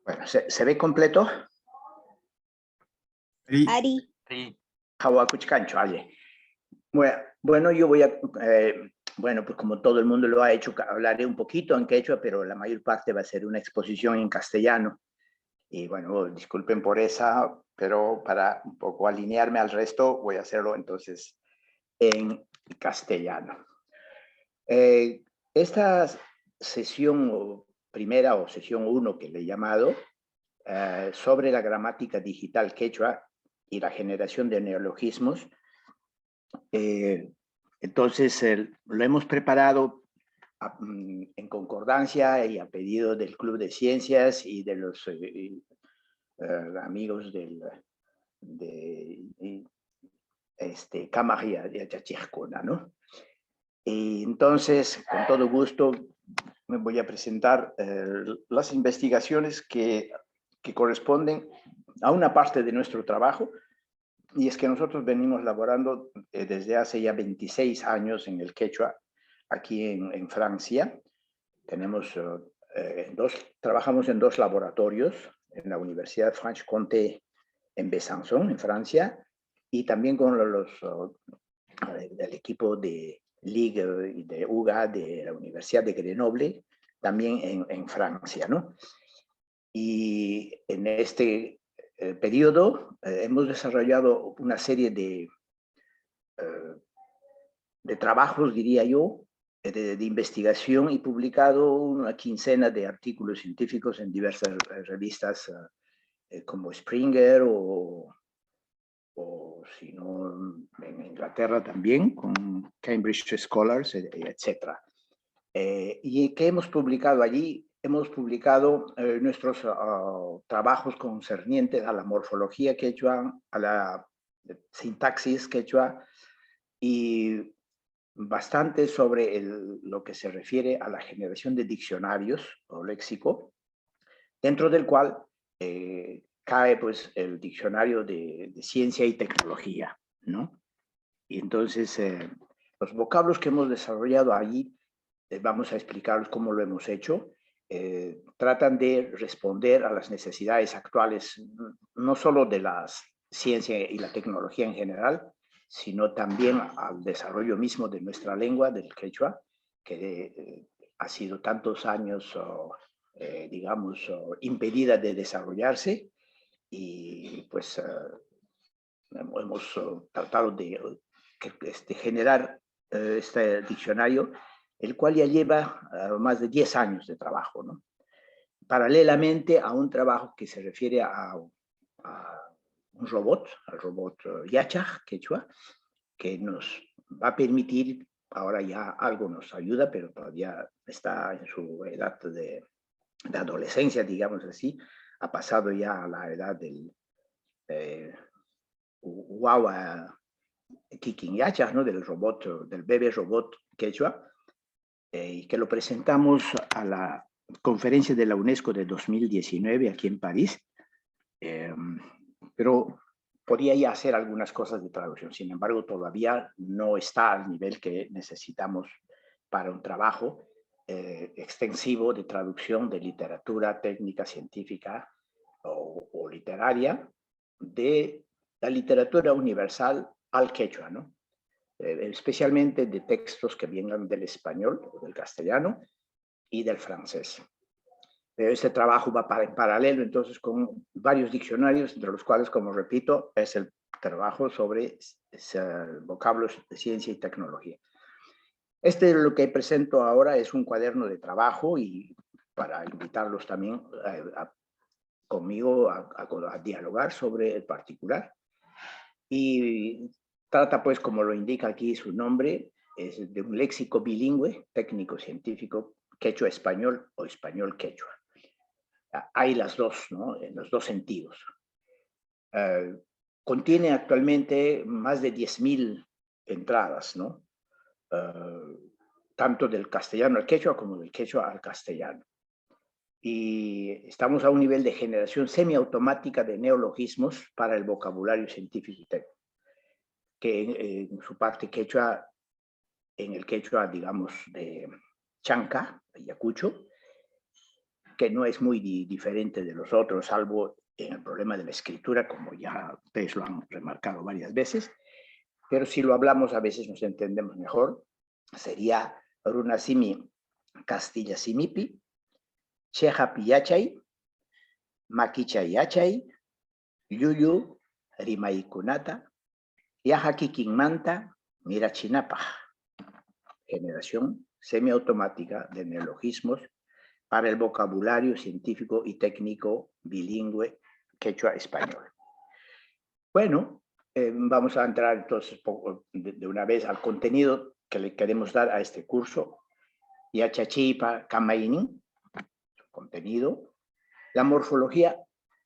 Bueno, ¿se ve completo? Sí. Ari. Sí. Hawakuchkancho, Ale. Bueno, yo voy a, bueno, pues como todo el mundo lo ha hecho, hablaré un poquito en quechua, pero la mayor parte va a ser una exposición en castellano. Y bueno, disculpen por esa, pero para un poco alinearme al resto, voy a hacerlo entonces en castellano. Esta sesión primera o sesión 1 que le he llamado, sobre la gramática digital quechua y la generación de neologismos, entonces lo hemos preparado en concordancia y a pedido del Club de Ciencias y de los amigos de Cámara de Chachircona, ¿no? Y entonces, con todo gusto, me voy a presentar las investigaciones que corresponden a una parte de nuestro trabajo, y es que nosotros venimos laborando desde hace ya 26 años en el quechua, aquí en Francia. Trabajamos en 2 laboratorios, en la Universidad Franche-Comté en Besançon, en Francia, y también con del equipo de Ligue y de UGA de la Universidad de Grenoble, también en Francia, ¿no? Y en este periodo hemos desarrollado una serie de trabajos, diría yo, de investigación, y publicado una quincena de artículos científicos en diversas revistas como Springer o si no, en Inglaterra también, con Cambridge Scholars, etc. ¿Y qué hemos publicado allí? Hemos publicado nuestros trabajos concernientes a la morfología quechua, a la sintaxis quechua, y bastante sobre lo que se refiere a la generación de diccionarios o léxico, dentro del cual cae pues el diccionario de ciencia y tecnología, ¿no? Y entonces los vocablos que hemos desarrollado allí, vamos a explicaros cómo lo hemos hecho. Tratan de responder a las necesidades actuales, no solo de la ciencia y la tecnología en general, sino también al desarrollo mismo de nuestra lengua, del quechua, que ha sido tantos años, digamos, impedida de desarrollarse, y pues hemos tratado de generar este diccionario, el cual ya lleva más de 10 años de trabajo, ¿no? Paralelamente a un trabajo que se refiere a un robot, al robot Yachaj, quechua, que nos va a permitir, ahora ya algo nos ayuda, pero todavía está en su edad de adolescencia, digamos así, ha pasado ya a la edad del Wawa Kikinyacha, ¿no? Del robot, del bebé robot quechua, y que lo presentamos a la conferencia de la UNESCO de 2019 aquí en París, pero podía ya hacer algunas cosas de traducción. Sin embargo, todavía no está al nivel que necesitamos para un trabajo extensivo de traducción de literatura técnica, científica o literaria, de la literatura universal al quechua, ¿no? Especialmente de textos que vengan del español o del castellano y del francés. Este trabajo va en paralelo entonces con varios diccionarios, entre los cuales, como repito, es el trabajo sobre vocablos de ciencia y tecnología. Lo que presento ahora es un cuaderno de trabajo, y para invitarlos también conmigo a dialogar sobre el particular. Y trata, pues, como lo indica aquí su nombre, es de un léxico bilingüe, técnico-científico, quechua-español o español-quechua. Hay las dos, ¿no? En los dos sentidos. Contiene actualmente más de 10.000 entradas, ¿no? Tanto del castellano al quechua como del quechua al castellano. Y estamos a un nivel de generación semiautomática de neologismos para el vocabulario científico y técnico, que en su parte quechua, en el quechua, digamos, de Chanca, Ayacucho, que no es muy diferente de los otros, salvo en el problema de la escritura, como ya ustedes lo han remarcado varias veces, pero si lo hablamos a veces nos entendemos mejor. Sería Runasimi Castilla Simipi, Cheja Piyachay, Maquichayachay, Yuyu Rimaikunata, Yajaquiquinmanta, Mirachinapa. Generación semiautomática de neologismos para el vocabulario científico y técnico bilingüe quechua-español. Bueno, vamos a entrar entonces de una vez al contenido que le queremos dar a este curso. Yachachipa Kamainin, su contenido. La morfología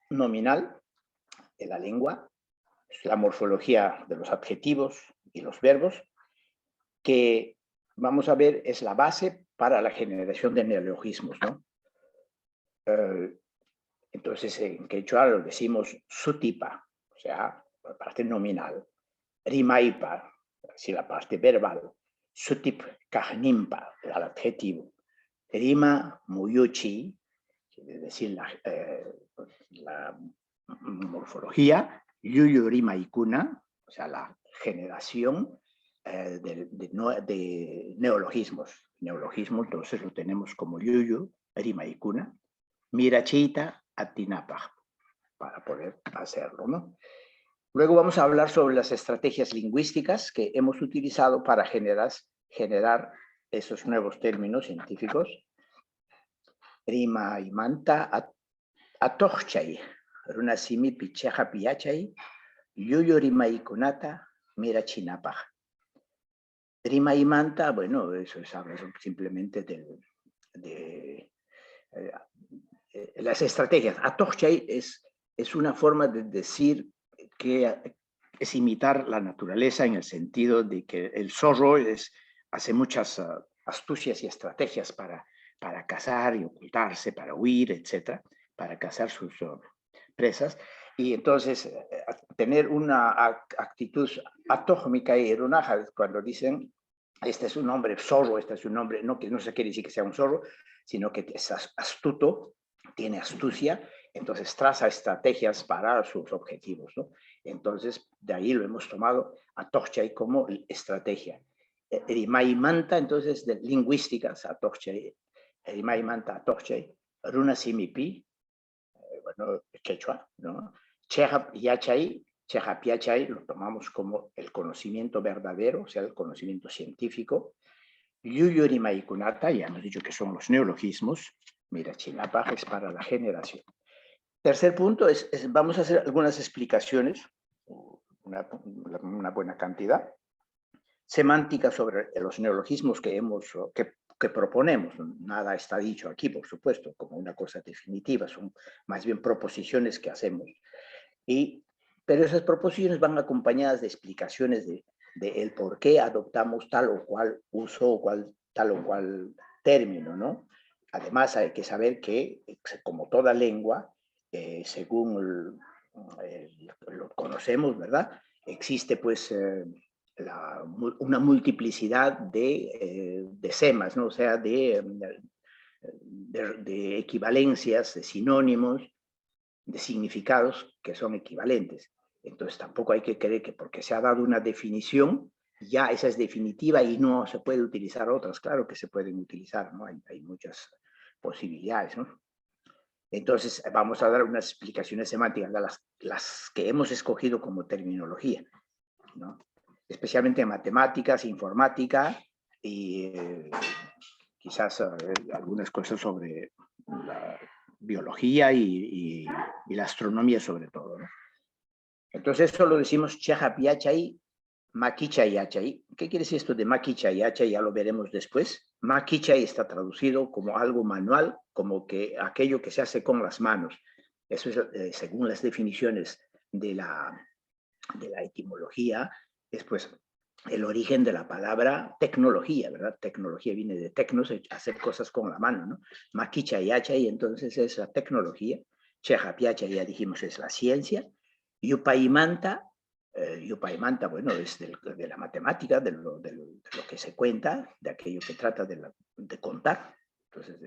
nominal de la lengua, la morfología de los adjetivos y los verbos, que vamos a ver es la base para la generación de neologismos, ¿no? Entonces, en quechua lo decimos sutipa, o sea, la parte nominal. Rimaipa, si la parte verbal. Sutip kahnimpa, el adjetivo. Rima muyuchi, es decir, la morfología. Yuyu rimaikuna, o sea, la generación de neologismos. Neologismo, entonces lo tenemos como yuyu rimaikuna. Mirachita atinapa, para poder hacerlo, ¿no? Luego vamos a hablar sobre las estrategias lingüísticas que hemos utilizado para generar esos nuevos términos científicos. Rima y manta atochchay, runasimi picheja piachay, yuyo rima y kunata, mira chinapa. Rima y manta, bueno, eso habla simplemente de las estrategias. Atochchay es una forma de decir que es imitar la naturaleza en el sentido de que el zorro hace muchas astucias y estrategias para cazar y ocultarse, para huir, etc., para cazar sus presas. Y entonces tener una actitud atómica y erunaja cuando dicen este es un hombre zorro, este es un hombre, no, que no se quiere decir que sea un zorro, sino que es astuto, tiene astucia, entonces traza estrategias para sus objetivos, ¿no? Entonces, de ahí lo hemos tomado a Torchay como estrategia. Rimay Manta, entonces, de lingüísticas a Torchay, Rimay Manta a Torchay, Runa Simipi, bueno, quechua, ¿no? Chehap Yachay, Chehap Yachay lo tomamos como el conocimiento verdadero, o sea, el conocimiento científico. Yuyu Rimay Kunata, ya hemos dicho que son los neologismos. Mira, Chinapa es para la generación. Tercer punto vamos a hacer algunas explicaciones, una buena cantidad, semántica sobre los neologismos que proponemos. Nada está dicho aquí, por supuesto, como una cosa definitiva, son más bien proposiciones que hacemos. Pero esas proposiciones van acompañadas de explicaciones de el por qué adoptamos tal o cual uso o tal o cual término, ¿no? Además, hay que saber que, como toda lengua, según lo conocemos, ¿verdad? Existe, pues, una multiplicidad de semas, ¿no? O sea, de equivalencias, de sinónimos, de significados que son equivalentes. Entonces, tampoco hay que creer que porque se ha dado una definición, ya esa es definitiva y no se puede utilizar otras. Claro que se pueden utilizar, ¿no? Hay muchas posibilidades, ¿no? Entonces, vamos a dar unas explicaciones semánticas de las que hemos escogido como terminología, ¿no? Especialmente en matemáticas, informática y quizás algunas cosas sobre la biología y la astronomía sobre todo, ¿no? Entonces, eso lo decimos Chejapiachay, Maquichayachay. ¿Qué quiere decir esto de Maquichayachay? Ya lo veremos después. Maquichay está traducido como algo manual, como que aquello que se hace con las manos. Eso es, según las definiciones de la etimología, es pues el origen de la palabra tecnología, ¿verdad? Tecnología viene de tecnos, hacer cosas con la mano, ¿no? Maquichayachay, entonces es la tecnología. Chejapiachay, ya dijimos, es la ciencia. Yupaimanta, bueno, es de la matemática, de lo que se cuenta, de aquello que trata de contar. Entonces,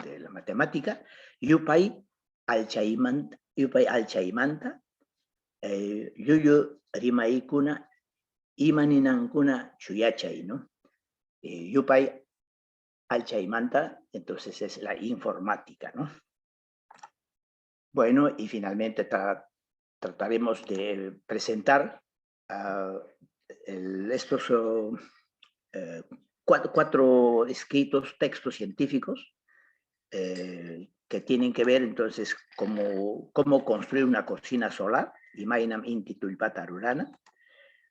de la matemática, Yupay alchaymanta, yuyu rimaykuna, imaninankuna chuyachay, ¿no? Yupay alchaymanta, entonces es la informática, ¿no? Bueno, y finalmente trataremos de presentar estos cuatro escritos, textos científicos que tienen que ver entonces cómo construir una cocina solar, Imainam Inti Tulpata Rurana,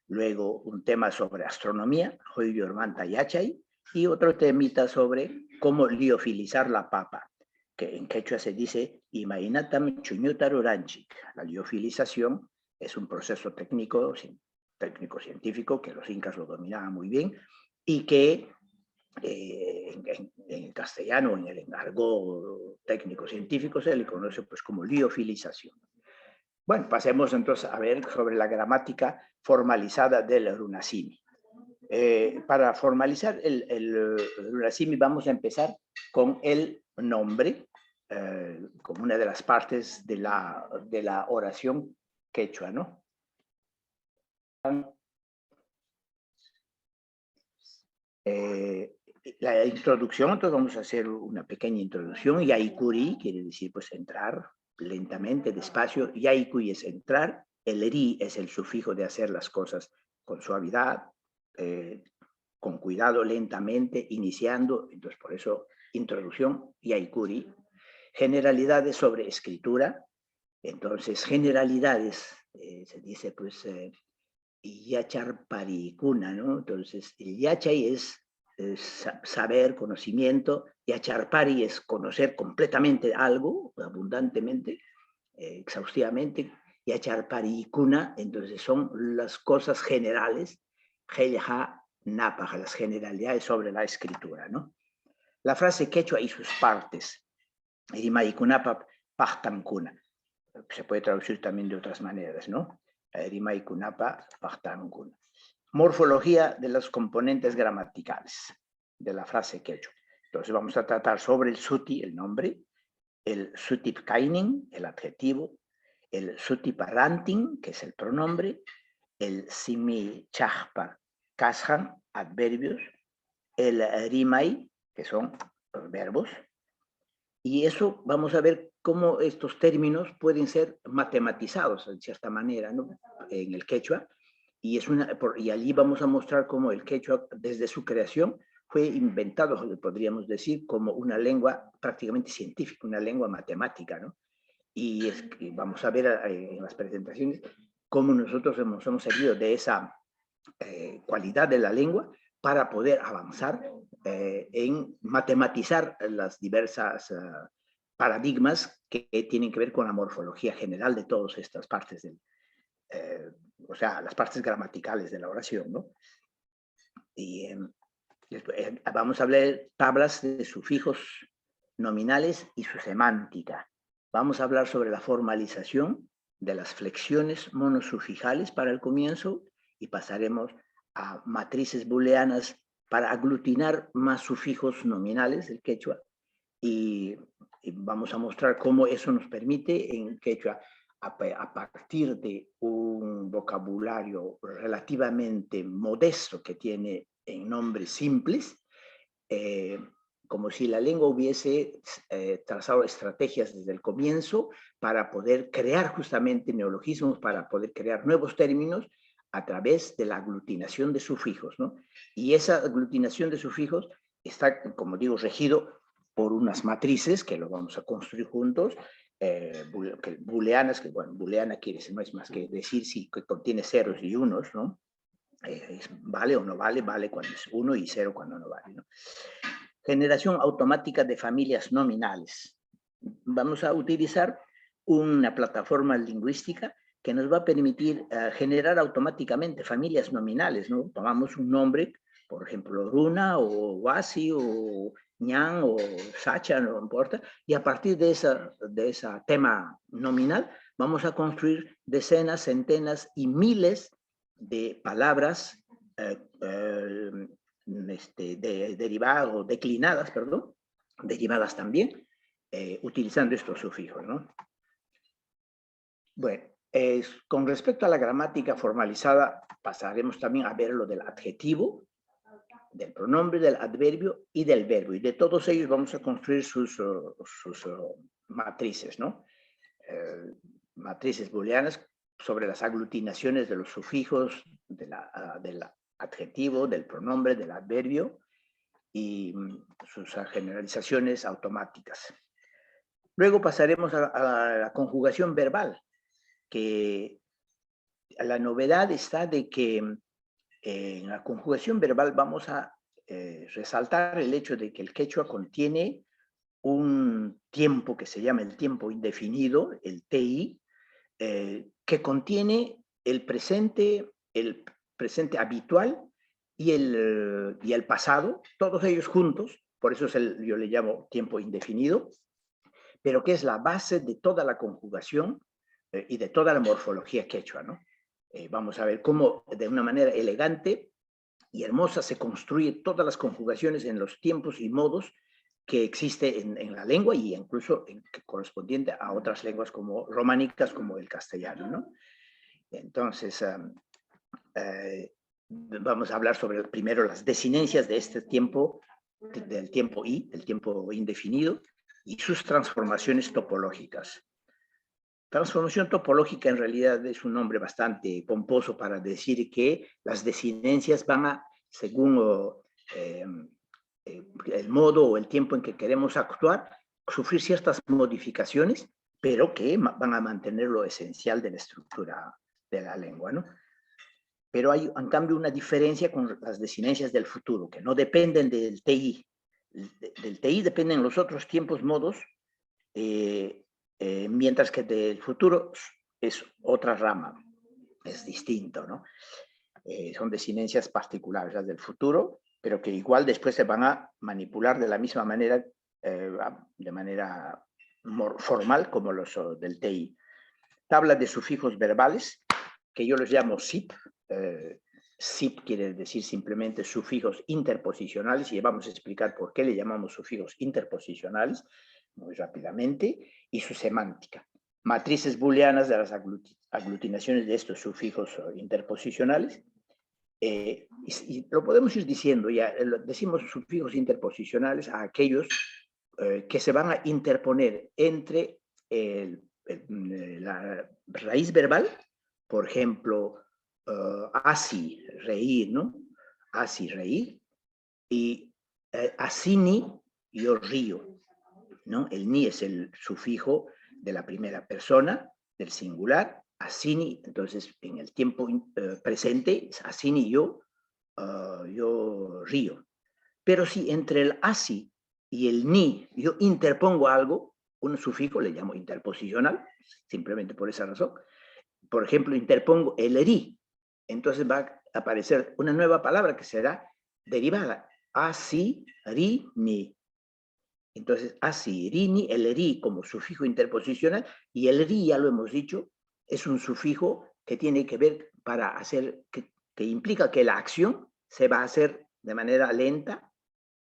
luego un tema sobre astronomía, Hoyurmanta Yachay, y otro temita sobre cómo liofilizar la papa, que en quechua se dice Imainatam Chuñuta Ruranchik. La liofilización es un proceso técnico-científico que los incas lo dominaban muy bien y que en castellano, en el argot técnico-científico, se le conoce pues como liofilización. Bueno, pasemos entonces a ver sobre la gramática formalizada del Runasimi. Para formalizar el Runasimi vamos a empezar con el nombre, como una de las partes de la oración quechua, ¿no? La introducción, entonces vamos a hacer una pequeña introducción. Yaikuri quiere decir pues entrar lentamente, despacio. Yaikui es entrar. El ri es el sufijo de hacer las cosas con suavidad, con cuidado, lentamente, iniciando. Entonces por eso introducción, Yaikuri. Generalidades sobre escritura. Entonces generalidades, se dice pues yachar paricuna, ¿no? Entonces el yachay es saber, conocimiento, yacharpari es conocer completamente algo, abundantemente, exhaustivamente, yacharparicuna, entonces son las cosas generales, helha napaja, las generalidades sobre la escritura, ¿no? La frase quechua y sus partes, irimaykunapa pachtamkuna, se puede traducir también de otras maneras, ¿no? Rimaikunapa pachtamkuna. Morfología de los componentes gramaticales de la frase quechua. Entonces vamos a tratar sobre el suti, el nombre, el sutipkainin, el adjetivo, el sutiparantin, que es el pronombre, el simichajpa kashan, adverbios, el rimai, que son los verbos, y eso vamos a ver cómo estos términos pueden ser matematizados de cierta manera, ¿no? En el quechua, y allí vamos a mostrar cómo el quechua desde su creación fue inventado, podríamos decir, como una lengua prácticamente científica, una lengua matemática, ¿no? Y vamos a ver en las presentaciones cómo nosotros hemos servido de esa cualidad de la lengua para poder avanzar en matematizar las diversas paradigmas que tienen que ver con la morfología general de todas estas partes o sea, las partes gramaticales de la oración, ¿no? Y vamos a hablar tablas de sufijos nominales y su semántica. Vamos a hablar sobre la formalización de las flexiones monosufijales para el comienzo y pasaremos a matrices booleanas para aglutinar más sufijos nominales del quechua y vamos a mostrar cómo eso nos permite en quechua a partir de un vocabulario relativamente modesto que tiene en nombres simples, como si la lengua hubiese trazado estrategias desde el comienzo para poder crear justamente neologismos, para poder crear nuevos términos a través de la aglutinación de sufijos, ¿no? Y esa aglutinación de sufijos está, como digo, regido por unas matrices que lo vamos a construir juntos, booleanas, que bueno, booleana no es más que decir si que contiene ceros y unos, ¿no? Vale o no vale, vale cuando es 1 y 0 cuando no vale, ¿no? Generación automática de familias nominales. Vamos a utilizar una plataforma lingüística que nos va a permitir generar automáticamente familias nominales, ¿no? Tomamos un nombre, por ejemplo, Runa o Wasi o Ñan o Sacha, no importa, y a partir de ese tema nominal vamos a construir decenas, centenas y miles de palabras derivadas o declinadas, perdón, derivadas también, utilizando estos sufijos, ¿no? Bueno, con respecto a la gramática formalizada, pasaremos también a ver lo del adjetivo, del pronombre, del adverbio y del verbo. Y de todos ellos vamos a construir sus matrices, ¿no? Matrices booleanas sobre las aglutinaciones de los sufijos, del adjetivo, del pronombre, del adverbio y sus generalizaciones automáticas. Luego pasaremos a la conjugación verbal, que la novedad está de que en la conjugación verbal vamos a resaltar el hecho de que el quechua contiene un tiempo que se llama el tiempo indefinido, el TI, que contiene el presente habitual y el pasado, todos ellos juntos, por eso yo le llamo tiempo indefinido, pero que es la base de toda la conjugación y de toda la morfología quechua, ¿no? Vamos a ver cómo de una manera elegante y hermosa se construyen todas las conjugaciones en los tiempos y modos que existe en la lengua y incluso correspondiente a otras lenguas como románicas como el castellano, ¿no? Entonces, vamos a hablar sobre primero las desinencias de este tiempo, del tiempo el tiempo indefinido, y sus transformaciones topológicas. Transformación topológica en realidad es un nombre bastante pomposo para decir que las desinencias van a, según el modo o el tiempo en que queremos actuar, sufrir ciertas modificaciones, pero que van a mantener lo esencial de la estructura de la lengua, ¿no? Pero hay, en cambio, una diferencia con las desinencias del futuro, que no dependen del TI. Del TI dependen los otros tiempos, modos, mientras que del futuro es otra rama, es distinto, ¿no? Son desinencias particulares las del futuro, pero que igual después se van a manipular de la misma manera, de manera formal como los del TI. Tabla de sufijos verbales, que yo los llamo SIP. SIP quiere decir simplemente sufijos interposicionales, y vamos a explicar por qué le llamamos sufijos interposicionales muy rápidamente, y su semántica. Matrices booleanas de las aglutinaciones de estos sufijos interposicionales. Y lo podemos ir diciendo, ya decimos sufijos interposicionales a aquellos que se van a interponer entre la raíz verbal, por ejemplo, asi, reír, ¿no? Asi, reír, y asini, yo río, ¿no? El ni es el sufijo de la primera persona, del singular, asini, entonces en el tiempo presente, asini yo río. Pero si entre el asi y el ni yo interpongo algo, un sufijo le llamo interposicional, simplemente por esa razón. Por ejemplo, interpongo el ri, entonces va a aparecer una nueva palabra que será derivada, asi, ri, ni. Entonces, asi, ri, ni, el ri como sufijo interposicional, y el ri, ya lo hemos dicho, es un sufijo que tiene que ver para hacer, que implica que la acción se va a hacer de manera lenta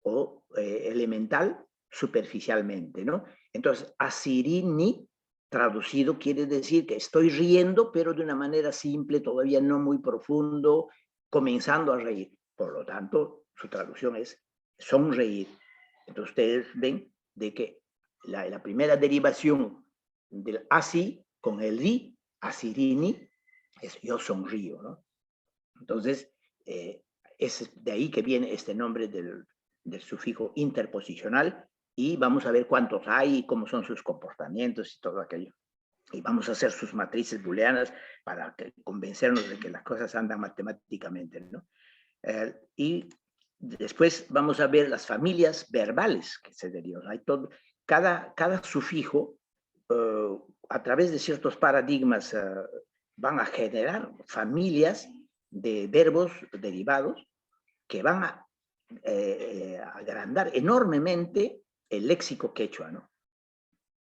o elemental superficialmente, ¿no? Entonces, asirini, traducido, quiere decir que estoy riendo, pero de una manera simple, todavía no muy profundo, comenzando a reír. Por lo tanto, su traducción es sonreír. Entonces, ustedes ven de que la primera derivación del asi con el ri, asirini, es yo sonrío, ¿no? Entonces, es de ahí que viene este nombre del sufijo interposicional, y vamos a ver cuántos hay y cómo son sus comportamientos y todo aquello. Y vamos a hacer sus matrices booleanas para convencernos de que las cosas andan matemáticamente, ¿no? Y después vamos a ver las familias verbales que se derivan. Hay cada sufijo, a través de ciertos paradigmas, van a generar familias de verbos derivados que van a agrandar enormemente el léxico quechua, ¿no?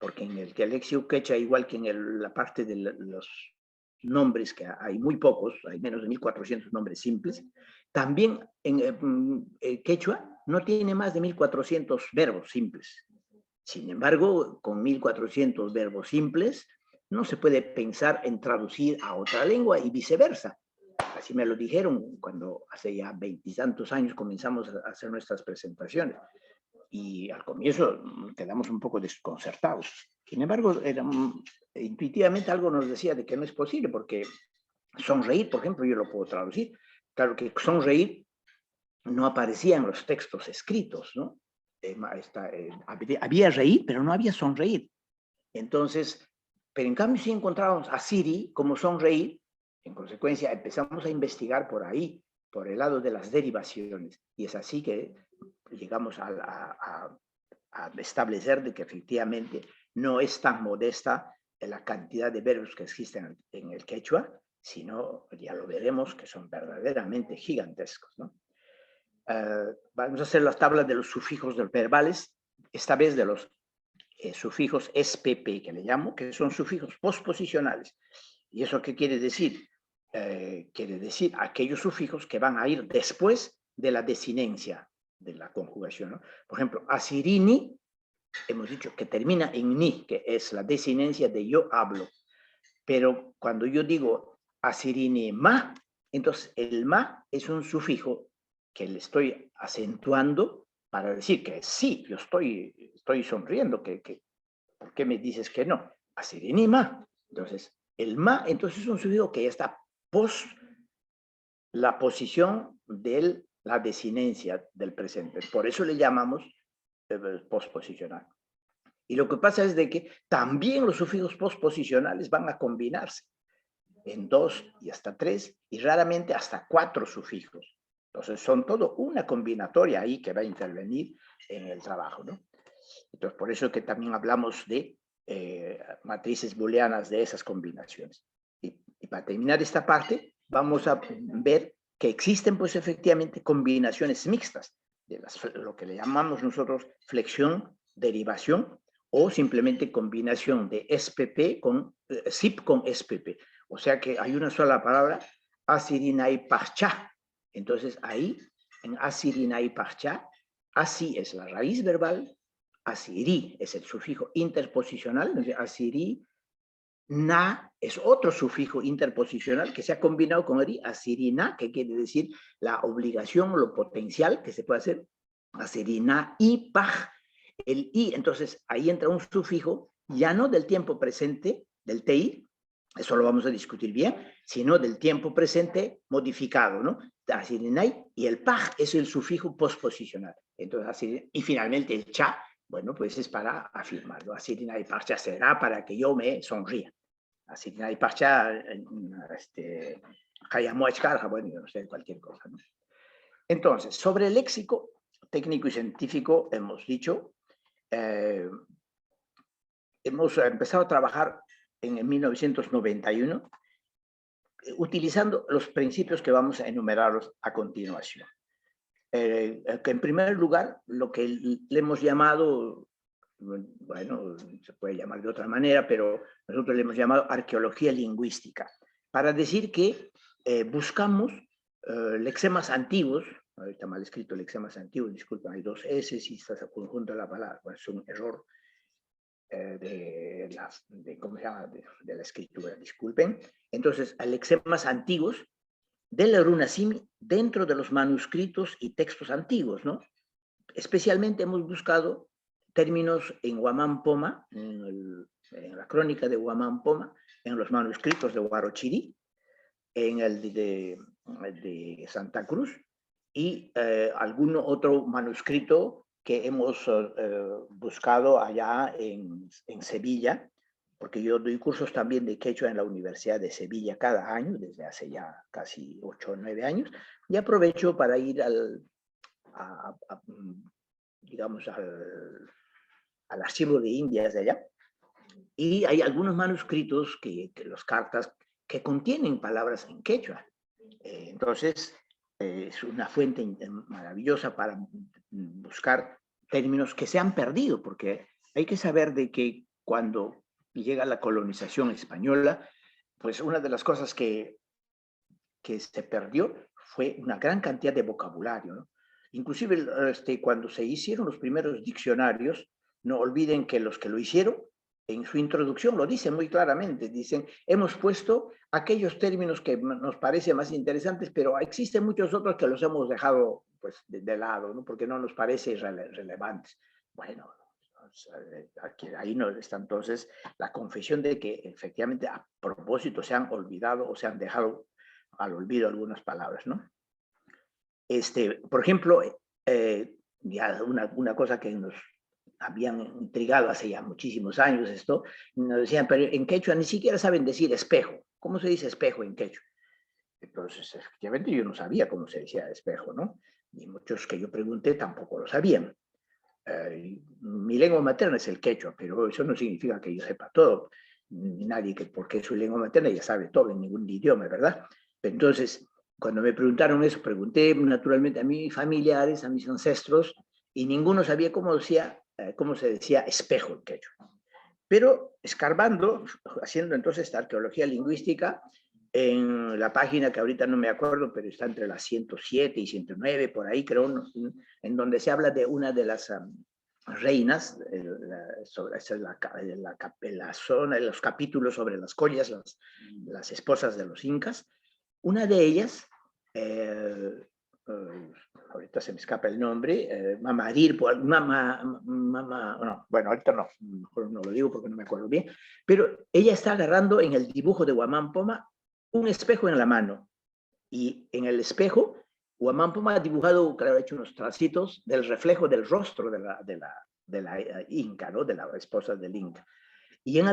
Porque en el léxico quechua, igual que en la parte de los nombres, que hay muy pocos, hay menos de 1400 nombres simples, también en quechua no tiene más de 1400 verbos simples. Sin embargo, con 1400 verbos simples, no se puede pensar en traducir a otra lengua y viceversa. Así me lo dijeron cuando hace ya 20 y tantos años comenzamos a hacer nuestras presentaciones. Y al comienzo quedamos un poco desconcertados. Sin embargo, intuitivamente algo nos decía de que no es posible, porque sonreír, por ejemplo, yo lo puedo traducir. Claro que sonreír no aparecía en los textos escritos, ¿no? Había reír, pero no había sonreír. Entonces, pero en cambio sí encontramos a Siri como sonreír. En consecuencia, empezamos a investigar por ahí, por el lado de las derivaciones. Y es así que llegamos a establecer de que efectivamente no es tan modesta la cantidad de verbos que existen en el quechua, sino, ya lo veremos, que son verdaderamente gigantescos, ¿no? Vamos a hacer las tablas de los sufijos verbales, esta vez de los sufijos SPP, que le llamo, que son sufijos posposicionales. ¿Y eso qué quiere decir? Quiere decir aquellos sufijos que van a ir después de la desinencia de la conjugación, ¿no? Por ejemplo, asirini, hemos dicho que termina en ni, que es la desinencia de yo hablo. Pero cuando yo digo asirini ma, entonces el ma es un sufijo que le estoy acentuando para decir que sí, yo estoy sonriendo, ¿por qué me dices que no? Asirini ma. Entonces, el ma, entonces es un sufijo que ya está pos la posición de la desinencia del presente. Por eso le llamamos posposicional. Y lo que pasa es de que también los sufijos posposicionales van a combinarse en 2 y hasta 3 y raramente hasta 4 sufijos. Entonces son todo una combinatoria ahí que va a intervenir en el trabajo, ¿no? Entonces por eso que también hablamos de matrices booleanas de esas combinaciones. Y para terminar esta parte, vamos a ver que existen pues efectivamente combinaciones mixtas, de lo que le llamamos nosotros flexión, derivación, o simplemente combinación de SPP con SIP con SPP. O sea que hay una sola palabra, asirinai parcha. Entonces ahí, en asirinai parcha, asi es la raíz verbal, asiri es el sufijo interposicional, asiri, na es otro sufijo interposicional que se ha combinado con eri, asirina, que quiere decir la obligación, lo potencial que se puede hacer, asirina y paj, el i, entonces ahí entra un sufijo ya no del tiempo presente, del tei, eso lo vamos a discutir bien, sino del tiempo presente modificado, ¿no? Asirinai, y el paj es el sufijo posposicional. Entonces, y finalmente el cha, bueno, pues es para afirmarlo. Asirinai parcha será para que yo me sonría. Asirinai parcha, bueno, yo no sé, cualquier cosa, ¿no? Entonces, sobre el léxico técnico y científico hemos dicho, hemos empezado a trabajar en 1991 utilizando los principios que vamos a enumerarlos a continuación. Que en primer lugar, lo que le hemos llamado, bueno, se puede llamar de otra manera, pero nosotros le hemos llamado arqueología lingüística, para decir que buscamos lexemas antiguos. Está mal escrito lexemas antiguos, disculpen, hay 2 S y está conjunto la palabra, bueno, es un error ¿cómo se llama? De la escritura, disculpen. Entonces, lexemas antiguos de la Runasimi dentro de los manuscritos y textos antiguos, ¿no? Especialmente hemos buscado términos en Huamán Poma, en la crónica de Huamán Poma, en los manuscritos de Huarochirí, en el de Santa Cruz y algún otro manuscrito que hemos buscado allá en Sevilla, porque yo doy cursos también de quechua en la Universidad de Sevilla cada año, desde hace ya casi 8 o 9 años, y aprovecho para ir digamos, al archivo de Indias de allá, y hay algunos manuscritos, los cartas, que contienen palabras en quechua. Entonces, es una fuente maravillosa para buscar términos que se han perdido, porque hay que saber de que cuando llega la colonización española, pues una de las cosas que se perdió fue una gran cantidad de vocabulario, ¿no? Inclusive cuando se hicieron los primeros diccionarios, no olviden que los que lo hicieron, en su introducción lo dicen muy claramente, dicen, hemos puesto aquellos términos que nos parecen más interesantes, pero existen muchos otros que los hemos dejado pues, de lado, ¿no? Porque no nos parece relevantes. Bueno, aquí, ahí no está entonces la confesión de que efectivamente a propósito se han olvidado o se han dejado al olvido algunas palabras, ¿no? Por ejemplo, ya una cosa que nos habían intrigado hace ya muchísimos años esto, nos decían, pero en quechua ni siquiera saben decir espejo. ¿Cómo se dice espejo en quechua? Entonces, efectivamente, yo no sabía cómo se decía espejo, ¿no? Y muchos que yo pregunté tampoco lo sabían. Mi lengua materna es el quechua, pero eso no significa que yo sepa todo. Nadie que porque es su lengua materna ya sabe todo en ningún idioma, ¿verdad? Entonces, cuando me preguntaron eso, pregunté naturalmente a mis familiares, a mis ancestros, y ninguno sabía cómo se decía espejo en quechua. Pero escarbando, haciendo entonces esta arqueología lingüística, en la página que ahorita no me acuerdo, pero está entre las 107 y 109, por ahí creo, en donde se habla de una de las reinas, sobre la zona, los capítulos sobre las collas, las esposas de los incas. Una de ellas, ahorita se me escapa el nombre, Mamarirpo, bueno, ahorita no, mejor no lo digo porque no me acuerdo bien, pero ella está agarrando en el dibujo de Huamán Poma un espejo en la mano, y en el espejo Huamán Poma ha dibujado, claro, ha hecho unos tracitos del reflejo del rostro de la inca, ¿no? De la esposa del inca. Y en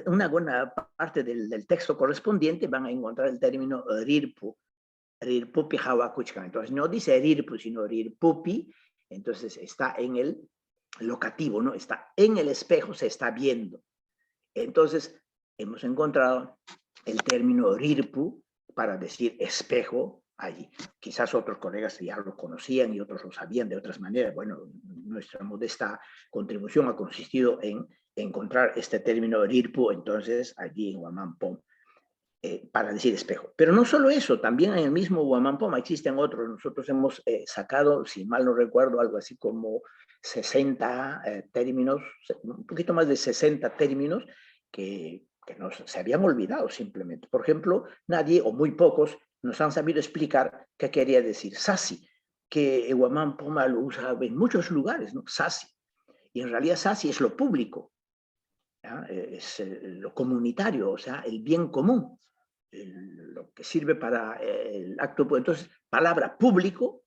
una buena parte del texto correspondiente van a encontrar el término rirpu, rirpupi hawakuchkan. Entonces no dice rirpu, sino rirpupi, entonces está en el locativo, ¿no? Está en el espejo, se está viendo. Entonces hemos encontrado el término rirpu para decir espejo allí. Quizás otros colegas ya lo conocían y otros lo sabían de otras maneras. Bueno, nuestra modesta contribución ha consistido en encontrar este término rirpu entonces allí en Huamán Poma. Para decir espejo. Pero no solo eso, también en el mismo Huamán Poma existen otros. Nosotros hemos sacado, si mal no recuerdo, algo así como 60 términos, un poquito más de 60 términos que se habían olvidado simplemente. Por ejemplo, nadie o muy pocos nos han sabido explicar qué quería decir sasi, que Huamán Poma lo usa en muchos lugares, ¿no? Sasi. Y en realidad sasi es lo público, ¿ya? Es lo comunitario, o sea, el bien común. Lo que sirve para el acto, entonces, palabra público,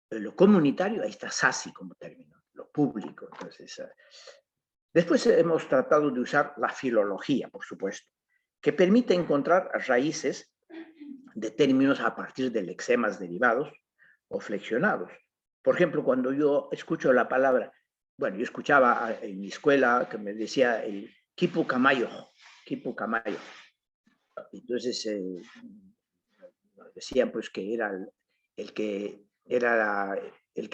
lo comunitario, ahí está SASI como término, lo público. Entonces, después hemos tratado de usar la filología, por supuesto, que permite encontrar raíces de términos a partir de lexemas derivados o flexionados. Por ejemplo, cuando yo escucho la palabra, bueno, yo escuchaba en mi escuela que me decía el Kipu Camayo, Kipu Camayo. Entonces decían pues que era el que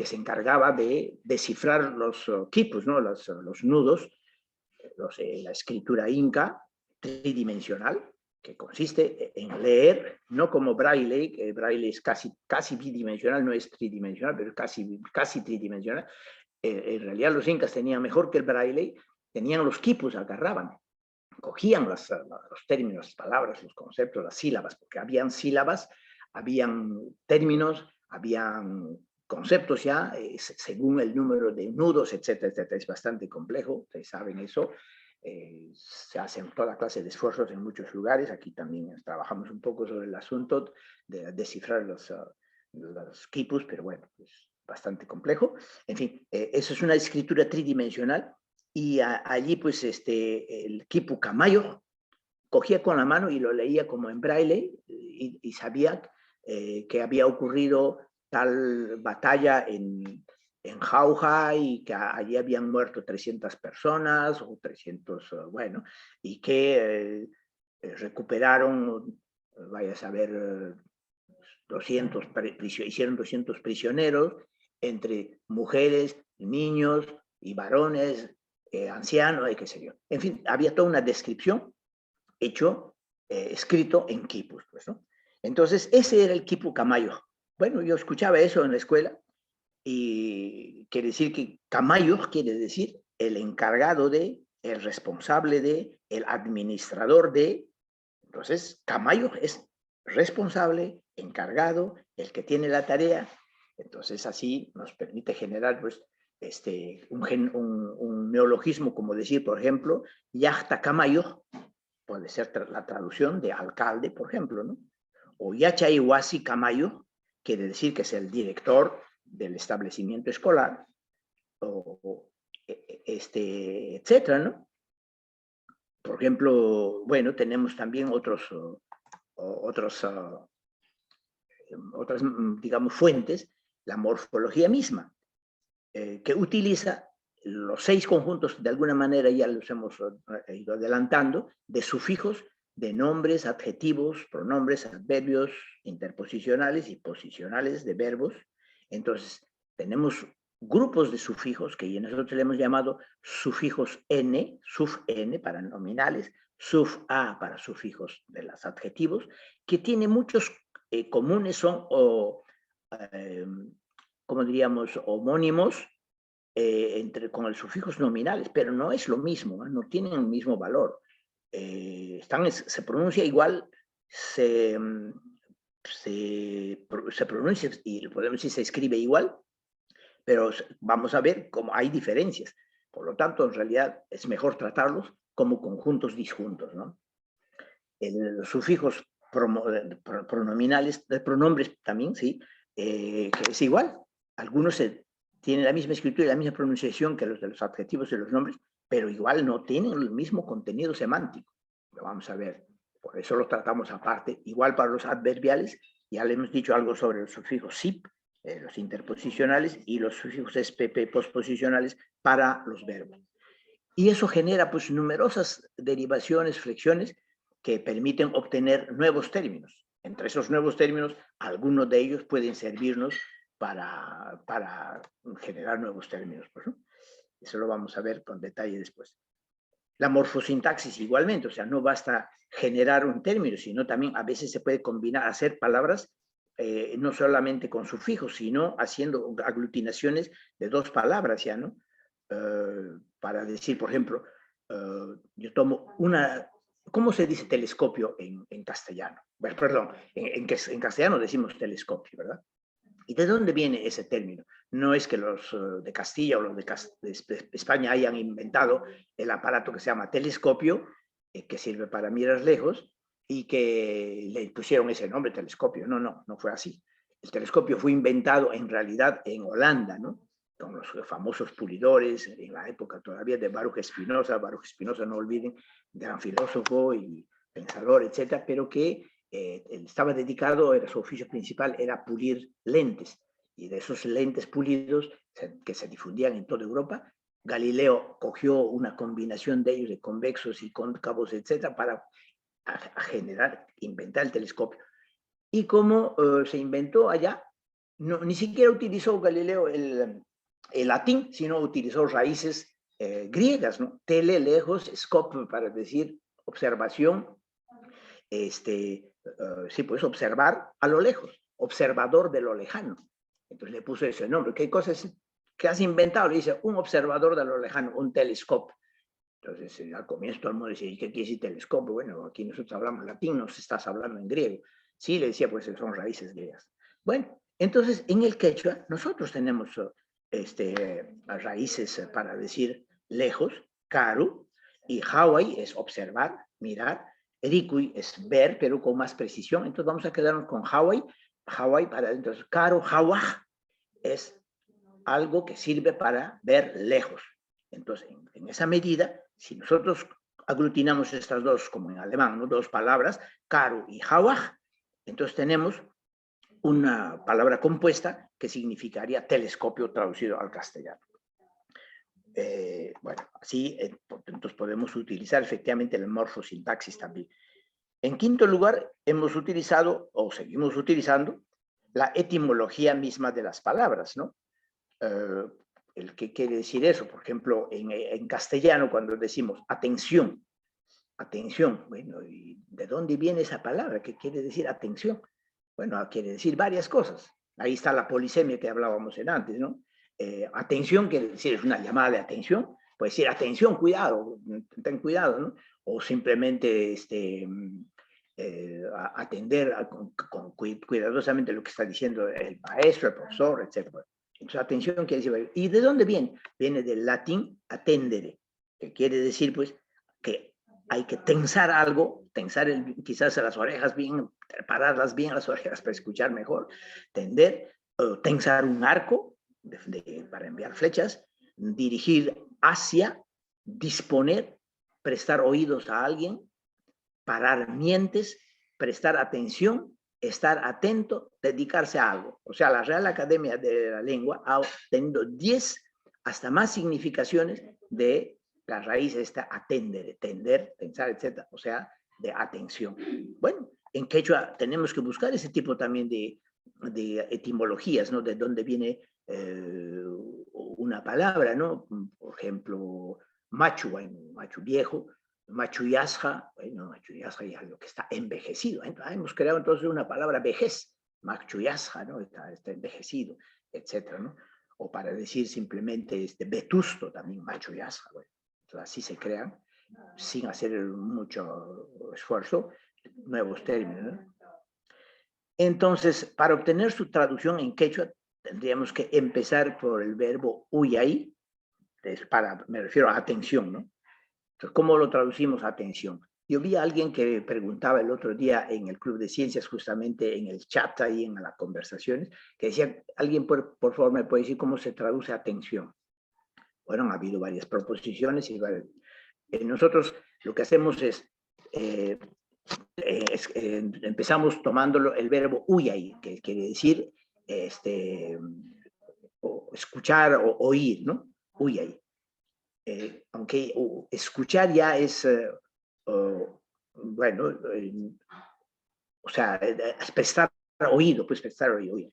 se encargaba de descifrar los quipus, ¿no? Los nudos, la escritura inca tridimensional, que consiste en leer, no como braille, que braille es casi bidimensional, no es tridimensional, pero casi tridimensional. En realidad los incas tenían mejor que el braille, tenían los quipus, agarraban, cogían los términos, las palabras, los conceptos, las sílabas, porque habían sílabas, habían términos, habían conceptos ya, según el número de nudos, etcétera, etcétera. Es bastante complejo, ustedes saben eso. Se hacen toda clase de esfuerzos en muchos lugares. Aquí también trabajamos un poco sobre el asunto de descifrar los quipus, pero bueno, es bastante complejo. En fin, eso es una escritura tridimensional. Y allí, pues, el Kipu Camayo cogía con la mano y lo leía como en braille y sabía que había ocurrido tal batalla en Jauja y que allí habían muerto 300 personas o 300, bueno, y que recuperaron, vaya a saber, 200, hicieron 200 prisioneros entre mujeres, niños y varones, ancianos, qué sé yo. En fin, había toda una descripción escrito en quipus, pues, ¿no? Entonces, ese era el quipu camayo. Bueno, yo escuchaba eso en la escuela y quiere decir que Camayo quiere decir el encargado de, el responsable de, el administrador de. Entonces, Camayo es responsable, encargado, el que tiene la tarea. Entonces, así nos permite generar pues, un neologismo, como decir, por ejemplo, Yachta Camayo, puede ser la traducción de alcalde, por ejemplo, ¿no? O Yachaiwasi Camayo, quiere decir que es el director del establecimiento escolar, o etcétera, ¿no? Por ejemplo, bueno, tenemos también otras, digamos, fuentes, la morfología misma, que utiliza los 6 conjuntos, de alguna manera ya los hemos ido adelantando, de sufijos, de nombres, adjetivos, pronombres, adverbios, interposicionales y posicionales de verbos. Entonces, tenemos grupos de sufijos que nosotros le hemos llamado sufijos n, suf n para nominales, suf a para sufijos de los adjetivos, que tiene muchos comunes, son, como diríamos, homónimos con el sufijos nominales, pero no es lo mismo, no tienen el mismo valor. Se pronuncia igual, se pronuncia y podemos decir se escribe igual, pero vamos a ver cómo hay diferencias. Por lo tanto, en realidad es mejor tratarlos como conjuntos disjuntos, ¿no? Los sufijos pronominales, de pronombres también, sí, que es igual. Algunos tienen la misma escritura y la misma pronunciación que los de los adjetivos y los nombres, pero igual no tienen el mismo contenido semántico. Lo vamos a ver. Por eso lo tratamos aparte. Igual para los adverbiales, ya le hemos dicho algo sobre los sufijos SIP, los interposicionales, y los sufijos SPP posposicionales para los verbos. Y eso genera pues numerosas derivaciones, flexiones, que permiten obtener nuevos términos. Entre esos nuevos términos, algunos de ellos pueden servirnos para generar nuevos términos. Pues, ¿no? Eso lo vamos a ver con detalle después. La morfosintaxis igualmente, o sea, no basta generar un término, sino también a veces se puede combinar, hacer palabras no solamente con sufijos, sino haciendo aglutinaciones de 2 palabras ya, ¿no? Para decir, por ejemplo, yo tomo una, ¿cómo se dice telescopio en castellano? Bueno, perdón, en castellano decimos telescopio, ¿verdad? ¿Y de dónde viene ese término? No es que los de Castilla o los de España hayan inventado el aparato que se llama telescopio, que sirve para mirar lejos, y que le pusieron ese nombre, telescopio. No, no, no fue así. El telescopio fue inventado en realidad en Holanda, ¿no? Con los famosos pulidores, en la época todavía de Baruch Spinoza. Baruch Spinoza, no olviden, gran filósofo y pensador, etcétera, pero que estaba dedicado, era su oficio principal, era pulir lentes. Y de esos lentes pulidos que se difundían en toda Europa, Galileo cogió una combinación de ellos, de convexos y cóncavos, etcétera, para generar, inventar el telescopio. Y como se inventó allá, no, ni siquiera utilizó Galileo el latín, sino utilizó raíces griegas, ¿no? Tele, lejos, scop, para decir observación, sí, pues observar a lo lejos, observador de lo lejano. Entonces le puso ese nombre. ¿Qué cosa es? ¿Qué has inventado? Le dice, un observador de lo lejano, un telescopio. Entonces, al comienzo todo el mundo decía, ¿qué quiere decir telescopio? Bueno, aquí nosotros hablamos latín, nos estás hablando en griego. Sí, le decía, pues son raíces griegas. Bueno, entonces en el quechua nosotros tenemos raíces para decir lejos, karu, y Hawái es observar, mirar, Erikui es ver, pero con más precisión. Entonces vamos a quedarnos con Hawái, para entonces karu, Hawaj es algo que sirve para ver lejos. Entonces, en esa medida, si nosotros aglutinamos estas dos, como en alemán, ¿no? 2 palabras, karu y hawaj, entonces tenemos una palabra compuesta que significaría telescopio traducido al castellano. Bueno, así entonces podemos utilizar efectivamente la morfosintaxis también. En quinto lugar, hemos utilizado, o seguimos utilizando, la etimología misma de las palabras, ¿no? ¿Qué quiere decir eso? Por ejemplo, en castellano, cuando decimos atención, bueno, ¿y de dónde viene esa palabra? ¿Qué quiere decir atención? Bueno, quiere decir varias cosas. Ahí está la polisemia que hablábamos antes, ¿no? Atención quiere decir, es una llamada de atención, puede decir atención, cuidado, ten cuidado, ¿no? O simplemente atender cuidadosamente lo que está diciendo el maestro, el profesor, etc. Entonces, atención quiere decir, ¿y de dónde viene? Viene del latín attendere, que quiere decir, pues, que hay que tensar algo, quizás las orejas bien, pararlas bien las orejas para escuchar mejor, tender, tensar un arco para enviar flechas, dirigir hacia, disponer, prestar oídos a alguien, parar mientes, prestar atención, estar atento, dedicarse a algo. O sea, la Real Academia de la Lengua ha tenido 10 hasta más significaciones de la raíz esta atender, tender, pensar, etc. O sea, de atención. Bueno, en quechua tenemos que buscar ese tipo también de etimologías, ¿no? De dónde viene una palabra, ¿no? Por ejemplo, machu, machu viejo, machuyasja, bueno, machuyasja ya lo que está envejecido. Hemos creado entonces una palabra vejez, machuyasja, ¿no? Está envejecido, etcétera, ¿no? O para decir simplemente vetusto también, machuyasja, bueno. Entonces así se crean, sin hacer mucho esfuerzo, nuevos términos, ¿no? Entonces, para obtener su traducción en quechua, tendríamos que empezar por el verbo uyay, me refiero a atención, ¿no? Entonces, ¿cómo lo traducimos a atención? Yo vi a alguien que preguntaba el otro día en el Club de Ciencias, justamente en el chat, ahí en las conversaciones, que decía, alguien por favor me puede decir cómo se traduce atención. Bueno, ha habido varias proposiciones y nosotros lo que hacemos es empezamos tomándolo el verbo uyay, que quiere decir escuchar o oír, ¿no? Uyay. Aunque escuchar ya es, bueno, o sea, es prestar oído, pues prestar oído.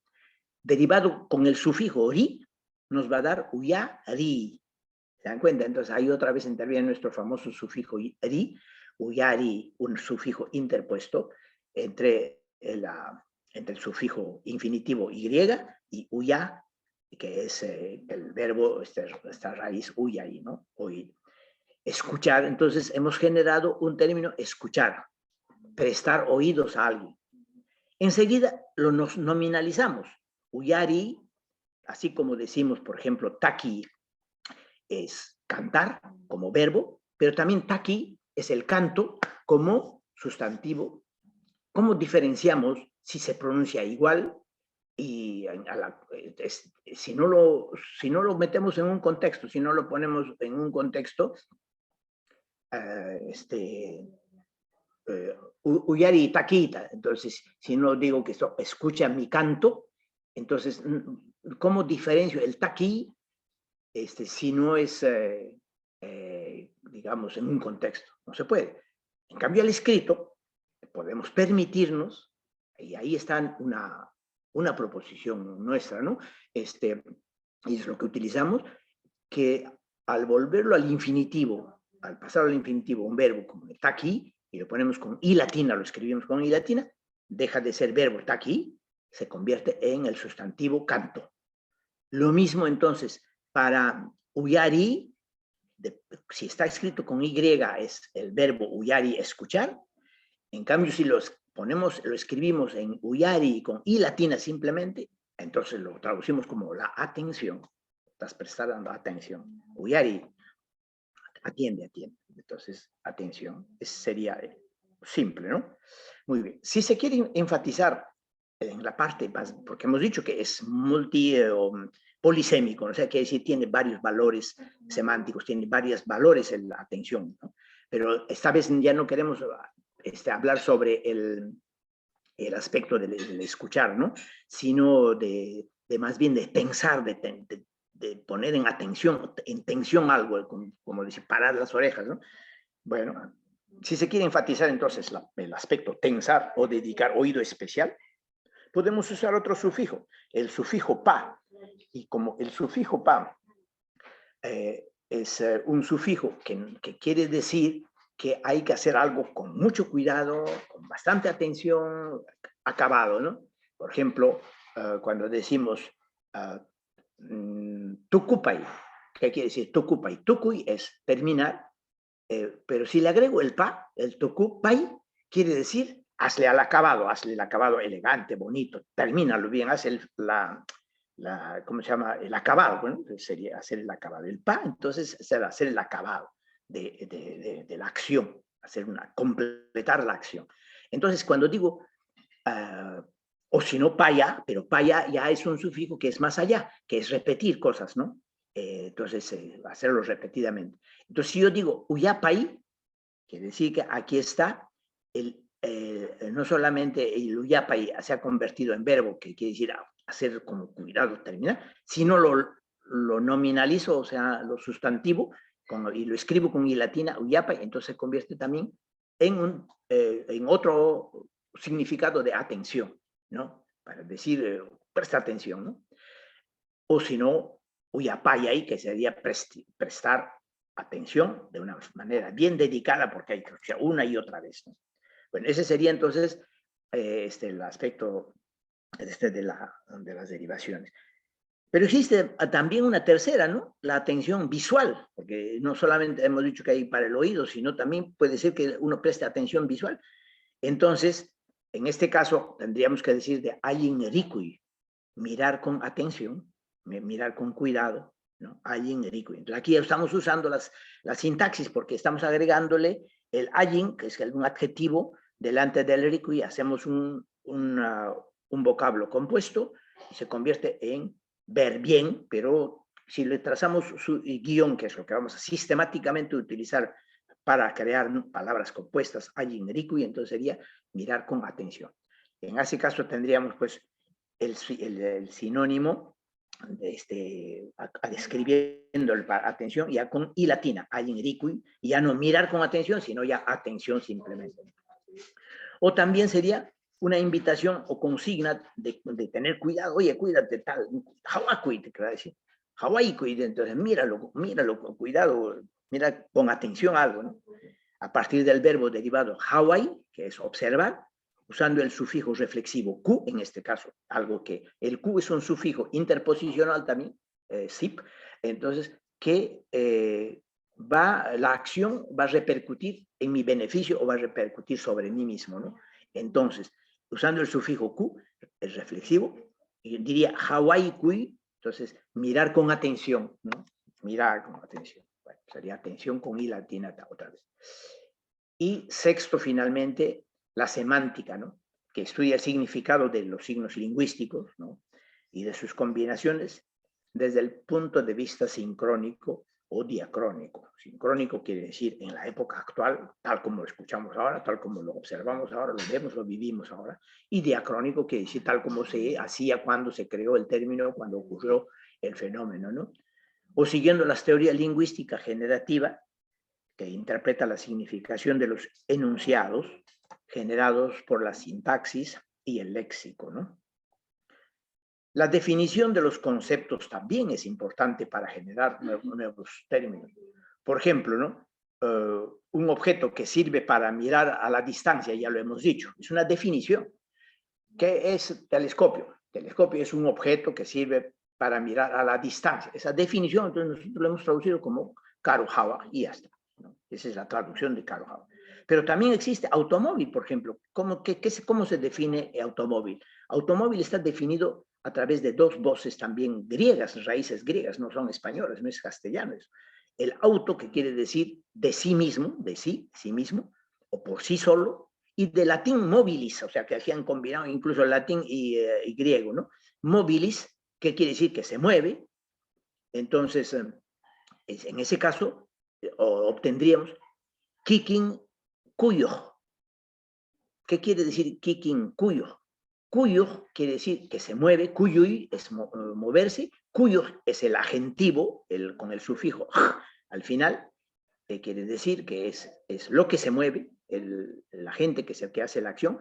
Derivado con el sufijo ori, nos va a dar uyari. ¿Se dan cuenta? Entonces ahí otra vez interviene nuestro famoso sufijo ri, uyari, un sufijo interpuesto entre el sufijo infinitivo y uya, que es el verbo, esta raíz uyari, ¿no? Oír. Escuchar, entonces hemos generado un término escuchar, prestar oídos a alguien. Enseguida lo nos nominalizamos. Uyari, así como decimos, por ejemplo, taki es cantar como verbo, pero también taki es el canto como sustantivo. ¿Cómo diferenciamos si se pronuncia igual y si no lo metemos en un contexto, si no lo ponemos en un contexto, uyari taquita? Entonces, si no digo que esto escucha mi canto, entonces, ¿cómo diferencio el taqui si no es, digamos, en un contexto? No se puede. En cambio, el escrito, podemos permitirnos, y ahí está una proposición nuestra, ¿no? Y es lo que utilizamos, que al volverlo al infinitivo, al pasar al infinitivo, un verbo como está aquí, y lo ponemos con i latina, lo escribimos con i latina, deja de ser verbo está aquí, se convierte en el sustantivo canto. Lo mismo entonces para uyari, si está escrito con y, es el verbo uyari, escuchar. En cambio, si lo escribimos en uyari con i latina simplemente, entonces lo traducimos como la atención. Estás prestando atención. Uyari, atiende. Entonces, atención. Ese sería simple, ¿no? Muy bien. Si se quiere enfatizar en la parte, porque hemos dicho que es polisémico, ¿no? O sea, quiere decir, tiene varios valores semánticos, tiene varios valores en la atención, ¿no? Pero esta vez ya no queremos hablar sobre el aspecto del escuchar, ¿no? Sino de más bien de pensar, de poner en tensión algo, como decir, parar las orejas, ¿no? Bueno, si se quiere enfatizar entonces el aspecto tensar o dedicar oído especial, podemos usar otro sufijo, el sufijo pa. Y como el sufijo pa es un sufijo que quiere decir que hay que hacer algo con mucho cuidado, con bastante atención, acabado, ¿no? Por ejemplo, cuando decimos tucupai, ¿qué quiere decir tucupai? Tucuy es terminar, pero si le agrego el pa, el tucupai, quiere decir hazle el acabado elegante, bonito, termínalo bien, haz ¿cómo se llama? El acabado, bueno, sería hacer el acabado. El pa, entonces, será hacer el acabado de la acción, completar la acción. Entonces, cuando digo, o si no, paya, pero paya ya es un sufijo que es más allá, que es repetir cosas, ¿no? Entonces, hacerlo repetidamente. Entonces, si yo digo uyapay, quiere decir que aquí está no solamente el uyapay se ha convertido en verbo, que quiere decir hacer como cuidado, terminar, sino lo nominalizo, o sea, lo sustantivo, y lo escribo con i latina, uyapay, entonces se convierte también en otro significado de atención, ¿no? Para decir, presta atención, ¿no? O si no, uyapayay, que sería prestar atención de una manera bien dedicada, porque hay que una y otra vez, ¿no? Bueno, ese sería entonces el aspecto de las derivaciones. Pero existe también una tercera, ¿no? La atención visual, porque no solamente hemos dicho que hay para el oído, sino también puede ser que uno preste atención visual. Entonces, en este caso, tendríamos que decir de ayin rikui, mirar con atención, mirar con cuidado, ¿no? Ayin rikui. Entonces, aquí estamos usando la sintaxis porque estamos agregándole el ayin, que es un adjetivo, delante del rikui, hacemos un vocablo compuesto y se convierte en ver bien, pero si le trazamos su guión, que es lo que vamos a sistemáticamente utilizar para crear palabras compuestas, ayin rikui, entonces sería mirar con atención. En ese caso tendríamos pues el sinónimo describiendo atención ya con i latina, ayin rikui, y ya no mirar con atención, sino ya atención simplemente. O también sería una invitación o consigna de tener cuidado. Oye, cuídate, tal, Hawaii, te quiero decir. Hawaii, entonces míralo, cuidado, mira con atención algo, ¿no? A partir del verbo derivado Hawaii, que es observar, usando el sufijo reflexivo Q, en este caso, algo que el Q es un sufijo interposicional también, SIP, entonces, que la acción va a repercutir en mi beneficio o va a repercutir sobre mí mismo, ¿no? Entonces, usando el sufijo Q, el reflexivo, diría Hawaii Kui, entonces, mirar con atención, ¿no? Mirar con atención. Bueno, sería atención con i latina otra vez. Y sexto, finalmente, la semántica, ¿no? Que estudia el significado de los signos lingüísticos, ¿no? Y de sus combinaciones desde el punto de vista sincrónico o diacrónico. Sincrónico quiere decir en la época actual, tal como lo escuchamos ahora, tal como lo observamos ahora, lo vemos, lo vivimos ahora. Y diacrónico quiere decir tal como se hacía cuando se creó el término, cuando ocurrió el fenómeno, ¿no? O siguiendo las teorías lingüísticas generativas, que interpreta la significación de los enunciados generados por la sintaxis y el léxico, ¿no? La definición de los conceptos también es importante para generar nuevos términos. Por ejemplo, ¿no? Un objeto que sirve para mirar a la distancia, ya lo hemos dicho, es una definición. ¿Qué es telescopio? Telescopio es un objeto que sirve para mirar a la distancia. Esa definición, entonces nosotros lo hemos traducido como Karuhawa y ya está, ¿no? Esa es la traducción de Karuhawa. Pero también existe automóvil, por ejemplo. ¿Cómo se define automóvil? Automóvil está definido a través de dos voces también griegas, raíces griegas, no son españolas, no es castellano. El auto, que quiere decir de sí mismo, de sí mismo, o por sí solo, y de latín mobilis, o sea que aquí han combinado incluso el latín y griego, ¿no? Mobilis, que quiere decir que se mueve. Entonces, en ese caso, obtendríamos kikin kuyo. ¿Qué quiere decir kikin kuyo? Kuyo quiere decir que se mueve, kuyui es moverse, kuyo es el adjetivo con el sufijo al final, quiere decir que es lo que se mueve, la gente que hace la acción,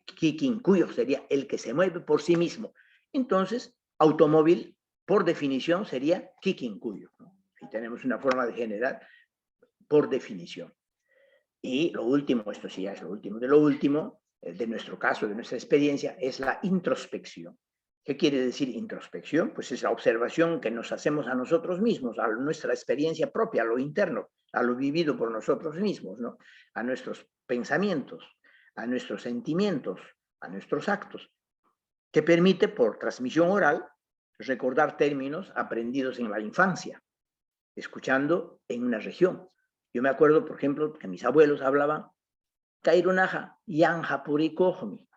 kikin kuyo sería el que se mueve por sí mismo. Entonces, automóvil, por definición, sería kikin kuyo, ¿no? Y tenemos una forma de generar por definición. Y lo último, esto sí ya es lo último de lo último, de nuestro caso, de nuestra experiencia, es la introspección. ¿Qué quiere decir introspección? Pues es la observación que nos hacemos a nosotros mismos, a nuestra experiencia propia, a lo interno, a lo vivido por nosotros mismos, ¿no? A nuestros pensamientos, a nuestros sentimientos, a nuestros actos, que permite por transmisión oral recordar términos aprendidos en la infancia, escuchando en una región. Yo me acuerdo, por ejemplo, que mis abuelos hablaban Kairunaja, Yanja Purikohmi.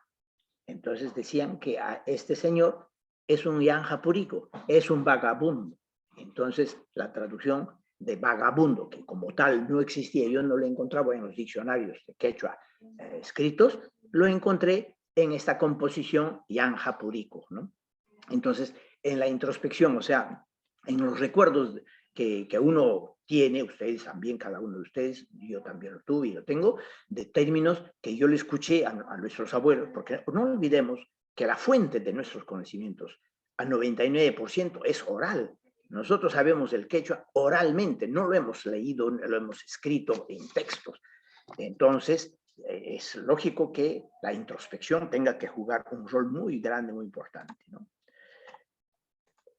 Entonces decían que a este señor es un Yanja Purico, es un vagabundo. Entonces la traducción de vagabundo, que como tal no existía, yo no lo encontraba en los diccionarios de quechua escritos, lo encontré en esta composición Yanja Purico, ¿no? Entonces, en la introspección, o sea, en los recuerdos que uno tiene, ustedes también, cada uno de ustedes, yo también lo tuve y lo tengo, de términos que yo le escuché a nuestros abuelos, porque no olvidemos que la fuente de nuestros conocimientos al 99% es oral. Nosotros sabemos el quechua oralmente, no lo hemos leído, lo hemos escrito en textos. Entonces, es lógico que la introspección tenga que jugar un rol muy grande, muy importante, ¿no?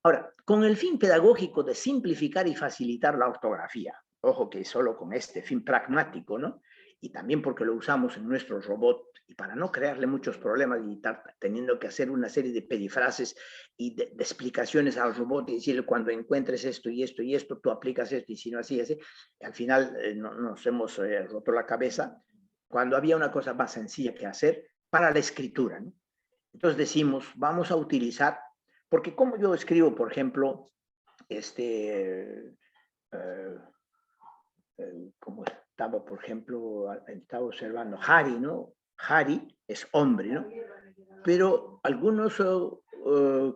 Ahora, con el fin pedagógico de simplificar y facilitar la ortografía, ojo que solo con este fin pragmático, ¿no? Y también porque lo usamos en nuestro robot y para no crearle muchos problemas y estar teniendo que hacer una serie de perifrases y de explicaciones al robot y decirle cuando encuentres esto y esto y esto, tú aplicas esto y si no así, así. Al final nos hemos roto la cabeza cuando había una cosa más sencilla que hacer para la escritura, ¿no? Entonces decimos, vamos a utilizar, porque como yo escribo, por ejemplo, como estaba, por ejemplo, estaba observando Hari, ¿no? Hari es hombre, ¿no? Pero algunos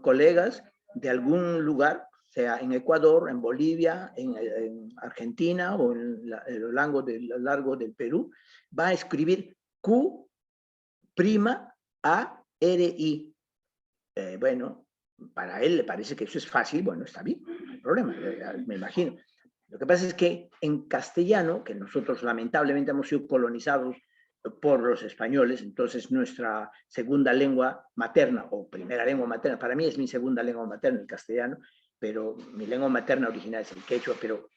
colegas de algún lugar, sea en Ecuador, en Bolivia, en Argentina o en lo largo del Perú, va a escribir Q' A R I. Bueno, para él le parece que eso es fácil, bueno, está bien, no hay problema, me imagino. Lo que pasa es que en castellano, que nosotros lamentablemente hemos sido colonizados por los españoles, entonces nuestra segunda lengua materna o primera lengua materna, para mí es mi segunda lengua materna el castellano, pero mi lengua materna original es el quechua, pero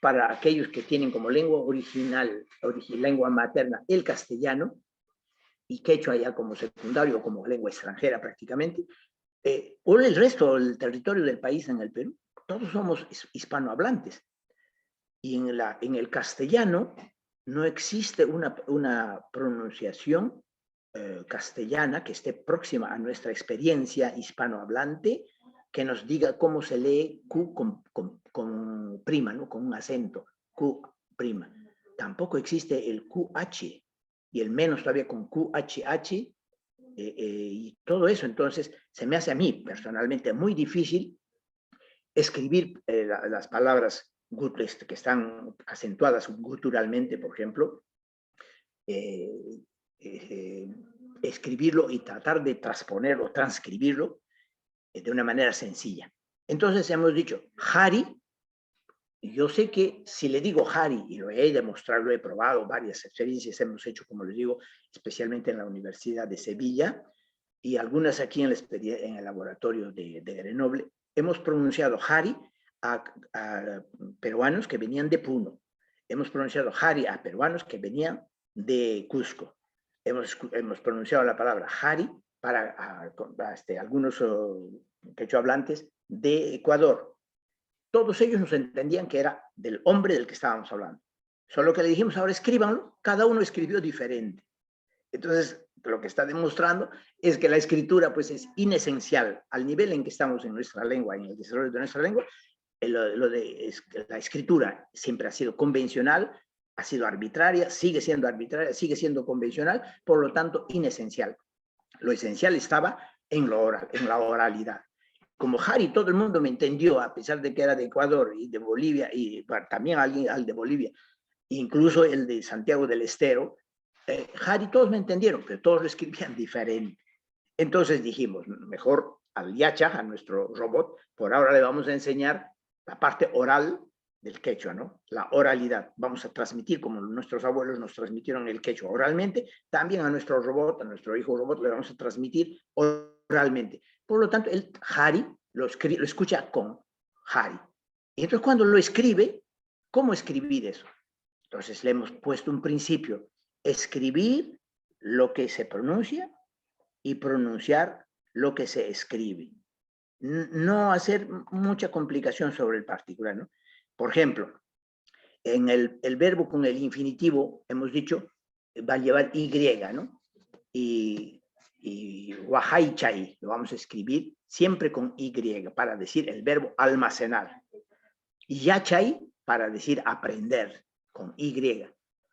para aquellos que tienen como lengua original, lengua materna el castellano, y quechua ya como secundario o como lengua extranjera prácticamente, o el resto del territorio del país en el Perú, todos somos hispanohablantes. Y en el castellano no existe una pronunciación castellana que esté próxima a nuestra experiencia hispanohablante, que nos diga cómo se lee Q con prima, ¿no? Con un acento, Q prima. Tampoco existe el QH, y el menos todavía con QHH, y todo eso. Entonces, se me hace a mí personalmente muy difícil escribir las palabras que están acentuadas guturalmente, por ejemplo, escribirlo y tratar de transponerlo, transcribirlo de una manera sencilla. Entonces hemos dicho, Hari, yo sé que si le digo Hari, y lo he demostrado, lo he probado, varias experiencias hemos hecho, como les digo, especialmente en la Universidad de Sevilla, y algunas aquí en el laboratorio de Grenoble, hemos pronunciado Hari a peruanos que venían de Puno. Hemos pronunciado Hari a peruanos que venían de Cusco. Hemos pronunciado la palabra Hari para algunos quechohablantes de Ecuador. Todos ellos nos entendían que era del hombre del que estábamos hablando. Solo que le dijimos, ahora escríbanlo, cada uno escribió diferente. Entonces, lo que está demostrando es que la escritura pues es inesencial al nivel en que estamos en nuestra lengua, en el desarrollo de nuestra lengua. La escritura siempre ha sido convencional, ha sido arbitraria, sigue siendo convencional, por lo tanto inesencial. Lo esencial estaba en lo oral, en la oralidad. Como Hari, todo el mundo me entendió, a pesar de que era de Ecuador y de Bolivia, y bueno, también alguien al de Bolivia, incluso el de Santiago del Estero, Hari todos me entendieron, pero todos lo escribían diferente. Entonces dijimos, mejor al Yacha, a nuestro robot, por ahora le vamos a enseñar la parte oral del quechua, ¿no? La oralidad. Vamos a transmitir, como nuestros abuelos nos transmitieron el quechua oralmente, también a nuestro robot, a nuestro hijo robot, le vamos a transmitir oralmente. Por lo tanto, el Hari lo escucha con Hari. Y entonces cuando lo escribe, ¿cómo escribir eso? Entonces le hemos puesto un principio, escribir lo que se pronuncia y pronunciar lo que se escribe. No hacer mucha complicación sobre el particular, ¿no? Por ejemplo, en el verbo con el infinitivo, hemos dicho, va a llevar Y, ¿no? Y wahaichai, lo vamos a escribir siempre con Y, para decir el verbo almacenar. Y yachai, para decir aprender, con Y.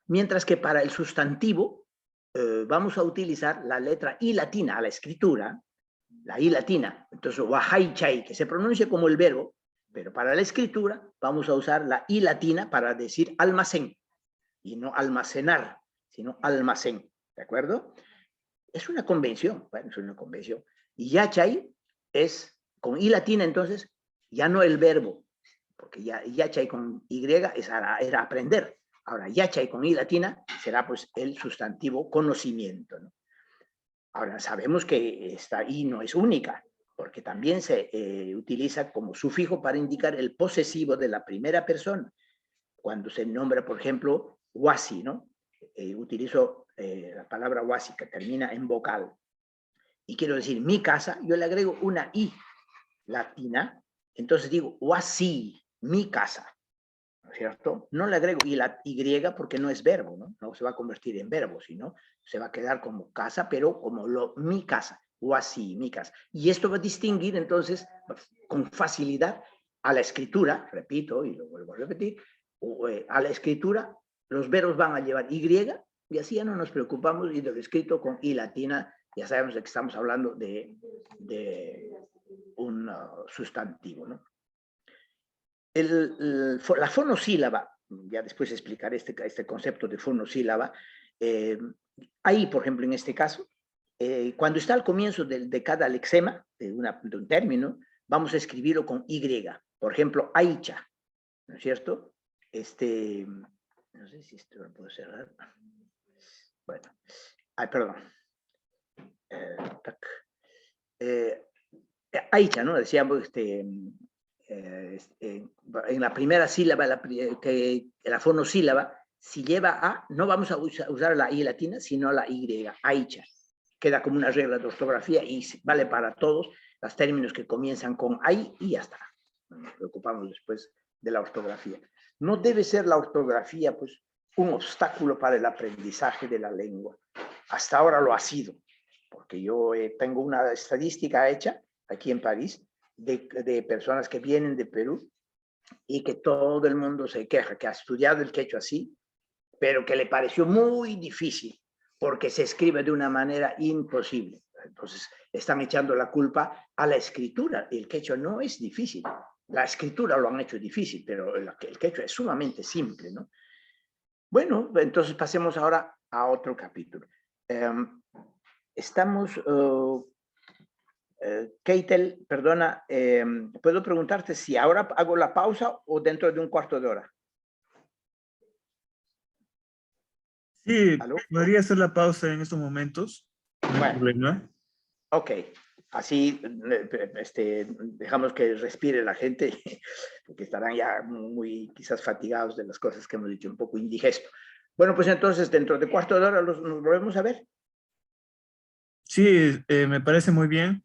Mientras que para el sustantivo, vamos a utilizar la letra I latina a la escritura, la I latina. Entonces, wahaichai, que se pronuncia como el verbo, pero para la escritura vamos a usar la I latina para decir almacén, y no almacenar, sino almacén, ¿de acuerdo? Es una convención, bueno, es una convención. Y yachai es con I latina, entonces, ya no el verbo, porque ya yachai con Y era aprender. Ahora, yachai con I latina será pues el sustantivo conocimiento, ¿no? Ahora, sabemos que esta I no es única, porque también se utiliza como sufijo para indicar el posesivo de la primera persona. Cuando se nombra, por ejemplo, wasi, ¿no? Utilizo la palabra wasi que termina en vocal. Y quiero decir mi casa, yo le agrego una I latina, entonces digo wasi, mi casa, ¿no es cierto? No le agrego y la Y porque no es verbo, ¿no? No se va a convertir en verbo, sino se va a quedar como casa, pero como mi casa, o así, mi casa. Y esto va a distinguir entonces con facilidad a la escritura, repito, y lo vuelvo a repetir, a la escritura los verbos van a llevar Y así ya no nos preocupamos y de lo escrito con I latina, ya sabemos de que estamos hablando de un sustantivo, ¿no? La fonosílaba, ya después explicaré este concepto de fonosílaba, ahí, por ejemplo, en este caso, cuando está al comienzo de cada lexema, de un término, vamos a escribirlo con Y. Por ejemplo, aicha, ¿no es cierto? No sé si esto lo puedo cerrar. Bueno, perdón. Aicha, ¿no? Decíamos, en la primera sílaba, la fonosílaba, si lleva A, no vamos a usar la I latina, sino la Y, aicha. Queda como una regla de ortografía y vale para todos los términos que comienzan con AI y ya está. No nos preocupamos después de la ortografía. No debe ser la ortografía, pues, un obstáculo para el aprendizaje de la lengua. Hasta ahora lo ha sido, porque yo tengo una estadística hecha aquí en París de personas que vienen de Perú y que todo el mundo se queja, que ha estudiado el quechua así, pero que le pareció muy difícil porque se escribe de una manera imposible. Entonces, están echando la culpa a la escritura. El quechua no es difícil. La escritura lo han hecho difícil, pero el quechua es sumamente simple, ¿no? Bueno, entonces pasemos ahora a otro capítulo. Estamos... Keitel, perdona, ¿puedo preguntarte si ahora hago la pausa o dentro de un cuarto de hora? Sí, ¿Aló? podría hacer la pausa en estos momentos, no hay Bueno, problema. ok. Así dejamos que respire la gente, porque estarán ya muy quizás fatigados de las cosas que hemos dicho, un poco indigesto. Bueno, pues entonces dentro de cuarto de hora nos volvemos a ver. Sí, me parece muy bien.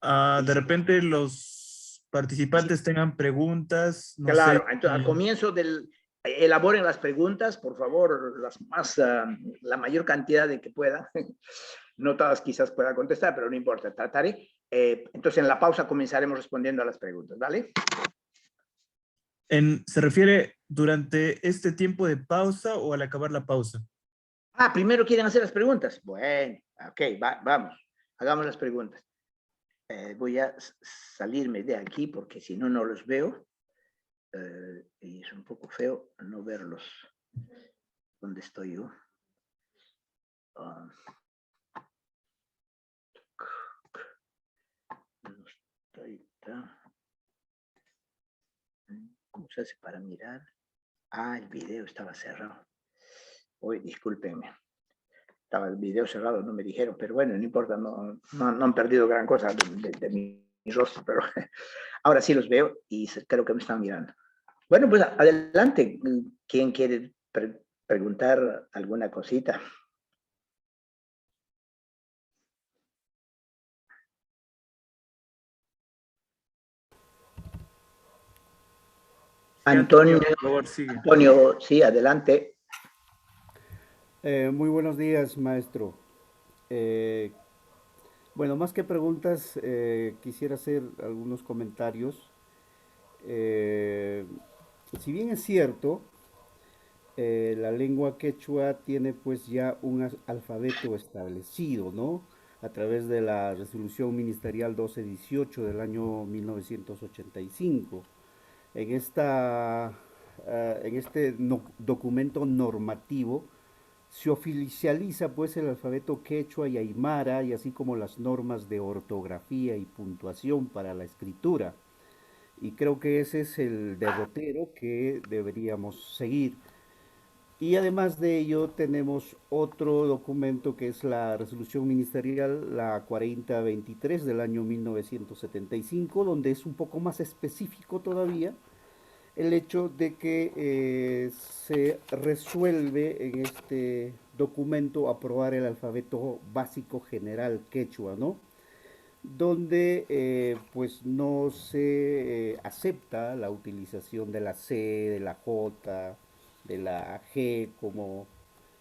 Y De si, repente los y si participantes tengan preguntas, no sé. Claro, entonces al comienzo elaboren las preguntas, por favor, la mayor cantidad de que puedan. No todas quizás pueda contestar, pero no importa, trataré. Entonces en la pausa comenzaremos respondiendo a las preguntas, ¿vale? ¿Se refiere durante este tiempo de pausa o al acabar la pausa? Primero quieren hacer las preguntas. Bueno, ok, vamos, hagamos las preguntas. Voy a salirme de aquí porque si no, no los veo. Y es un poco feo no verlos. ¿Dónde estoy yo? No estoy. ¿Cómo se hace para mirar? Ah, el video estaba cerrado. Uy, discúlpenme. Estaba el video cerrado, no me dijeron, pero bueno, no importa, no han perdido gran cosa de mi rostro, pero ahora sí los veo y creo que me están mirando. Bueno, pues adelante. ¿Quién quiere preguntar alguna cosita? Sí, Antonio, Antonio, por favor, sigue. Antonio, sí, adelante. Muy buenos días, maestro. Eh, bueno, más que preguntas, quisiera hacer algunos comentarios. Eh, si bien es cierto, la lengua quechua tiene pues ya un alfabeto establecido, ¿no? A través de la resolución ministerial 1218 del año 1985. En en este documento normativo, se oficializa pues el alfabeto quechua y aymara y así como las normas de ortografía y puntuación para la escritura. Y creo que ese es el derrotero que deberíamos seguir. Y además de ello tenemos otro documento que es la resolución ministerial, la 4023 del año 1975, donde es un poco más específico todavía el hecho de que se resuelve en este documento aprobar el alfabeto básico general quechua, ¿no? Donde pues no se acepta la utilización de la C, de la J, de la G, como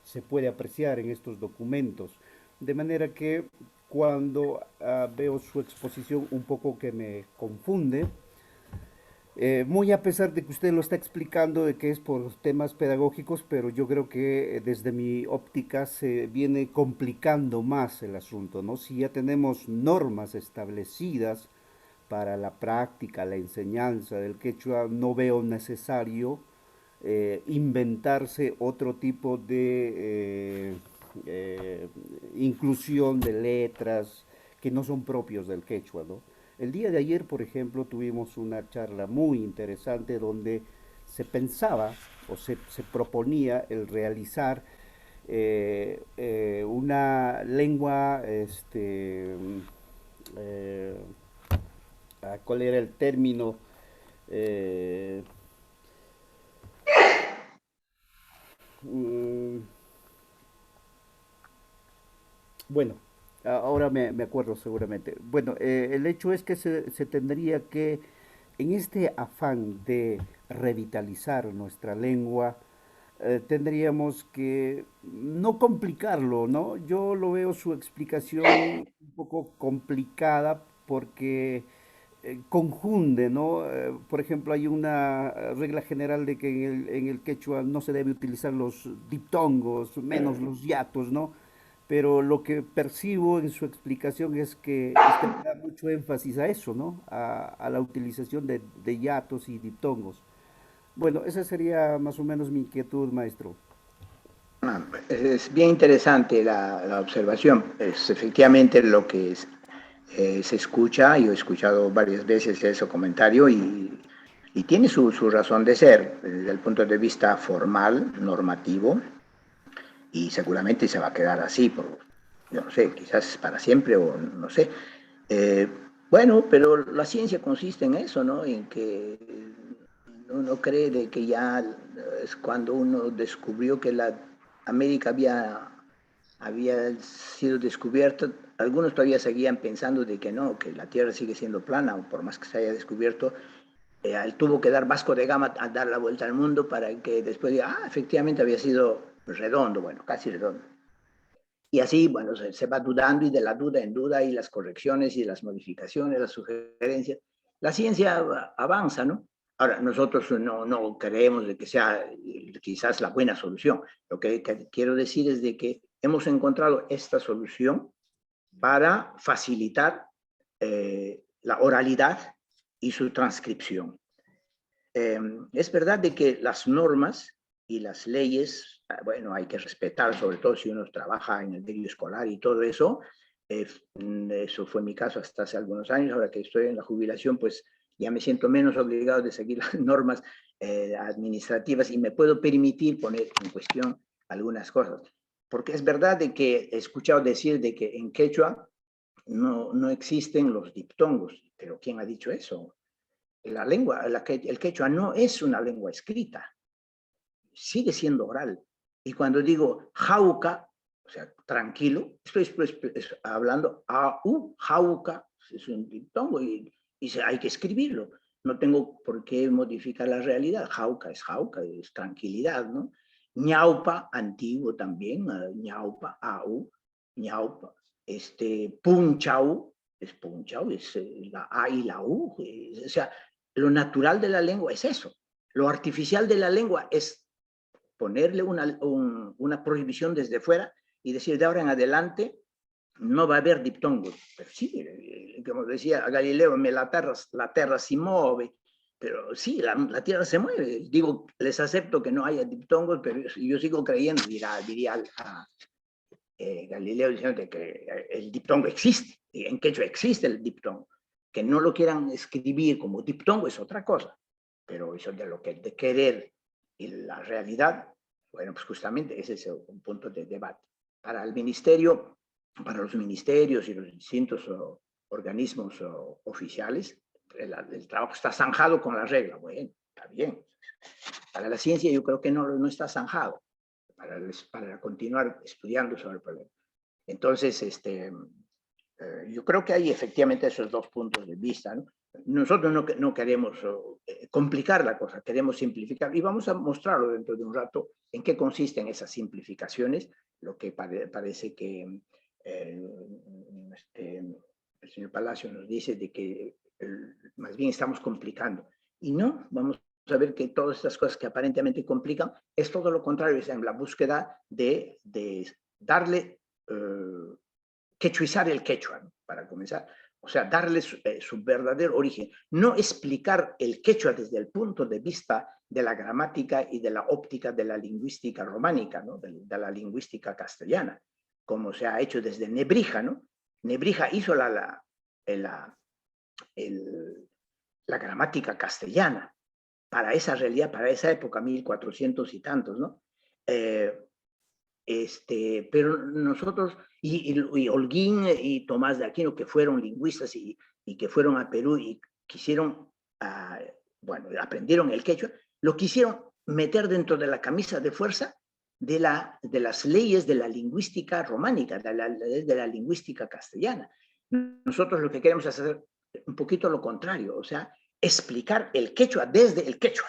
se puede apreciar en estos documentos. De manera que cuando veo su exposición un poco que me confunde, muy a pesar de que usted lo está explicando de que es por temas pedagógicos, pero yo creo que desde mi óptica se viene complicando más el asunto, ¿no? Si ya tenemos normas establecidas para la práctica, la enseñanza del quechua, no veo necesario inventarse otro tipo de inclusión de letras que no son propios del quechua, ¿no? El día de ayer, por ejemplo, tuvimos una charla muy interesante donde se pensaba o se proponía el realizar una lengua, eh, ¿cuál era el término? Eh, mm, bueno, ahora me acuerdo seguramente. Bueno, el hecho es que se tendría que, en este afán de revitalizar nuestra lengua, tendríamos que no complicarlo, ¿no? Yo lo veo su explicación un poco complicada porque confunde, ¿no? Por ejemplo, hay una regla general de que en el quechua no se debe utilizar los diptongos, menos los hiatos, ¿no? Pero lo que percibo en su explicación es que usted da mucho énfasis a eso, ¿no? A la utilización de hiatos y diptongos. Bueno, esa sería más o menos mi inquietud, maestro. Es bien interesante la observación. Es efectivamente lo que se escucha. Yo he escuchado varias veces ese comentario y tiene su razón de ser desde el punto de vista formal, normativo, y seguramente se va a quedar así, yo no sé, quizás para siempre o no sé. Eh, bueno, pero la ciencia consiste en eso, ¿no? En que uno cree de que ya es cuando uno descubrió que la América había sido descubierta, algunos todavía seguían pensando de que no, que la Tierra sigue siendo plana, o por más que se haya descubierto, tuvo que dar Vasco de Gama a dar la vuelta al mundo para que después diga, ah, efectivamente había sido redondo, bueno, casi redondo. Y así, bueno, se va dudando y de la duda en duda y las correcciones y las modificaciones, las sugerencias. La ciencia avanza, ¿no? Ahora, nosotros no creemos de que sea quizás la buena solución. Lo que quiero decir es de que hemos encontrado esta solución para facilitar la oralidad y su transcripción. Es verdad de que las normas y las leyes, bueno, hay que respetar, sobre todo si uno trabaja en el medio escolar y todo eso. Eso fue mi caso hasta hace algunos años. Ahora que estoy en la jubilación, pues ya me siento menos obligado de seguir las normas administrativas y me puedo permitir poner en cuestión algunas cosas. Porque es verdad de que he escuchado decir de que en quechua no existen los diptongos, pero ¿quién ha dicho eso? La lengua, el quechua no es una lengua escrita, sigue siendo oral. Y cuando digo jauca, o sea, tranquilo, estoy hablando jauca, es un diptongo y hay que escribirlo. No tengo por qué modificar la realidad. Jauca, es tranquilidad, ¿no? Ñaupa, antiguo también, ñaupa, ñaupa. Punchau, es la A y la U. O sea, lo natural de la lengua es eso. Lo artificial de la lengua es ponerle una prohibición desde fuera y decir de ahora en adelante no va a haber diptongos. Pero sí, como decía Galileo, la tierra se mueve, pero sí, la tierra se mueve. Digo, les acepto que no haya diptongos, pero yo sigo creyendo, diría Galileo diciendo que el diptongo existe, en quechua existe el diptongo. Que no lo quieran escribir como diptongo es otra cosa, pero eso de querer y la realidad, bueno, pues justamente ese es un punto de debate. Para el ministerio, para los ministerios y los distintos organismos oficiales, el trabajo está zanjado con la regla. Bueno, está bien. Para la ciencia yo creo que no está zanjado para continuar estudiando sobre el problema. Entonces, yo creo que hay efectivamente esos dos puntos de vista, ¿no? Nosotros no queremos complicar la cosa, queremos simplificar y vamos a mostrarlo dentro de un rato en qué consisten esas simplificaciones, lo que parece que el señor Palacio nos dice de que más bien estamos complicando. Y no, vamos a ver que todas estas cosas que aparentemente complican es todo lo contrario, es en la búsqueda de darle, quechuizar el quechua, ¿no? Para comenzar. O sea, darle su verdadero origen. No explicar el quechua desde el punto de vista de la gramática y de la óptica de la lingüística románica, ¿no? De la lingüística castellana, como se ha hecho desde Nebrija, ¿no? Nebrija hizo la gramática castellana para esa realidad, para esa época, 1400 y tantos, ¿no? Pero nosotros, y Holguín y Tomás de Aquino, que fueron lingüistas y que fueron a Perú y quisieron, bueno, aprendieron el quechua, lo quisieron meter dentro de la camisa de fuerza de las leyes de la lingüística románica, de la lingüística castellana. Nosotros lo que queremos es hacer un poquito lo contrario, o sea, explicar el quechua desde el quechua.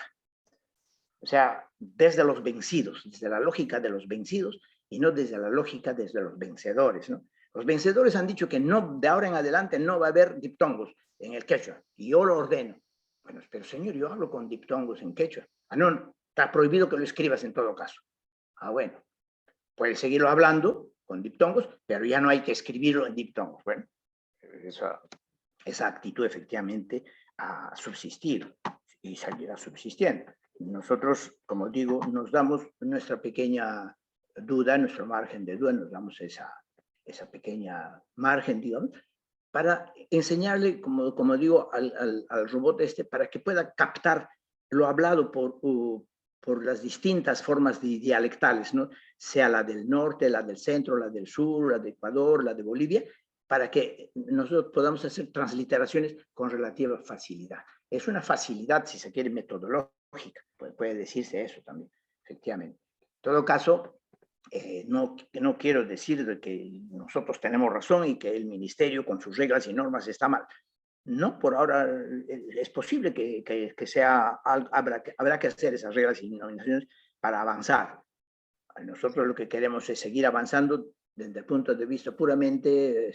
O sea, desde los vencidos, desde la lógica de los vencidos y no desde la lógica desde los vencedores, ¿no? Los vencedores han dicho que no, de ahora en adelante no va a haber diptongos en el quechua y yo lo ordeno. Bueno, pero señor, yo hablo con diptongos en quechua. No, está prohibido que lo escribas en todo caso. Bueno, puedes seguirlo hablando con diptongos, pero ya no hay que escribirlo en diptongos. Bueno, esa actitud efectivamente a subsistir y seguirá subsistiendo. Nosotros, como digo, nos damos nuestra pequeña duda, nuestro margen de duda, nos damos esa pequeña margen, digamos, para enseñarle, como digo, al robot para que pueda captar lo hablado por las distintas formas dialectales, ¿no? Sea la del norte, la del centro, la del sur, la de Ecuador, la de Bolivia, para que nosotros podamos hacer transliteraciones con relativa facilidad. Es una facilidad, si se quiere, metodológica, puede decirse eso también, efectivamente. En todo caso, no quiero decir de que nosotros tenemos razón y que el ministerio con sus reglas y normas está mal. No, por ahora es posible que habrá que hacer esas reglas y nominaciones para avanzar. Nosotros lo que queremos es seguir avanzando desde el punto de vista puramente,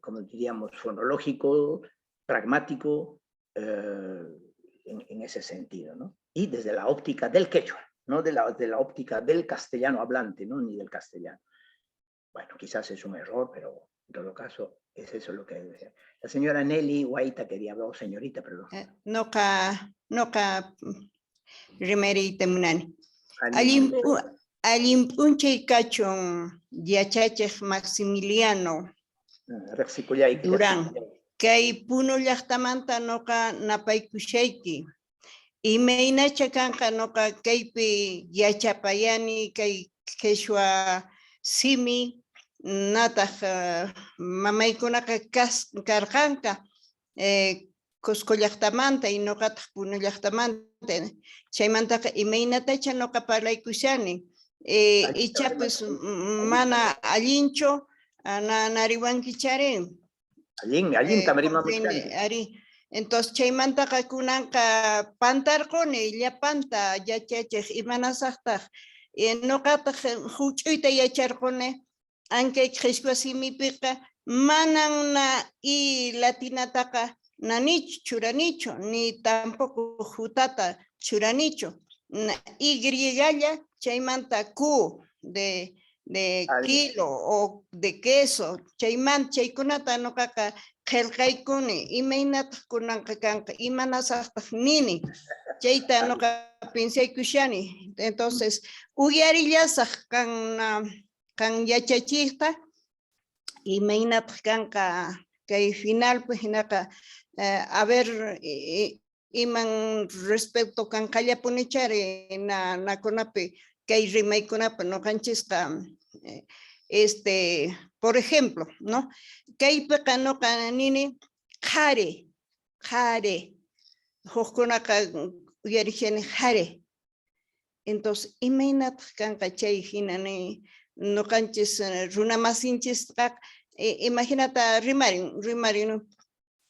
como diríamos, fonológico, pragmático, en ese sentido, ¿no? Y desde la óptica del quechua, no de la óptica del castellano hablante, ¿no? Ni del castellano. Bueno, quizás es un error, pero en todo caso es eso lo que debe ser. La señora Nelly Guaita quería hablar, señorita, perdón. Noca rimerita munani. Alimpunche cachon diachachej Maximiliano Durán. Kay puno llaqtamanta noqa napaykusayki. Imaynacha kanqa noqa kaypi yachapayani kay quechua simi nataq mamaykunaqa karqanqa Cusco llaqtamanta y noqataq Puno llaqtamanta chaymantaqa imaynatacha noqa parlaykushani ichapis mana allinchu nariwanki charin Allin tamarimamushkani. ari entonces chaymantaqa kunanqa pantarquni llapanta yachachiq imanasaqtaq noqataq huch'uyta yacharquni ankay qhishwa simipiqa manan y latinataqa nanichu churanichu ni tampoco jutata churanichu y griegalla chaymanta Q de kilo o de queso chaykunata noqaqa qillqaykuni imaynataq kunanqa kanqa imanasaqtaq nini chayta noqa pensaykushani entonces uyarillasaq kan yachachiqta imaynataq kanqa kay final pues hinaqa a ver iman respecto kanqallapunichari nakunapi kay rimaykunapi noqanchisqa por ejemplo, ¿no? Kaypiqa noqa nini qhari hukkunaqa uyarishani qhari entonces imaynataq kanqa chay hinani noqanchis runa masinchista imaginata rimarin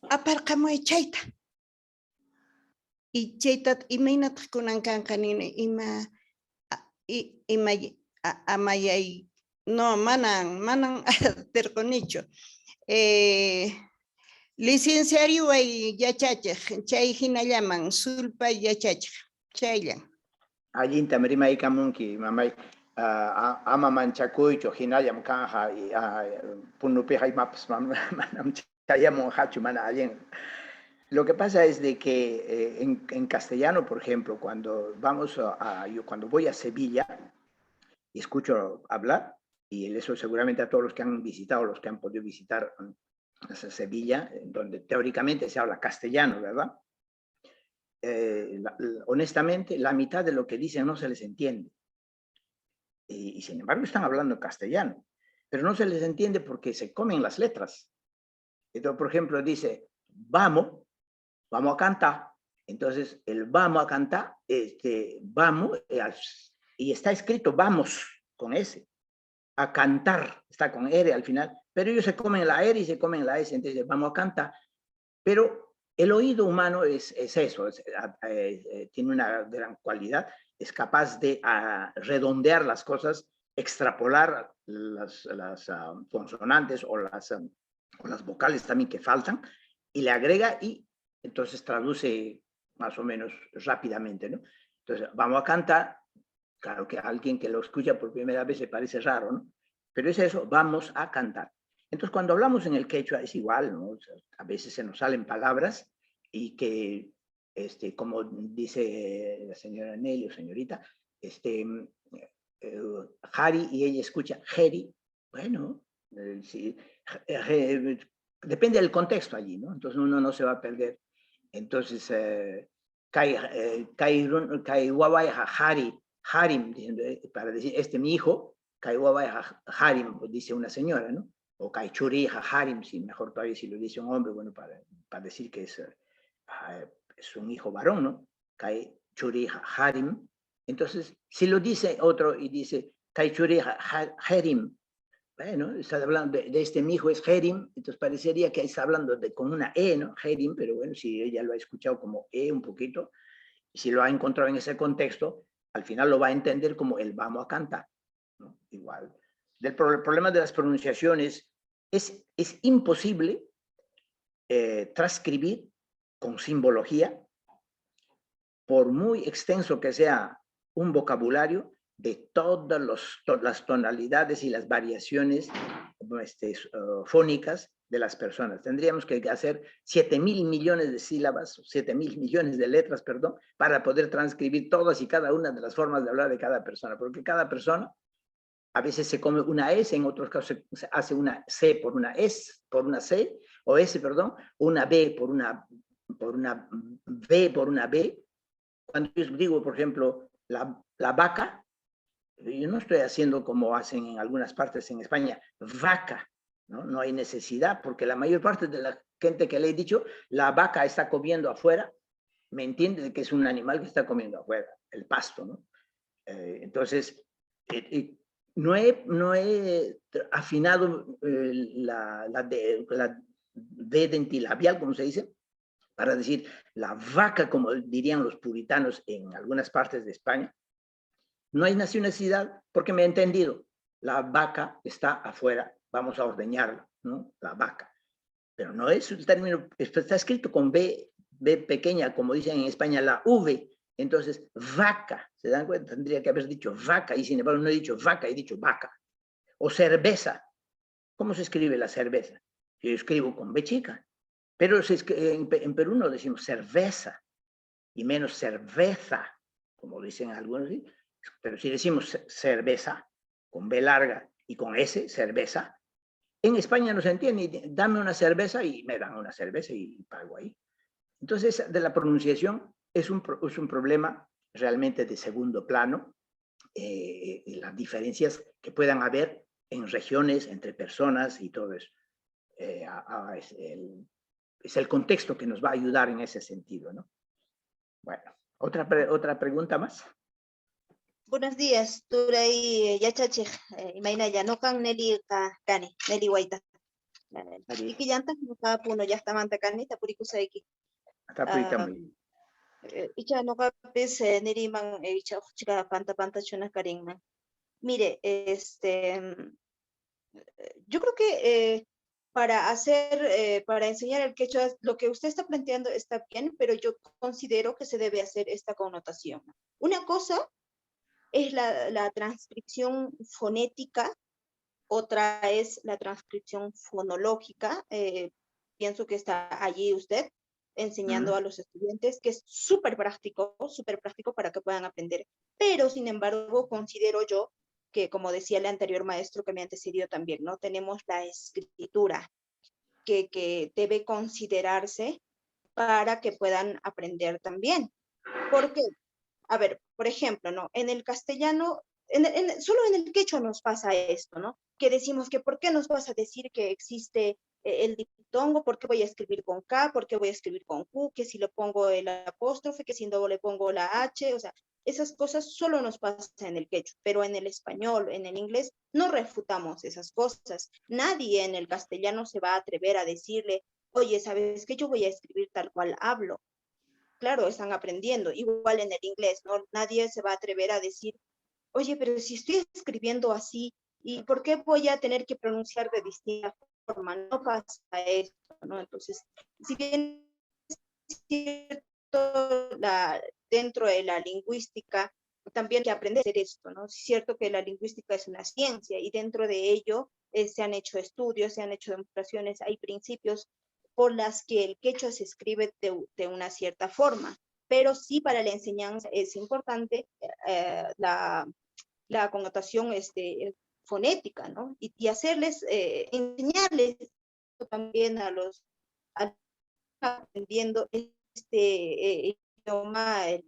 aparqamuy chayta y chayta imaynataq kunan kanqa nini amayay no manan terqonichu licenciario ay yachachiq chay hinallaman sulpay yachachiq chayllan Allin tamarimaykamunki mamay ama manchakuychu hinallam kanja punupiqa imapas manam chayamun hachu mana allin. Lo que pasa es de que en castellano, por ejemplo, cuando cuando voy a Sevilla y escucho hablar, y eso seguramente a todos los que han visitado, los que han podido visitar Sevilla, donde teóricamente se habla castellano, ¿verdad? Honestamente, la mitad de lo que dicen no se les entiende. Y sin embargo están hablando castellano, pero no se les entiende porque se comen las letras. Entonces, por ejemplo, dice, vamos a cantar. Entonces, el vamos a cantar, vamos, y está escrito vamos con S. A cantar, está con R al final, pero ellos se comen la R y se comen la S, entonces vamos a cantar. Pero el oído humano es eso, tiene una gran cualidad, es capaz de redondear las cosas, extrapolar las consonantes o las vocales también que faltan, y le agrega y entonces traduce más o menos rápidamente, ¿no? Entonces, vamos a cantar. Claro que a alguien que lo escucha por primera vez le parece raro, ¿no? Pero es eso, vamos a cantar. Entonces, cuando hablamos en el quechua es igual, ¿no? O sea, a veces se nos salen palabras y que, como dice la señora Nelly o señorita, Jari, y ella escucha Jeri, bueno, sí, depende del contexto allí, ¿no? Entonces uno no se va a perder. Entonces, Kai Wawai Jari, Harim, para decir, mi hijo, Kaiwabay Harim, dice una señora, ¿no? O Kaichuri Harim, si mejor todavía si lo dice un hombre, bueno, para decir que es un hijo varón, ¿no? Kaichuri Harim. Entonces, si lo dice otro y dice Kaichuri Harim, bueno, está hablando de mi hijo es Herim, entonces parecería que está hablando con una E, ¿no? Herim, pero bueno, si ella lo ha escuchado como E un poquito, si lo ha encontrado en ese contexto, al final lo va a entender como el vamos a cantar, ¿no? Igual. El problema de las pronunciaciones es imposible transcribir con simbología, por muy extenso que sea un vocabulario, de todas las tonalidades y las variaciones fónicas de las personas. Tendríamos que hacer 7.000 millones de sílabas, 7.000 millones de letras, perdón, para poder transcribir todas y cada una de las formas de hablar de cada persona, porque cada persona a veces se come una S, en otros casos se hace una C por una S, por una C, o S, perdón, una B por una B por una B, cuando yo digo, por ejemplo, la vaca, yo no estoy haciendo como hacen en algunas partes en España, vaca, ¿no? No hay necesidad, porque la mayor parte de la gente que le he dicho, la vaca está comiendo afuera, me entiende que es un animal que está comiendo afuera, el pasto, ¿no? Entonces, no he afinado la D dentilabial, como se dice, para decir la vaca, como dirían los puritanos en algunas partes de España. No hay necesidad porque me he entendido. La vaca está afuera, vamos a ordeñarla, ¿no? La vaca. Pero no es el término, está escrito con B pequeña, como dicen en España, la V. Entonces, vaca, ¿se dan cuenta? Tendría que haber dicho vaca y sin embargo no he dicho vaca, he dicho vaca. O cerveza. ¿Cómo se escribe la cerveza? Yo escribo con B chica. Pero en Perú no decimos cerveza y menos cerveza, como dicen algunos. ¿Sí? Pero si decimos cerveza con B larga y con S, cerveza, en España no se entiende. Dame una cerveza y me dan una cerveza y pago ahí. Entonces, de la pronunciación es un problema realmente de segundo plano. Las diferencias que puedan haber en regiones, entre personas y todo eso. Es el contexto que nos va a ayudar en ese sentido, ¿no? Bueno, otra pregunta más. Buenos días, Turay Yachachi, Imainaya, no can Nelly Cani, Nelly Guaita. Iki llanta, no cada puno ya está manta cani, tapuricusaiki. Icha no capes, Nelly man, icha chica panta chuna carinma. Mire, yo creo que para enseñar el quechua, lo que usted está planteando está bien, pero yo considero que se debe hacer esta connotación. Una cosa es la transcripción fonética, otra es la transcripción fonológica. Pienso que está allí usted enseñando a los estudiantes, que es súper práctico para que puedan aprender. Pero, sin embargo, considero yo que, como decía el anterior maestro que me antecedió también, ¿no? Tenemos la escritura que debe considerarse para que puedan aprender también. ¿Por qué? A ver, por ejemplo, ¿no? En el castellano, solo en el quechua nos pasa esto, ¿no? Que decimos que ¿por qué nos vas a decir que existe el diptongo? ¿Por qué voy a escribir con K? ¿Por qué voy a escribir con Q? Que si le pongo el apóstrofe, que si luego le pongo la H, o sea, esas cosas solo nos pasa en el quechua, pero en el español, en el inglés, no refutamos esas cosas. Nadie en el castellano se va a atrever a decirle, oye, ¿sabes qué? Yo voy a escribir tal cual hablo. Claro, están aprendiendo, igual en el inglés, ¿no? Nadie se va a atrever a decir, oye, pero si estoy escribiendo así, ¿y por qué voy a tener que pronunciar de distinta forma? No pasa esto, ¿no? Entonces, si bien es cierto, dentro de la lingüística, también hay que aprender a hacer esto, ¿no? Es cierto que la lingüística es una ciencia y dentro de ello se han hecho estudios, se han hecho demostraciones, hay principios por las que el quechua se escribe de una cierta forma, pero sí para la enseñanza es importante la connotación fonética, ¿no? Y hacerles, enseñarles también a los aprendiendo idioma, el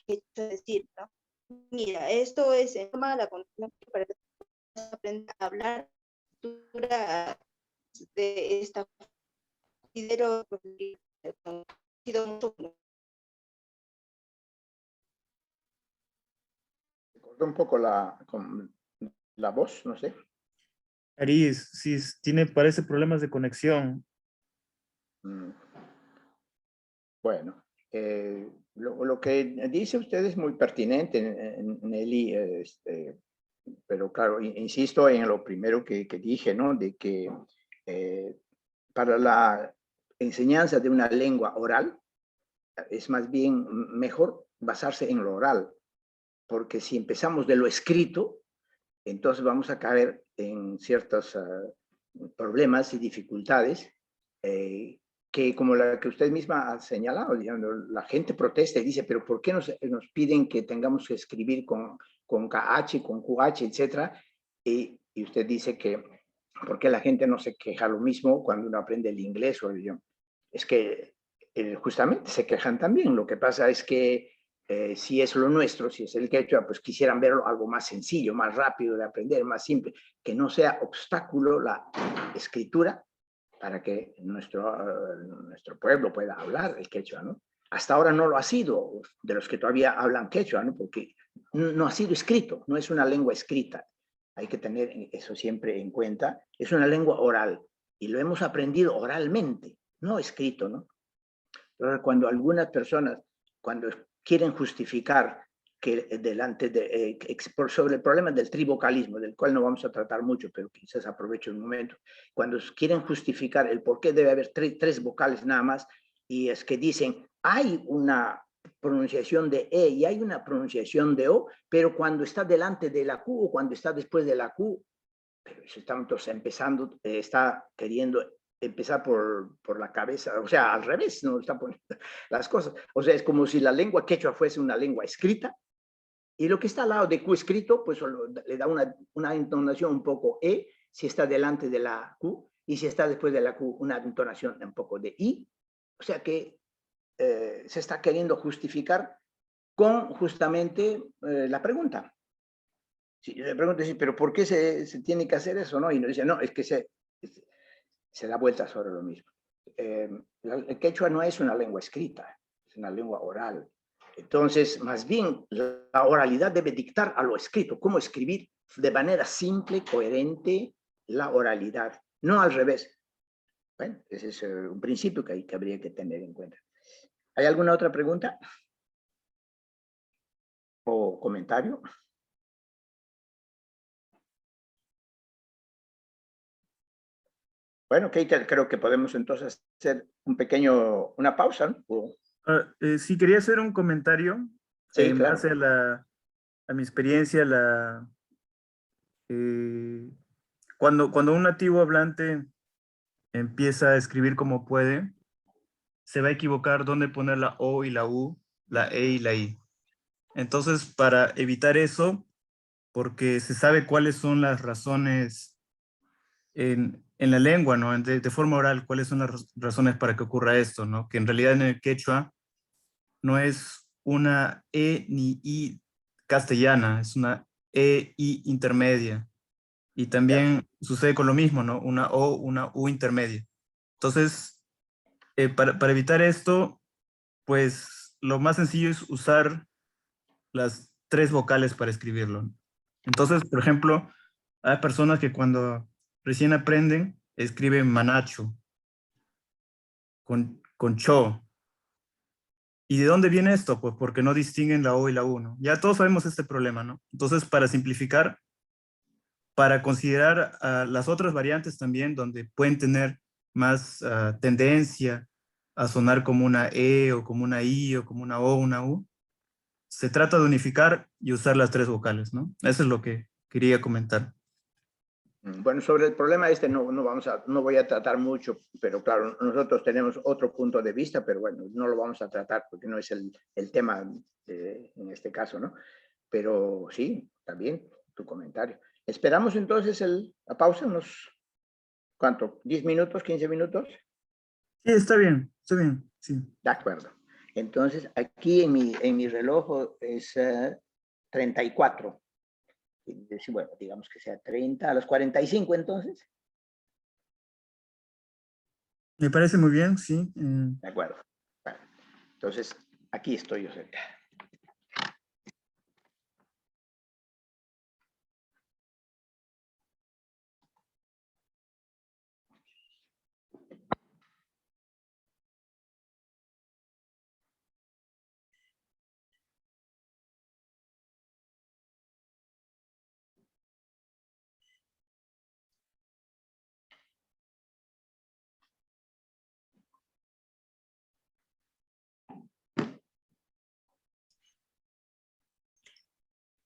quechua, decir, ¿no? Mira, esto es el idioma, la connotación para que aprendan a hablar de esta considero Un poco con la voz, no sé. Aris, sí, parece problemas de conexión. Bueno, lo que dice usted es muy pertinente, Nelly, pero claro, insisto en lo primero que dije, ¿no? De que para la enseñanza de una lengua oral es más bien mejor basarse en lo oral, porque si empezamos de lo escrito, entonces vamos a caer en ciertos problemas y dificultades que, como la que usted misma ha señalado, digamos, la gente protesta y dice, pero ¿por qué nos piden que tengamos que escribir con KH, con QH, etcétera? Y usted dice que, ¿por qué la gente no se queja lo mismo cuando uno aprende el inglés o el idioma? Es que justamente se quejan también. Lo que pasa es que si es lo nuestro, si es el quechua, pues quisieran verlo algo más sencillo, más rápido de aprender, más simple, que no sea obstáculo la escritura para que nuestro pueblo pueda hablar el quechua, ¿no? Hasta ahora no lo ha sido, de los que todavía hablan quechua, ¿no? Porque no ha sido escrito, no es una lengua escrita. Hay que tener eso siempre en cuenta. Es una lengua oral y lo hemos aprendido oralmente, no escrito, ¿no? Pero cuando algunas personas, cuando quieren justificar que delante de, sobre el problema del trivocalismo, del cual no vamos a tratar mucho, pero quizás aprovecho un momento, cuando quieren justificar el por qué debe haber tres vocales nada más, y es que dicen, hay una pronunciación de E y hay una pronunciación de O, pero cuando está delante de la Q o cuando está después de la Q, pero eso está entonces empezando, está queriendo empezar por la cabeza, o sea, al revés, no está poniendo las cosas. O sea, es como si la lengua quechua fuese una lengua escrita, y lo que está al lado de Q escrito, pues le da una entonación un poco E, si está delante de la Q, y si está después de la Q, una entonación un poco de I. O sea que se está queriendo justificar con justamente la pregunta. Si yo le pregunto, pero ¿por qué se tiene que hacer eso? ¿No? Y nos dice, no, es que se da vuelta sobre lo mismo. El quechua no es una lengua escrita, es una lengua oral. Entonces, más bien, la oralidad debe dictar a lo escrito, cómo escribir de manera simple, coherente, la oralidad, no al revés. Bueno, ese es un principio que habría que tener en cuenta. ¿Hay alguna otra pregunta? ¿O comentario? Bueno, Keita, creo que podemos entonces hacer una pausa, ¿no? Sí, quería hacer un comentario Sí, en claro. base a mi experiencia, eh, cuando un nativo hablante empieza a escribir como puede, se va a equivocar dónde poner la O y la U, la E y la I. Entonces, para evitar eso, porque se sabe cuáles son las razones en la lengua, ¿no? De forma oral, cuáles son las razones para que ocurra esto, ¿no? Que en realidad en el quechua no es una E ni I castellana, es una E, I intermedia. Y también sucede con lo mismo, ¿no? Una O, una U intermedia. Entonces, para evitar esto, pues lo más sencillo es usar las tres vocales para escribirlo. Entonces, por ejemplo, hay personas que cuando recién aprenden, escriben manacho con cho. ¿Y de dónde viene esto? Pues porque no distinguen la O y la U, ¿no? Ya todos sabemos este problema, ¿no? Entonces, para simplificar, para considerar las otras variantes también, donde pueden tener más tendencia a sonar como una E o como una I o como una O, una U, se trata de unificar y usar las tres vocales, ¿no? Eso es lo que quería comentar. Bueno, sobre el problema este no voy a tratar mucho, pero claro, nosotros tenemos otro punto de vista, pero bueno, no lo vamos a tratar porque no es el tema en este caso, ¿no? Pero sí, también tu comentario. Esperamos entonces la pausa, ¿cuánto? ¿10 minutos, 15 minutos? Sí, está bien, sí. De acuerdo. Entonces, aquí en mi reloj es 34. Bueno, digamos que sea 30, a los 45 entonces. Me parece muy bien, sí. De acuerdo. Bueno, entonces, aquí estoy yo cerca.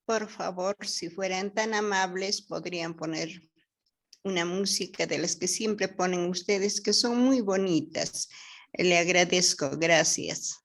Por favor, si fueran tan amables, podrían poner una música de las que siempre ponen ustedes, que son muy bonitas. Le agradezco, gracias.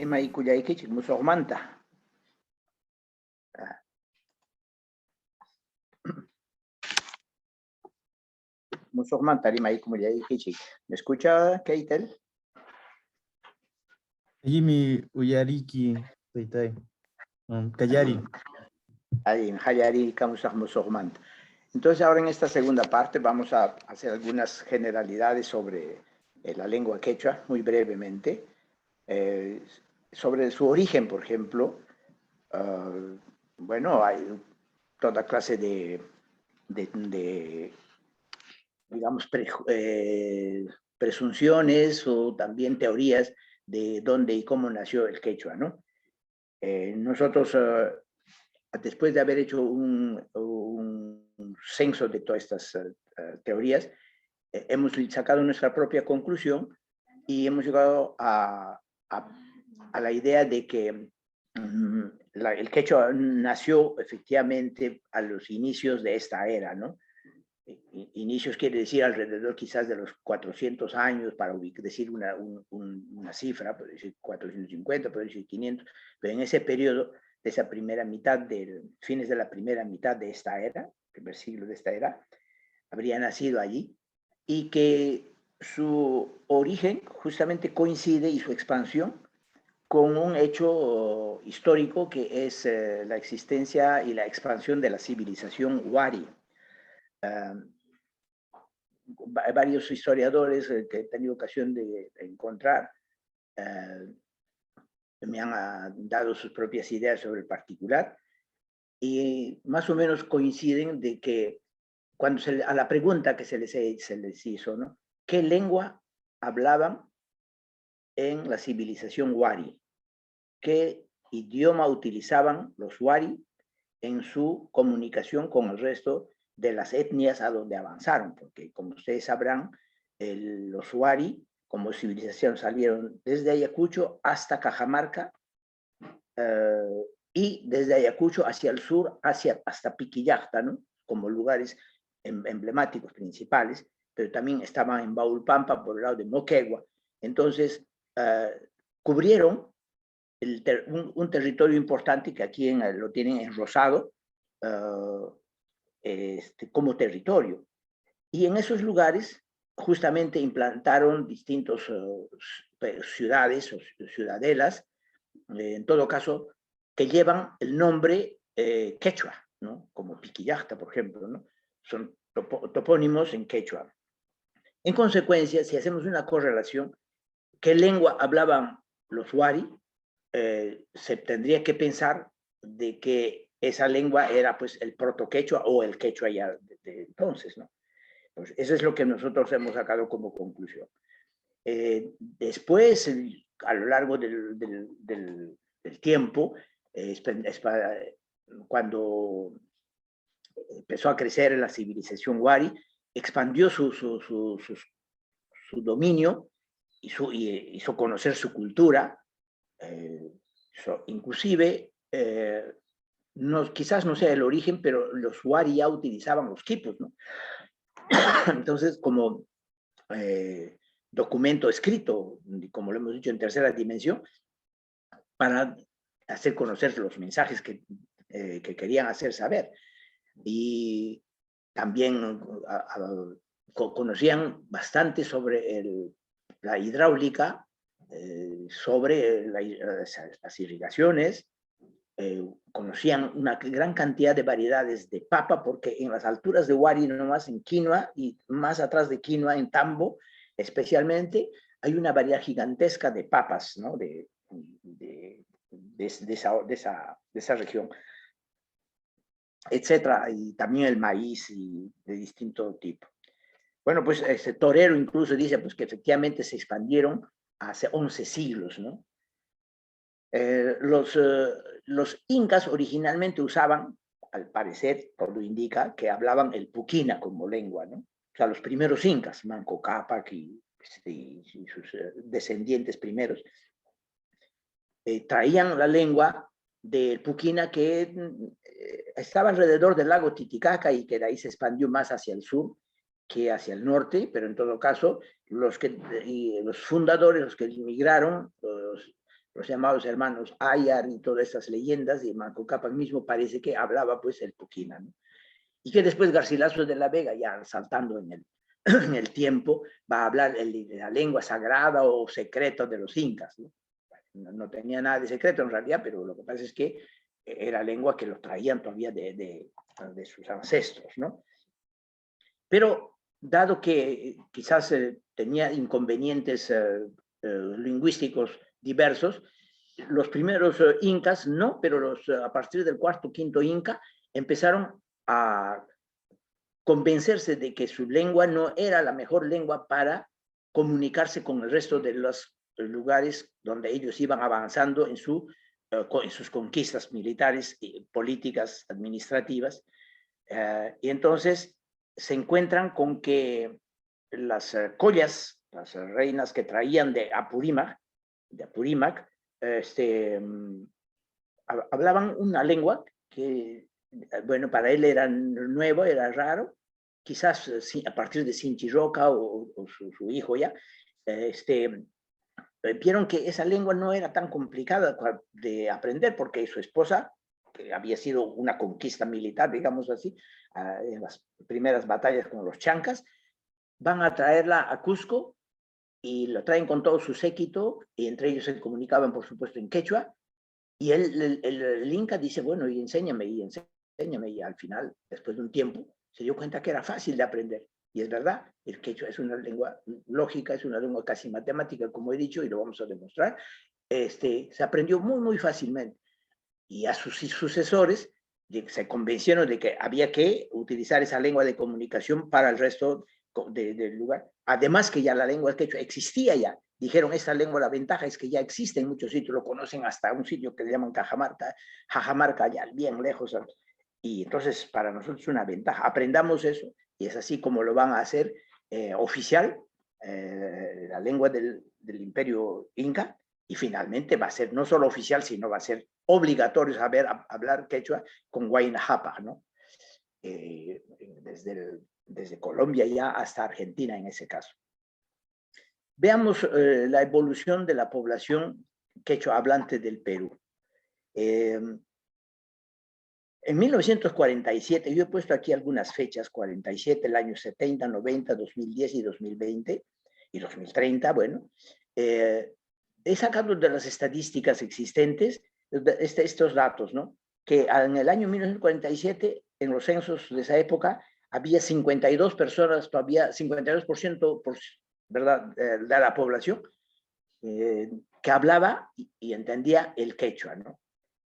Rimay Kuyaykichik Musoqmanta. Musoqmanta Rimay Kuyaykichik. ¿Me escucha, Keitel? Jimmy Uyariki, Taytay. Kayari. Ahí en Hayari Kamusaq Musoqmanta. Entonces ahora en esta segunda parte vamos a hacer algunas generalidades sobre la lengua quechua, muy brevemente. Sobre su origen, por ejemplo, bueno, hay toda clase de digamos, presunciones o también teorías de dónde y cómo nació el quechua, ¿no? Nosotros, después de haber hecho un censo de todas estas teorías, hemos sacado nuestra propia conclusión y hemos llegado a la idea de que el quechua nació efectivamente a los inicios de esta era, ¿no? Inicios quiere decir alrededor quizás de los 400 años, para decir una cifra, puede decir 450, puede decir 500, pero en ese periodo, de esa primera mitad, fines de la primera mitad de esta era, primer siglo de esta era, habría nacido allí, y que su origen justamente coincide y su expansión con un hecho histórico que es la existencia y la expansión de la civilización Wari. Varios historiadores que he tenido ocasión de encontrar me han dado sus propias ideas sobre el particular y más o menos coinciden de que cuando a la pregunta que se les hizo, ¿no? ¿Qué lengua hablaban en la civilización Wari? ¿Qué idioma utilizaban los Wari en su comunicación con el resto de las etnias a donde avanzaron? Porque como ustedes sabrán, los Wari como civilización salieron desde Ayacucho hasta Cajamarca y desde Ayacucho hacia el sur, hasta Piquillacta, ¿no? Como lugares emblemáticos principales, pero también estaban en Baulpampa por el lado de Moquegua. Entonces, cubrieron un territorio importante que aquí lo tienen enrosado como territorio. Y en esos lugares justamente implantaron distintas ciudades o ciudadelas, en todo caso, que llevan el nombre quechua, ¿no? Como Piquillacta, por ejemplo, ¿no? Son topónimos en quechua. En consecuencia, si hacemos una correlación, ¿qué lengua hablaban los Wari? Se tendría que pensar de que esa lengua era pues el proto-quechua o el quechua ya de entonces, ¿no? Pues eso es lo que nosotros hemos sacado como conclusión. Después, a lo largo del tiempo, cuando empezó a crecer la civilización Wari, expandió su dominio, hizo conocer su cultura, inclusive, quizás no sea el origen, pero los Wari ya utilizaban los quipus, ¿no? Entonces, como documento escrito, como lo hemos dicho, en tercera dimensión, para hacer conocer los mensajes que querían hacer saber. Y también conocían bastante sobre la hidráulica, sobre las irrigaciones, conocían una gran cantidad de variedades de papa, porque en las alturas de Wari, nomás en quinoa y más atrás de quinoa, en Tambo especialmente, hay una variedad gigantesca de papas, ¿no? de esa región, etcétera, y también el maíz y de distinto tipo. Bueno, pues Torero incluso dice pues, que efectivamente se expandieron hace 11 siglos, ¿no? Los incas originalmente usaban, al parecer, todo indica, que hablaban el puquina como lengua, ¿no? O sea, los primeros incas, Manco Cápac y sus descendientes primeros, traían la lengua del puquina que estaba alrededor del lago Titicaca y que de ahí se expandió más hacia el sur que hacia el norte, pero en todo caso, los fundadores, los que inmigraron, los llamados hermanos Ayar y todas estas leyendas, y Manco Cápac mismo parece que hablaba pues el Puquina, ¿no? Y que después Garcilaso de la Vega, ya saltando en el tiempo, va a hablar la lengua sagrada o secreta de los incas, ¿no? No tenía nada de secreto en realidad, pero lo que pasa es que era lengua que los traían todavía de sus ancestros, ¿no? Pero dado que quizás tenía inconvenientes lingüísticos diversos, los primeros incas no, pero a partir del cuarto, quinto inca empezaron a convencerse de que su lengua no era la mejor lengua para comunicarse con el resto de los lugares donde ellos iban avanzando en sus conquistas militares, políticas, administrativas. Y entonces se encuentran con que las collas, las reinas que traían de Apurímac, hablaban una lengua que, bueno, para él era nuevo, era raro, quizás a partir de Sinchiroca o su hijo ya, vieron que esa lengua no era tan complicada de aprender porque su esposa, que había sido una conquista militar, digamos así, en las primeras batallas con los chancas, van a traerla a Cusco y lo traen con todo su séquito, y entre ellos se comunicaban, por supuesto, en quechua, y el Inca dice, bueno, y enséñame, y al final, después de un tiempo, se dio cuenta que era fácil de aprender. Y es verdad, el quechua es una lengua lógica, es una lengua casi matemática, como he dicho, y lo vamos a demostrar. Se aprendió muy, muy fácilmente. Y a sus sucesores se convencieron de que había que utilizar esa lengua de comunicación para el resto del lugar. Además que ya la lengua quechua existía ya. Dijeron, esta lengua, la ventaja es que ya existe en muchos sitios, lo conocen hasta un sitio que le llaman Cajamarca, allá bien lejos. Y entonces para nosotros es una ventaja. Aprendamos eso, y es así como lo van a hacer oficial, la lengua del Imperio Inca, y finalmente va a ser no solo oficial, sino va a ser obligatorio saber hablar quechua con Huayna Jápac, ¿no? Desde Colombia ya hasta Argentina en ese caso. Veamos la evolución de la población quechua hablante del Perú. En 1947, yo he puesto aquí algunas fechas, 47, el año 70, 90, 2010 y 2020, y 2030, bueno, he sacado de las estadísticas existentes estos datos, ¿no? Que en el año 1947, en los censos de esa época, había 52 personas, todavía 52%, ¿verdad?, de la población que hablaba y entendía el quechua, ¿no?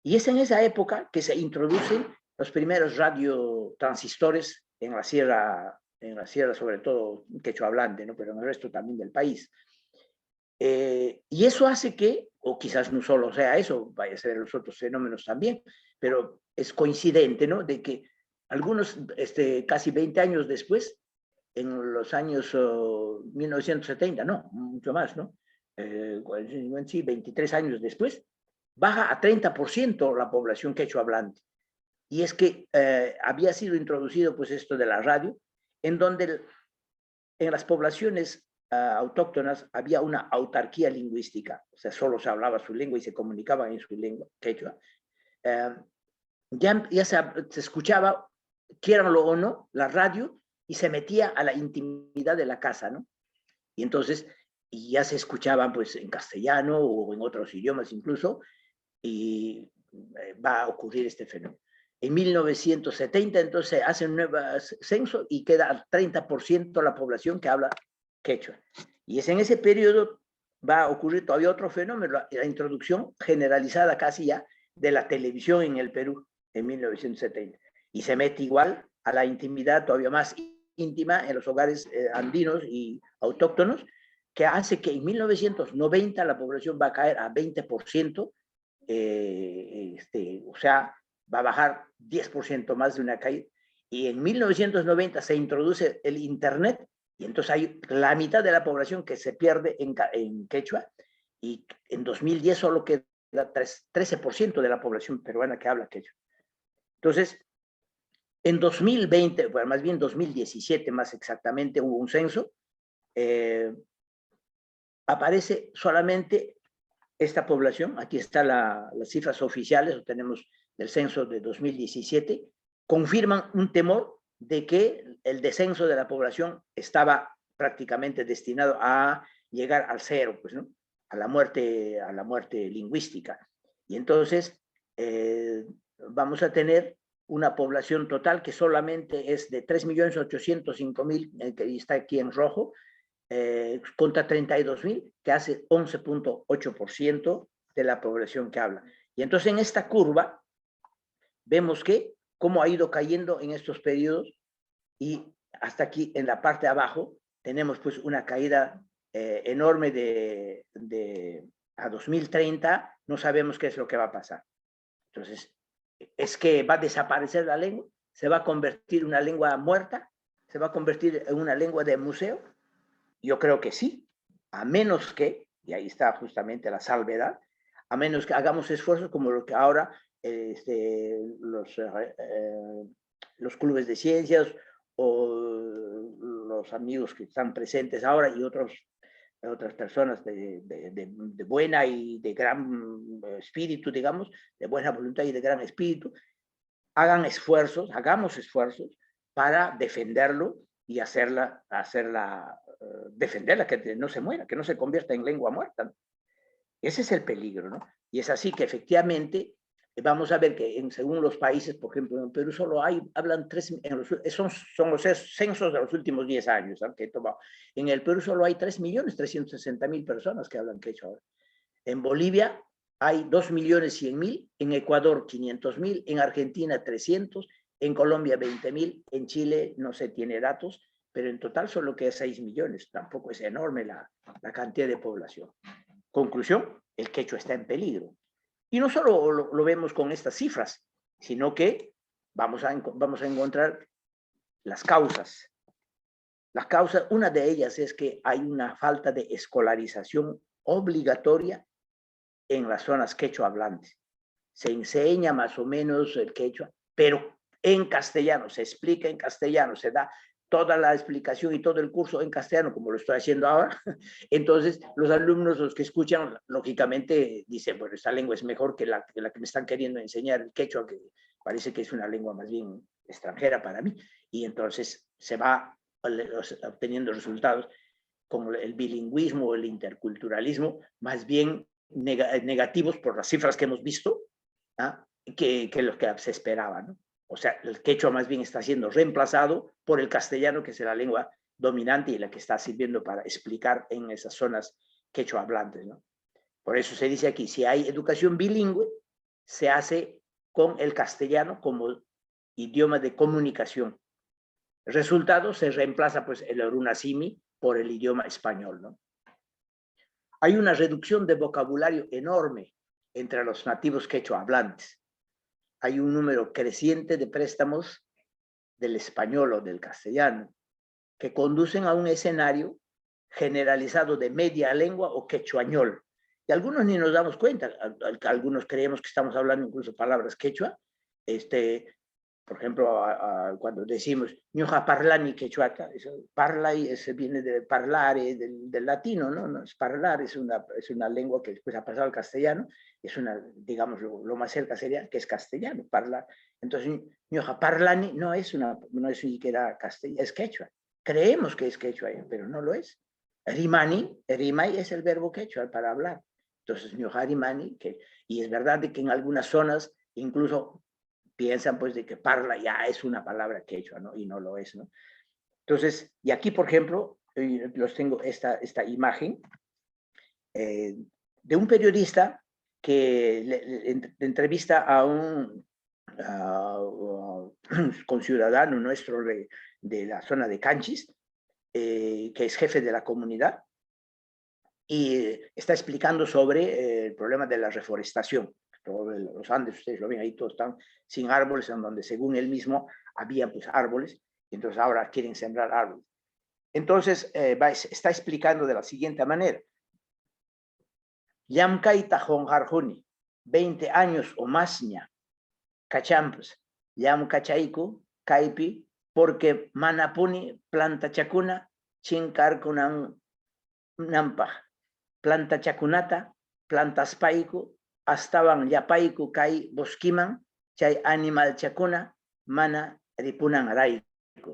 Y es en esa época que se introducen los primeros radiotransistores en la sierra sobre todo quechua hablante, ¿no? Pero en el resto también del país. Y eso hace que, o quizás no solo sea eso, vaya a ser los otros fenómenos también, pero es coincidente, ¿no? De que algunos, casi 20 años después, en los años 1970, no, mucho más, ¿no? Sí, 23 años después, baja a 30% la población quechua hablante. Y es que había sido introducido pues esto de la radio, en donde en las poblaciones autóctonas había una autarquía lingüística, o sea, solo se hablaba su lengua y se comunicaban en su lengua quechua. Ya se escuchaba, quieranlo o no, la radio, y se metía a la intimidad de la casa, ¿no? Y entonces ya se escuchaban pues en castellano o en otros idiomas incluso, y va a ocurrir este fenómeno. En 1970 entonces hacen un nuevo censo y queda al 30% la población que habla quechua. Y es en ese periodo va a ocurrir todavía otro fenómeno, la introducción generalizada casi ya de la televisión en el Perú en 1970. Y se mete igual a la intimidad todavía más íntima en los hogares andinos y autóctonos, que hace que en 1990 la población va a caer a 20%, o sea, va a bajar 10% más de una caída. Y en 1990 se introduce el Internet, y entonces hay la mitad de la población que se pierde en quechua, y en 2010 solo queda 13% de la población peruana que habla quechua. Entonces, en 2020, bueno, más bien 2017 más exactamente, hubo un censo, aparece solamente esta población, aquí están las cifras oficiales, lo tenemos del censo de 2017, confirman un temor de que el descenso de la población estaba prácticamente destinado a llegar al cero, pues, ¿no? A la muerte lingüística. Y entonces vamos a tener una población total que solamente es de 3.805.000, que está aquí en rojo, contra 32.000, que hace 11.8% de la población que habla. Y entonces en esta curva vemos que cómo ha ido cayendo en estos periodos, y hasta aquí en la parte de abajo tenemos pues una caída enorme a 2030, no sabemos qué es lo que va a pasar. Entonces, ¿es que va a desaparecer la lengua? ¿Se va a convertir en una lengua muerta? ¿Se va a convertir en una lengua de museo? Yo creo que sí, a menos que, y ahí está justamente la salvedad, a menos que hagamos esfuerzos como lo que ahora los clubes de ciencias o los amigos que están presentes ahora y otras personas de buena y de gran espíritu, digamos, de buena voluntad y de gran espíritu, hagamos esfuerzos para defenderlo y defenderla, que no se muera, que no se convierta en lengua muerta, ¿no? Ese es el peligro, ¿no? Y es así que efectivamente vamos a ver que según los países, por ejemplo, en Perú solo hablan son los censos de los últimos 10 años, ¿no?, que he tomado. En el Perú solo hay 3.360.000 personas que hablan quechua. En Bolivia hay 2.100.000, en Ecuador 500.000, en Argentina 300, en Colombia 20.000, en Chile no se tiene datos, pero en total solo queda 6 millones, tampoco es enorme la cantidad de población. Conclusión, el quechua está en peligro. Y no solo lo vemos con estas cifras, sino que vamos a encontrar las causas. Las causas, una de ellas es que hay una falta de escolarización obligatoria en las zonas quechua hablantes. Se enseña más o menos el quechua, pero en castellano, se explica en castellano, se da toda la explicación y todo el curso en castellano, como lo estoy haciendo ahora. Entonces, los alumnos, los que escuchan, lógicamente dicen, bueno, esta lengua es mejor que la que me están queriendo enseñar, el quechua, que parece que es una lengua más bien extranjera para mí. Y entonces se va obteniendo resultados con el bilingüismo o el interculturalismo, más bien negativos por las cifras que hemos visto, ¿ah?, que lo que se esperaba, ¿no? O sea, el quechua más bien está siendo reemplazado por el castellano, que es la lengua dominante y la que está sirviendo para explicar en esas zonas quechua hablantes, ¿no? Por eso se dice aquí, si hay educación bilingüe, se hace con el castellano como idioma de comunicación. El resultado se reemplaza pues el orunasimi por el idioma español, ¿no? Hay una reducción de vocabulario enorme entre los nativos quechua hablantes. Hay un número creciente de préstamos del español o del castellano que conducen a un escenario generalizado de media lengua o quechuañol. Y algunos ni nos damos cuenta, algunos creemos que estamos hablando incluso palabras quechua. Por ejemplo, cuando decimos ñoja parlani quechuata, parlai viene de parlare, del latino, ¿no? No es parlar, es una lengua que después ha pasado al castellano, es digamos, lo más cerca sería que es castellano, parlar. Entonces, ñoja parlani no es ni siquiera castellano, es quechua. Creemos que es quechua, pero no lo es. Rimani es el verbo quechua para hablar. Entonces, ñoja rimani, y es verdad de que en algunas zonas incluso piensan pues de que parla ya es una palabra quechua, ¿no? Y no lo es, ¿no? Entonces, y aquí, por ejemplo, los tengo esta imagen de un periodista que entrevista a un conciudadano nuestro de la zona de Canchis, que es jefe de la comunidad, y está explicando sobre el problema de la reforestación. Todos los Andes, ustedes lo ven ahí, todos están sin árboles, en donde según él mismo había pues árboles, y entonces ahora quieren sembrar árboles. Entonces está explicando de la siguiente manera: Yamkaita Honjarjuni, 20 años o más ña, cachampus, Yam Kachaiku, Kaipi, porque Manapuni, planta chacuna, Chinkar kunan Nampaj, planta chacunata, plantas paico, estaban ya paico kai bosquiman, chay animal chacuna, mana ripunan araico.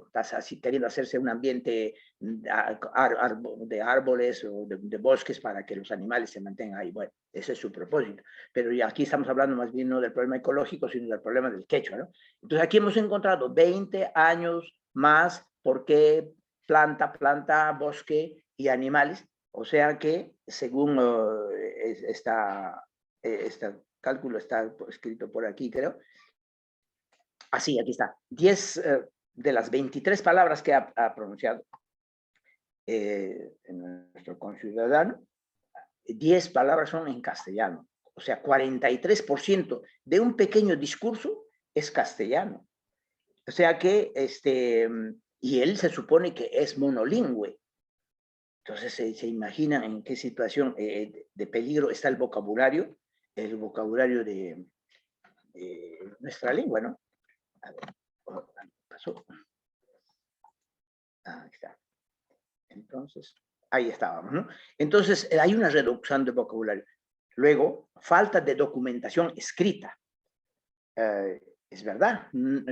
Estás así queriendo hacerse un ambiente de árboles o de bosques para que los animales se mantengan ahí. Bueno, ese es su propósito. Pero ya aquí estamos hablando más bien no del problema ecológico, sino del problema del quechua, ¿no? Entonces aquí hemos encontrado 20 años más por qué planta, bosque y animales. O sea que, según este cálculo está escrito por aquí, creo. Así, aquí está. 10 de las 23 palabras que ha pronunciado nuestro conciudadano, 10 palabras son en castellano. O sea, 43% de un pequeño discurso es castellano. O sea que, y él se supone que es monolingüe. Entonces se imaginan en qué situación de peligro está el vocabulario de nuestra lengua, ¿no? A ver, pasó. Ahí está. Entonces, ahí estábamos, ¿no? Entonces, hay una reducción de vocabulario. Luego, falta de documentación escrita. Es verdad,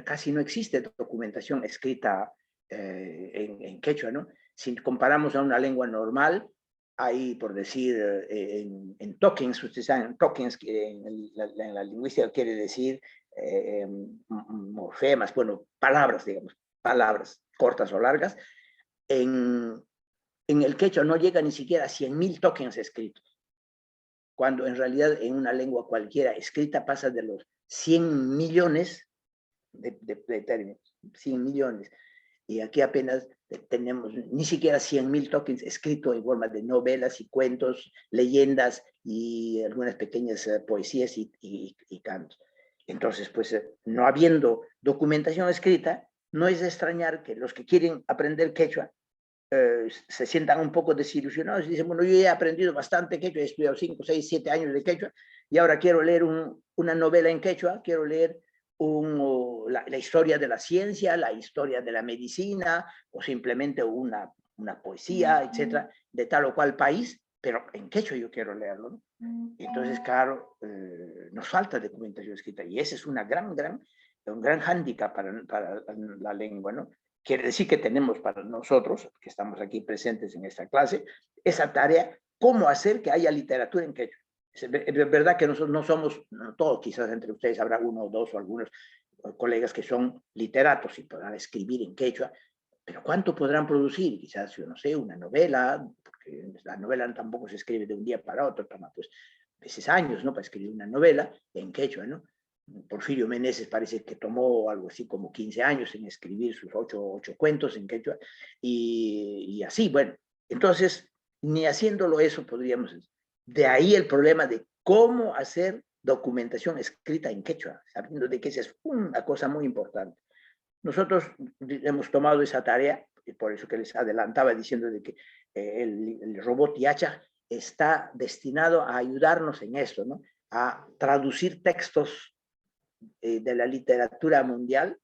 casi no existe documentación escrita en quechua, ¿no? Si comparamos a una lengua normal, hay, por decir, en tokens, ustedes saben, tokens en la lingüística quiere decir morfemas, bueno, palabras, digamos, palabras cortas o largas. En el quechua no llega ni siquiera a 100.000 tokens escritos, cuando en realidad en una lengua cualquiera escrita pasa de los 100 millones de términos, 100 millones. Y aquí apenas tenemos ni siquiera 100.000 tokens escritos en forma de novelas y cuentos, leyendas y algunas pequeñas poesías y cantos. Entonces, pues, no habiendo documentación escrita, no es de extrañar que los que quieren aprender quechua se sientan un poco desilusionados y dicen, bueno, yo ya he aprendido bastante quechua, he estudiado 5, 6, 7 años de quechua y ahora quiero leer una novela en quechua, quiero leer la historia de la ciencia, la historia de la medicina o simplemente una poesía, etcétera, de tal o cual país, pero en quechua yo quiero leerlo, ¿no? Entonces, claro, nos falta documentación escrita y ese es un gran hándicap para la lengua, ¿no? Quiere decir que tenemos para nosotros, que estamos aquí presentes en esta clase, esa tarea, cómo hacer que haya literatura en quechua. Es verdad que nosotros no somos, no todos, quizás entre ustedes habrá uno o dos o algunos colegas que son literatos y podrán escribir en quechua, pero ¿cuánto podrán producir? Quizás, yo no sé, una novela, porque la novela tampoco se escribe de un día para otro, toma pues a veces años, ¿no? Para escribir una novela en quechua, ¿no? Porfirio Meneses parece que tomó algo así como 15 años en escribir sus 8 cuentos en quechua, y así, bueno, entonces, ni haciéndolo eso podríamos, de ahí el problema de cómo hacer documentación escrita en quechua, sabiendo de que esa es una cosa muy importante. Nosotros hemos tomado esa tarea, y por eso que les adelantaba diciendo de que el robot Yacha está destinado a ayudarnos en esto, ¿no? A traducir textos de la literatura mundial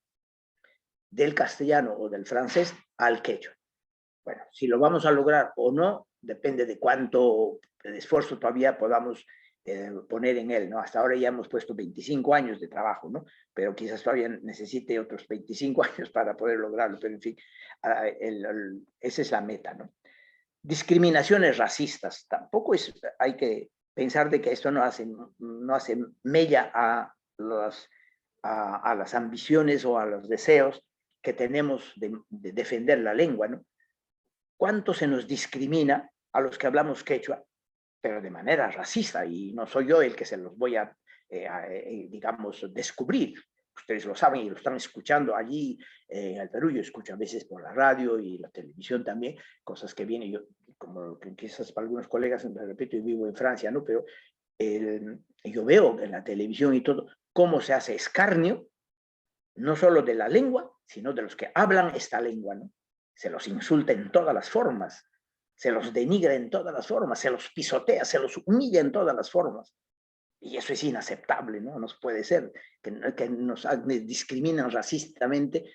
del castellano o del francés al quechua. Bueno, si lo vamos a lograr o no, depende de cuánto esfuerzo todavía podamos poner en él, ¿no? Hasta ahora ya hemos puesto 25 años de trabajo, ¿no? Pero quizás todavía necesite otros 25 años para poder lograrlo, pero en fin, esa es la meta, ¿no? Discriminaciones racistas, tampoco hay que pensar de que esto no hace mella a las ambiciones o a los deseos que tenemos de defender la lengua, ¿no? ¿Cuánto se nos discrimina a los que hablamos quechua, pero de manera racista? Y no soy yo el que se los voy a digamos, descubrir. Ustedes lo saben y lo están escuchando allí en el Perú. Yo escucho a veces por la radio y la televisión también, cosas que vienen, yo, como quizás para algunos colegas, me repito, yo vivo en Francia, ¿no? Pero yo veo en la televisión y todo cómo se hace escarnio, no solo de la lengua, sino de los que hablan esta lengua, ¿no? Se los insulta en todas las formas, se los denigra en todas las formas, se los pisotea, se los humilla en todas las formas. Y eso es inaceptable, ¿no? No puede ser que nos discriminen racistamente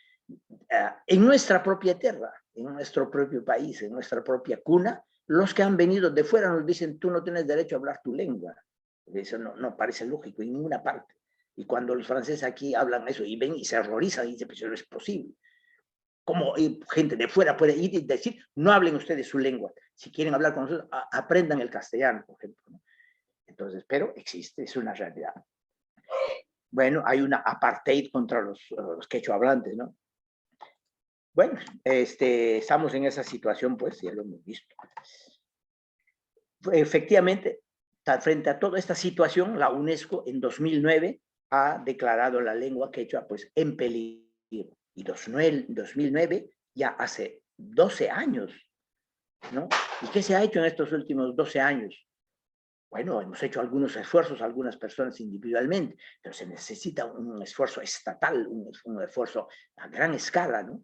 en nuestra propia tierra, en nuestro propio país, en nuestra propia cuna, los que han venido de fuera nos dicen, tú no tienes derecho a hablar tu lengua. Eso no parece lógico en ninguna parte. Y cuando los franceses aquí hablan eso y ven y se horrorizan y dicen, pues eso no es posible. ¿Cómo gente de fuera puede ir y decir, no hablen ustedes su lengua? Si quieren hablar con nosotros, aprendan el castellano, por ejemplo, ¿no? Entonces, pero existe, es una realidad. Bueno, hay una apartheid contra los quechua hablantes, ¿no? Bueno, estamos en esa situación, pues ya lo hemos visto. Efectivamente, frente a toda esta situación, la UNESCO en 2009 ha declarado la lengua quechua pues en peligro. Y 2009 ya hace 12 años, ¿no? ¿Y qué se ha hecho en estos últimos 12 años? Bueno, hemos hecho algunos esfuerzos, algunas personas individualmente, pero se necesita un esfuerzo estatal, un esfuerzo a gran escala, ¿no?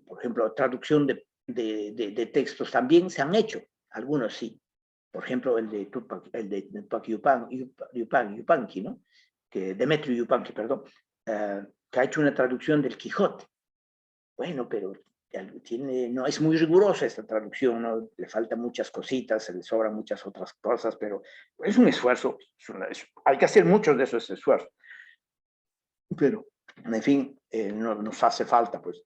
Por ejemplo, traducción de textos también se han hecho, algunos sí. Por ejemplo, el de Tupac Yupanqui, ¿no? Demetrio Yupanqui, perdón, que ha hecho una traducción del Quijote. Bueno, pero no es muy rigurosa esta traducción, ¿no? Le faltan muchas cositas, se le sobran muchas otras cosas, pero es un esfuerzo, hay que hacer muchos de esos esfuerzos. Pero, en fin, no nos hace falta, pues.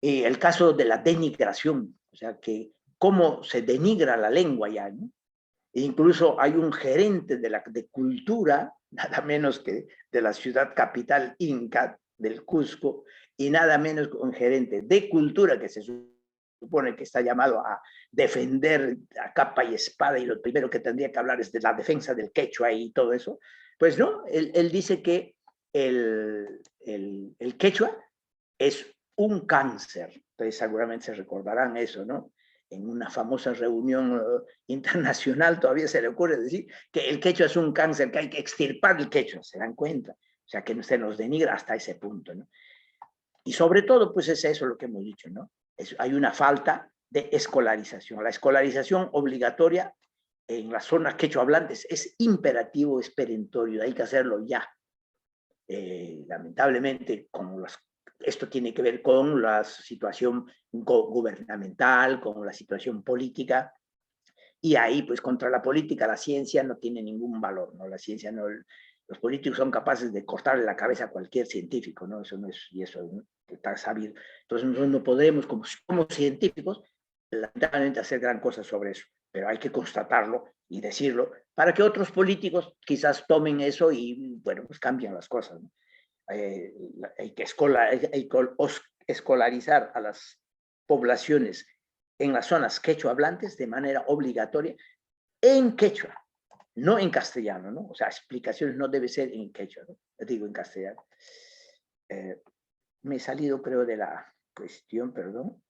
Y el caso de la denigración, o sea, que cómo se denigra la lengua ya, ¿no? E incluso hay un gerente de cultura, nada menos que de la ciudad capital inca, del Cusco, y nada menos que un gerente de cultura que se supone que está llamado a defender a capa y espada, y lo primero que tendría que hablar es de la defensa del quechua y todo eso. Pues no, él dice que el quechua es un cáncer. Ustedes seguramente se recordarán eso, ¿no? En una famosa reunión internacional todavía se le ocurre decir que el quechua es un cáncer, que hay que extirpar el quechua, ¿se dan cuenta? O sea, que se nos denigra hasta ese punto, ¿no? Y sobre todo, pues es eso lo que hemos dicho, ¿no? Hay una falta de escolarización. La escolarización obligatoria en las zonas quechua hablantes es imperativo, es perentorio, hay que hacerlo ya. Lamentablemente, esto tiene que ver con la situación gubernamental, con la situación política, y ahí, pues, contra la política, la ciencia no tiene ningún valor, ¿no? La ciencia no, los políticos son capaces de cortarle la cabeza a cualquier científico, ¿no? Eso no es, y eso, ¿no? Está sabido. Entonces, nosotros no podremos, como científicos, lamentablemente hacer gran cosa sobre eso, pero hay que constatarlo y decirlo para que otros políticos quizás tomen eso y, bueno, pues cambien las cosas, ¿no? Hay que escolarizar a las poblaciones en las zonas quechua hablantes de manera obligatoria en quechua, no en castellano, ¿no? O sea, explicaciones no debe ser en quechua, ¿no? Digo en castellano. Me he salido, creo, de la cuestión, perdón.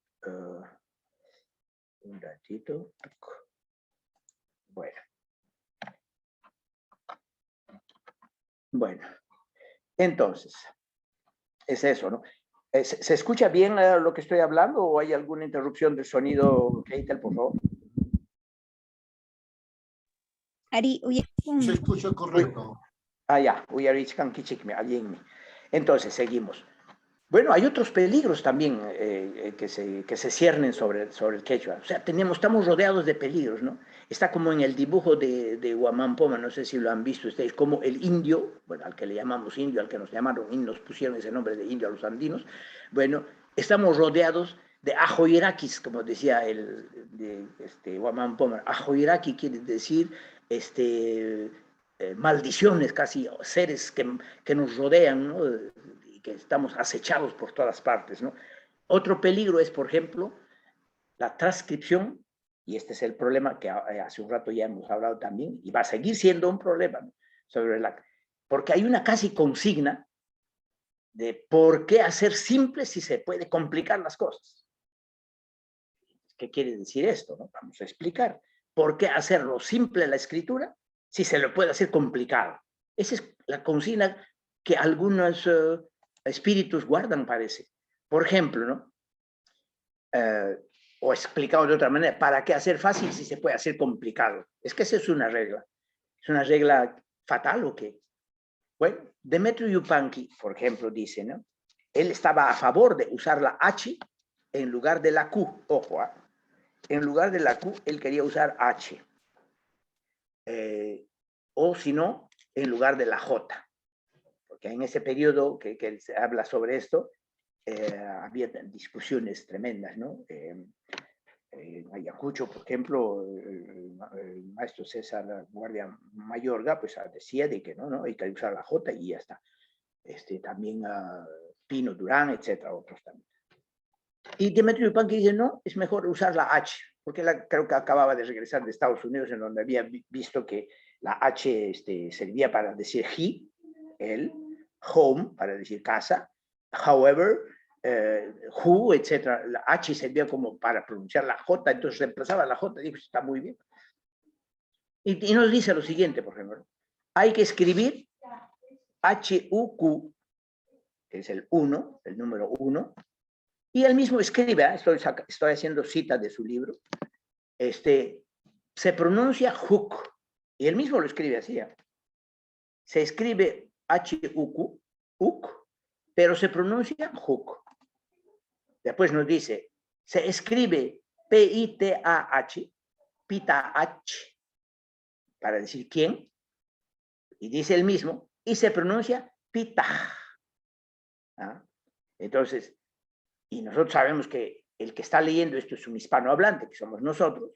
Un ratito. Bueno. Bueno. Entonces, es eso, ¿no? ¿Se escucha bien lo que estoy hablando o hay alguna interrupción del sonido, Keitel, por favor? Ari, Se escucha correcto. Ya, entonces, seguimos. Bueno, hay otros peligros también que se ciernen sobre el quechua. O sea, estamos rodeados de peligros, ¿no? Está como en el dibujo de Guamán Poma, no sé si lo han visto ustedes, como el indio, bueno, al que le llamamos indio, al que nos llamaron, nos pusieron ese nombre de indio a los andinos. Bueno, estamos rodeados de ajoiraquis, como decía Guamán Poma. Ajoiraqui quiere decir maldiciones, casi seres que nos rodean, ¿no? Que estamos acechados por todas partes, ¿no? Otro peligro es, por ejemplo, la transcripción, y este es el problema que hace un rato ya hemos hablado también, y va a seguir siendo un problema, ¿no? Porque hay una casi consigna de por qué hacer simple si se puede complicar las cosas. ¿Qué quiere decir esto, no? Vamos a explicar. ¿Por qué hacerlo simple la escritura si se lo puede hacer complicado? Esa es la consigna que algunos espíritus guardan, parece. Por ejemplo, ¿no? O explicado de otra manera, ¿para qué hacer fácil si se puede hacer complicado? Es que esa es una regla. ¿Es una regla fatal o qué? Bueno, Demetrio Yupanqui, por ejemplo, dice, ¿no? Él estaba a favor de usar la H en lugar de la Q. Ojo, en lugar de la Q, él quería usar H. O si no, en lugar de la J. Porque en ese periodo que él se habla sobre esto, había discusiones tremendas, ¿no? En Ayacucho, por ejemplo, el maestro César Guardia Mayorga, pues decía de que no, hay que usar la J y ya está. También Pino Durán, etcétera, otros también. Y Demetrio Yupanqui dice, no, es mejor usar la H, porque él creo que acababa de regresar de Estados Unidos, en donde había visto que la H servía para decir he, él, home, para decir casa, however, who, etc. La H servía como para pronunciar la J, entonces reemplazaba la J, y dijo, está muy bien. Y nos dice lo siguiente, por ejemplo, hay que escribir H-U-Q, que es el 1, el número 1, y él mismo escribe, estoy haciendo cita de su libro, se pronuncia hook, y él mismo lo escribe así. Se escribe H-U-Q, uk, pero se pronuncia hook. Después nos dice, se escribe P-I-T-A-H, Pita-H, para decir quién, y dice el mismo, y se pronuncia Pitah. ¿Ah? Entonces, y nosotros sabemos que el que está leyendo esto es un hispanohablante, que somos nosotros,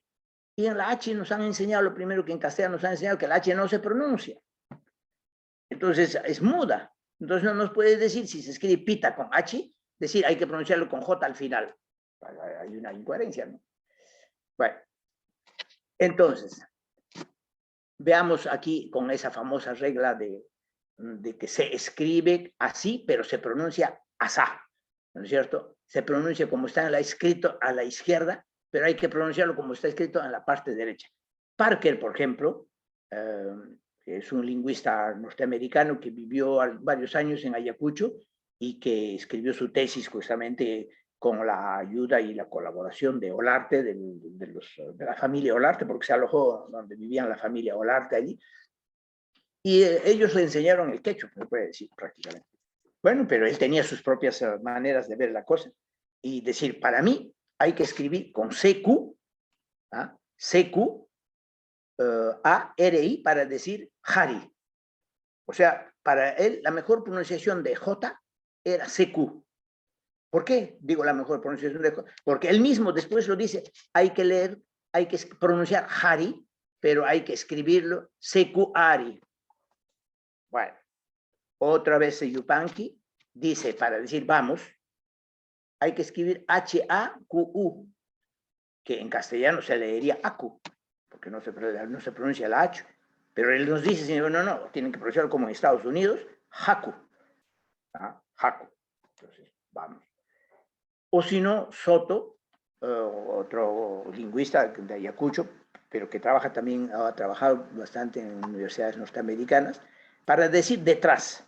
y en la H nos han enseñado, lo primero que en castellano nos han enseñado, que la H no se pronuncia. Entonces, es muda. Entonces, no nos puede decir, si se escribe pita con H, decir, hay que pronunciarlo con J al final. Hay una incoherencia, ¿no? Bueno, entonces, veamos aquí con esa famosa regla de que se escribe así, pero se pronuncia asá, ¿no es cierto? Se pronuncia como está escrito a la izquierda, pero hay que pronunciarlo como está escrito en la parte derecha. Parker, por ejemplo, que es un lingüista norteamericano que vivió varios años en Ayacucho y que escribió su tesis justamente con la ayuda y la colaboración de Olarte, de la familia Olarte, porque se alojó donde vivían la familia Olarte allí, y ellos le enseñaron el quechua, se puede decir prácticamente. Bueno, pero él tenía sus propias maneras de ver la cosa. Y decir, para mí hay que escribir con CQ, ¿ah? CQ, A-R-I, para decir Hari. O sea, para él la mejor pronunciación de J era CQ. ¿Por qué digo la mejor pronunciación de J? Porque él mismo después lo dice, hay que leer, hay que pronunciar Hari, pero hay que escribirlo CQ-Ari. Bueno, otra vez Yupanqui dice, para decir vamos, hay que escribir H-A-Q-U, que en castellano se leería ACU, porque no se pronuncia la H. Pero él nos dice, señor, no, tienen que pronunciarlo como en Estados Unidos, Haku. ¿Ah? Haku. Entonces, vamos. O si no, Soto, otro lingüista de Ayacucho, pero que trabaja también, ha trabajado bastante en universidades norteamericanas, para decir detrás.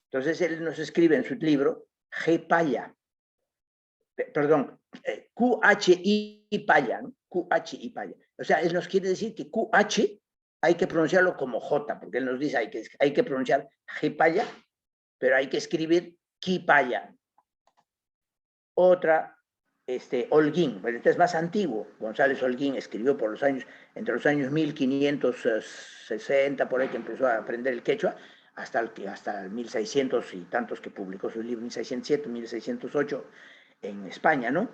Entonces él nos escribe en su libro, G-Paya, perdón, QHI Paya, ¿no? QHI Paya. O sea, él nos quiere decir que QH hay que pronunciarlo como J, porque él nos dice hay que pronunciar G-Paya, pero hay que escribir Ki-Paya. Otra, Holguín, pero este es más antiguo. González Holguín escribió entre los años 1560, por ahí que empezó a aprender el quechua, hasta el 1600 y tantos que publicó su libro, 1607, 1608, en España, ¿no?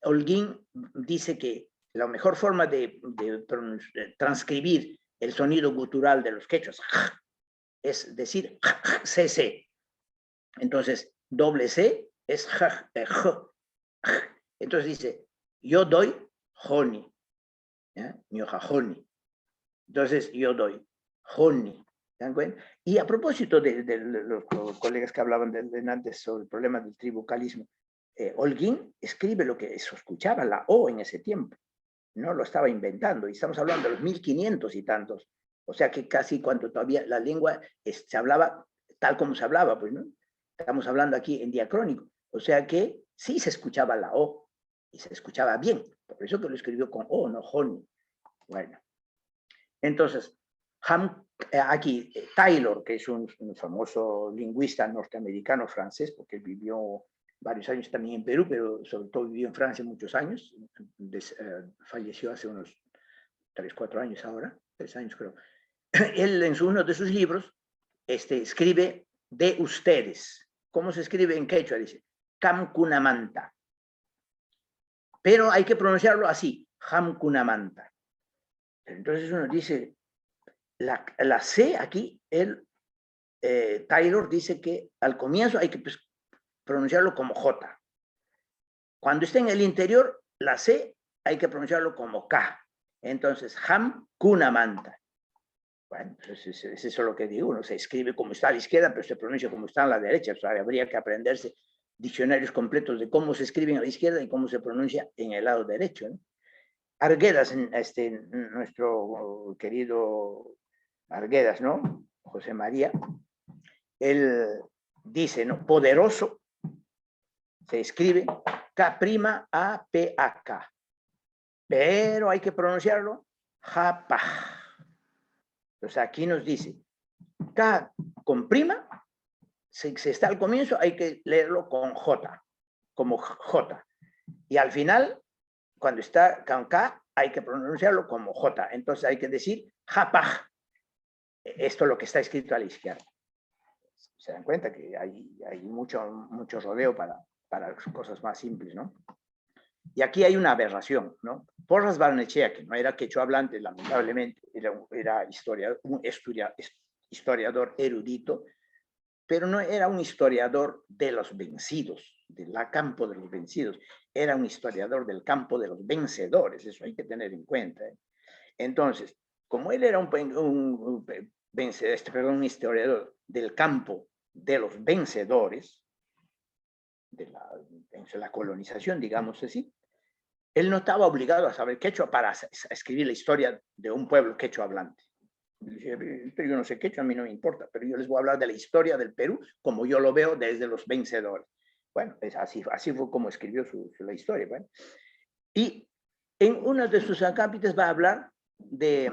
Holguín dice que la mejor forma de transcribir el sonido gutural de los quechuas es decir CC. Entonces, doble C es J. Entonces dice, yo doy Joni. Joni. Entonces, yo doy Joni. ¿Se dan cuenta? Y a propósito de los colegas que hablaban antes sobre el problema del tribucalismo, Holguín escribe lo que se escuchaba, la O en ese tiempo. No lo estaba inventando. Y estamos hablando de los 1500 y tantos. O sea que casi cuando todavía la lengua se hablaba tal como se hablaba, pues, ¿no? Estamos hablando aquí en diacrónico. O sea que sí se escuchaba la O. Y se escuchaba bien. Por eso que lo escribió con O, no Joni. Bueno. Entonces, aquí Taylor, que es un famoso lingüista norteamericano francés, porque vivió varios años también en Perú, pero sobre todo vivió en Francia muchos años. Falleció hace unos 3, 4 años ahora, 3 años creo. Él en uno de sus libros escribe de ustedes. ¿Cómo se escribe en quechua? Dice, Camcunamanta. Pero hay que pronunciarlo así, Hamcunamanta. Entonces uno dice, la C aquí, Taylor dice que al comienzo hay que pronunciarlo como J. Cuando está en el interior, la C hay que pronunciarlo como K. Entonces, Hamcunamanta. Bueno, pues eso es lo que digo, uno se escribe como está a la izquierda, pero se pronuncia como está a la derecha. O sea, habría que aprenderse diccionarios completos de cómo se escribe a la izquierda y cómo se pronuncia en el lado derecho, ¿no? Arguedas, nuestro querido Arguedas, ¿no? José María, él dice, ¿no? Poderoso, se escribe K'-A-P-A-K, pero hay que pronunciarlo Japa. Entonces aquí nos dice, K con prima, si está al comienzo hay que leerlo con J, como J. Y al final, cuando está con K, hay que pronunciarlo como J. Entonces hay que decir Japaj. Esto es lo que está escrito a la izquierda. Se dan cuenta que hay mucho rodeo para cosas más simples, ¿no? Y aquí hay una aberración, ¿no? Porras Barnechea, que no era quechua hablante, lamentablemente, era un historiador erudito, pero no era un historiador de los vencidos, del campo de los vencidos, era un historiador del campo de los vencedores, eso hay que tener en cuenta, ¿eh? Entonces, como él era un historiador del campo de los vencedores, de la colonización, digamos así, él no estaba obligado a saber quechua para escribir la historia de un pueblo quechua hablante. Pero yo no sé quechua, a mí no me importa, pero yo les voy a hablar de la historia del Perú como yo lo veo desde los vencedores. Bueno, así fue como escribió la historia. Bueno. Y en uno de sus acápites va a hablar de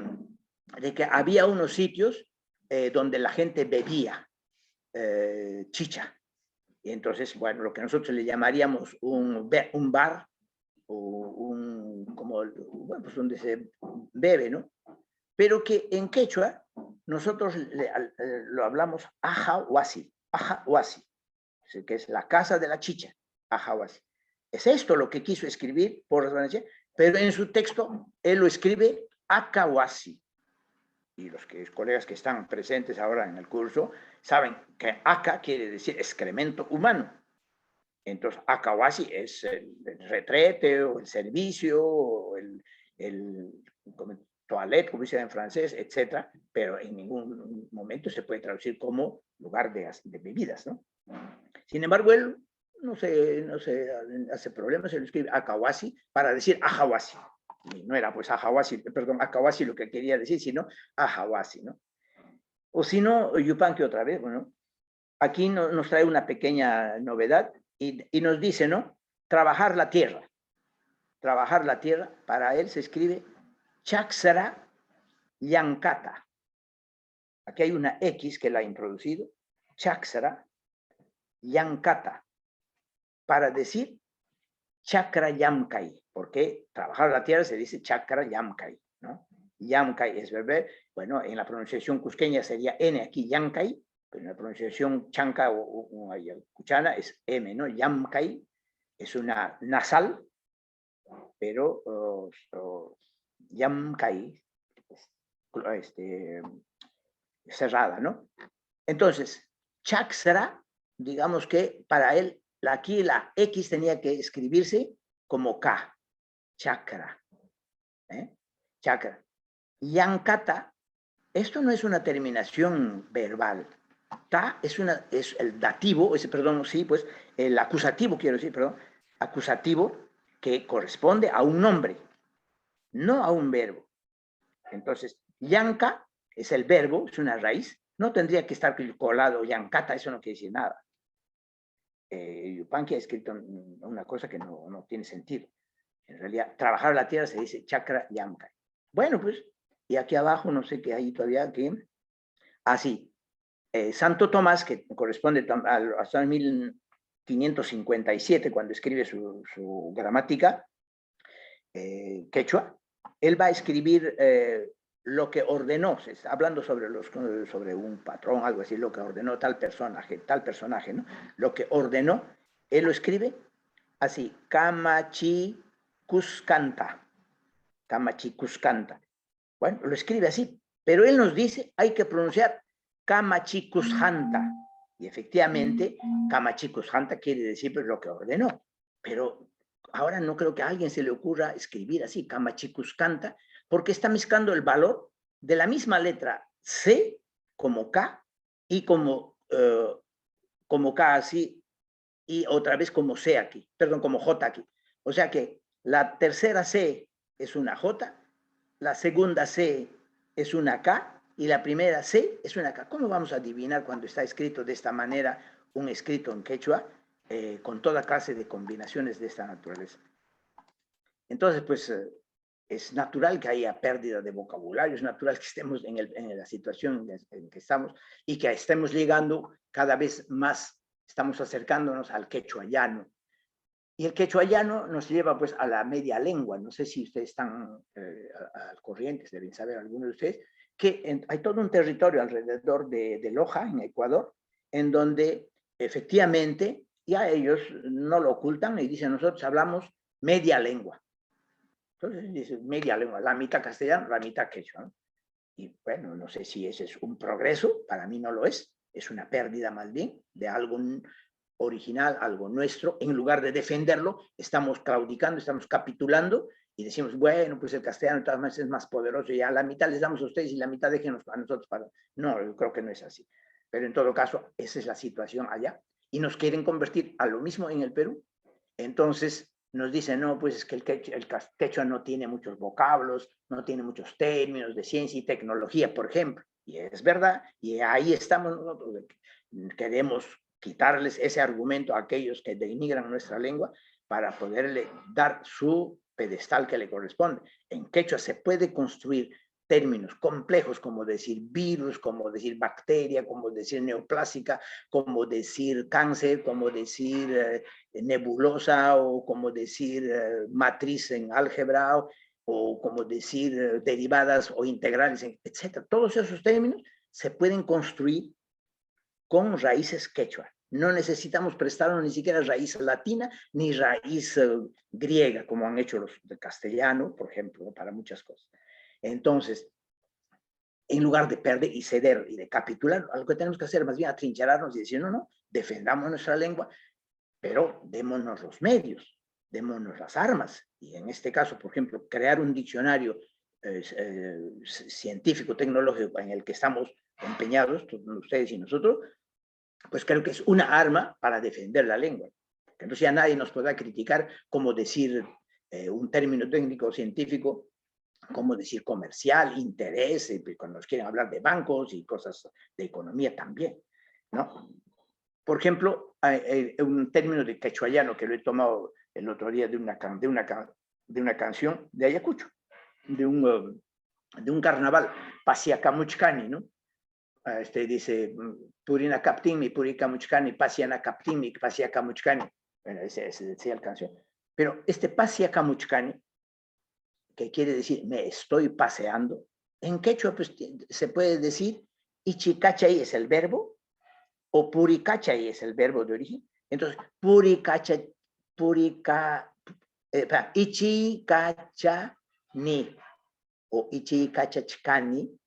que había unos sitios donde la gente bebía chicha. Y entonces, bueno, lo que nosotros le llamaríamos un bar, o bueno, pues donde se bebe, ¿no? Pero que en quechua nosotros lo hablamos ajahuasi, que es la casa de la chicha, ajahuasi. Es esto lo que quiso escribir Porras Barnechea, pero en su texto él lo escribe acahuasi. Y los colegas que están presentes ahora en el curso saben que aca quiere decir excremento humano. Entonces, acahuasi es el retrete o el servicio o el toilette, como dice en francés, etcétera, pero en ningún momento se puede traducir como lugar de bebidas, ¿no? Sin embargo, él no se hace problemas, se lo escribe acahuasi para decir ajahuasi. Y no era pues ajahuasi, perdón, acahuasi lo que quería decir, sino ajahuasi, ¿no? O si no, Yupanqui otra vez, bueno, aquí nos trae una pequeña novedad y nos dice, ¿no? Trabajar la tierra. Trabajar la tierra, para él se escribe Chaxara Yankata. Aquí hay una X que la ha introducido, Chaxara Yankata, para decir Chakra Yamkai, porque trabajar la tierra se dice Chakra Yamkai, ¿no? Yamkai es verbo, bueno, en la pronunciación cusqueña sería N aquí, Yamkai, pero en la pronunciación chanca o ayacuchana es M, ¿no? Yamkai es una nasal, pero Yamkai, cerrada, ¿no? Entonces, Chaxara, digamos que para él, aquí la X tenía que escribirse como K, chakra, chakra. Yankata, esto no es una terminación verbal. Ta es el dativo, perdón, sí, pues el acusativo, quiero decir, perdón, acusativo que corresponde a un nombre, no a un verbo. Entonces, yanka es el verbo, es una raíz, no tendría que estar colado yankata, eso no quiere decir nada. Yupanqui ha escrito una cosa que no tiene sentido. En realidad, trabajar la tierra se dice chakra yamka. Bueno, pues, y aquí abajo, no sé qué hay todavía, que así, Santo Tomás, que corresponde hasta 557, cuando escribe su gramática quechua, él va a escribir lo que ordenó, hablando sobre un patrón, algo así, lo que ordenó tal personaje, ¿no? Lo que ordenó, él lo escribe así, Kamachi Cuscanta. Kamachi Cuscanta. Bueno, lo escribe así, pero él nos dice, hay que pronunciar Kamachi Cushanta. Y efectivamente, Kamachi Cushanta quiere decir pues, lo que ordenó. Pero ahora no creo que a alguien se le ocurra escribir así, Kamachi Cushanta, porque está mezclando el valor de la misma letra C como K y como K así, y otra vez como C aquí, perdón, como J aquí. O sea que la tercera C es una J, la segunda C es una K y la primera C es una K. ¿Cómo vamos a adivinar cuando está escrito de esta manera un escrito en quechua con toda clase de combinaciones de esta naturaleza? Entonces, pues es natural que haya pérdida de vocabulario, es natural que estemos en la situación en que estamos y que estemos llegando cada vez más, estamos acercándonos al quechua llano. Y el quechua llano nos lleva pues a la media lengua. No sé si ustedes están al corriente, deben saber algunos de ustedes, que hay todo un territorio alrededor de Loja, en Ecuador, en donde efectivamente ya ellos no lo ocultan y dicen, nosotros hablamos media lengua. Entonces dicen media lengua, la mitad castellano, la mitad quechua, ¿no? Y bueno, no sé si ese es un progreso, para mí no lo es una pérdida más bien de algo original, algo nuestro. En lugar de defenderlo, estamos claudicando, estamos capitulando y decimos, bueno, pues el castellano de todas maneras es más poderoso, y a la mitad les damos a ustedes y la mitad déjenos a nosotros. No, yo creo que no es así. Pero en todo caso, esa es la situación allá. Y nos quieren convertir a lo mismo en el Perú. Entonces nos dicen, no, pues es que el quechua no tiene muchos vocablos, no tiene muchos términos de ciencia y tecnología, por ejemplo. Y es verdad, y ahí estamos nosotros, queremos quitarles ese argumento a aquellos que denigran nuestra lengua para poderle dar su pedestal que le corresponde. En quechua se puede construir términos complejos como decir virus, como decir bacteria, como decir neoplásica, como decir cáncer, como decir nebulosa, o como decir matriz en álgebra, o como decir derivadas o integrales, etc. Todos esos términos se pueden construir con raíces quechua. No necesitamos prestarnos ni siquiera raíz latina ni raíz griega, como han hecho los de castellano, por ejemplo, para muchas cosas. Entonces, en lugar de perder y ceder y de capitular, lo que tenemos que hacer más bien atrincherarnos y decir, no, no, defendamos nuestra lengua, pero démonos los medios, démonos las armas. Y en este caso, por ejemplo, crear un diccionario científico, tecnológico, en el que estamos empeñados, ustedes y nosotros, pues creo que es una arma para defender la lengua. Porque entonces ya nadie nos podrá criticar cómo decir un término técnico científico, cómo decir comercial, interés, cuando nos quieren hablar de bancos y cosas de economía también, ¿no? Por ejemplo, un término de quechuayano que lo he tomado el otro día de una canción de Ayacucho, de un carnaval, Pasiacamuchcani, ¿no? Dice, Purina Captimi, Puricamuchcani, Pasiana Captimi, Pasiacamuchcani. Bueno, ese decía la canción. Pero Pasiacamuchcani, que quiere decir me estoy paseando, en quechua pues, se puede decir ichicachay es el verbo, o puricachay es el verbo de origen. Entonces, ichicachani o ichicachachcani,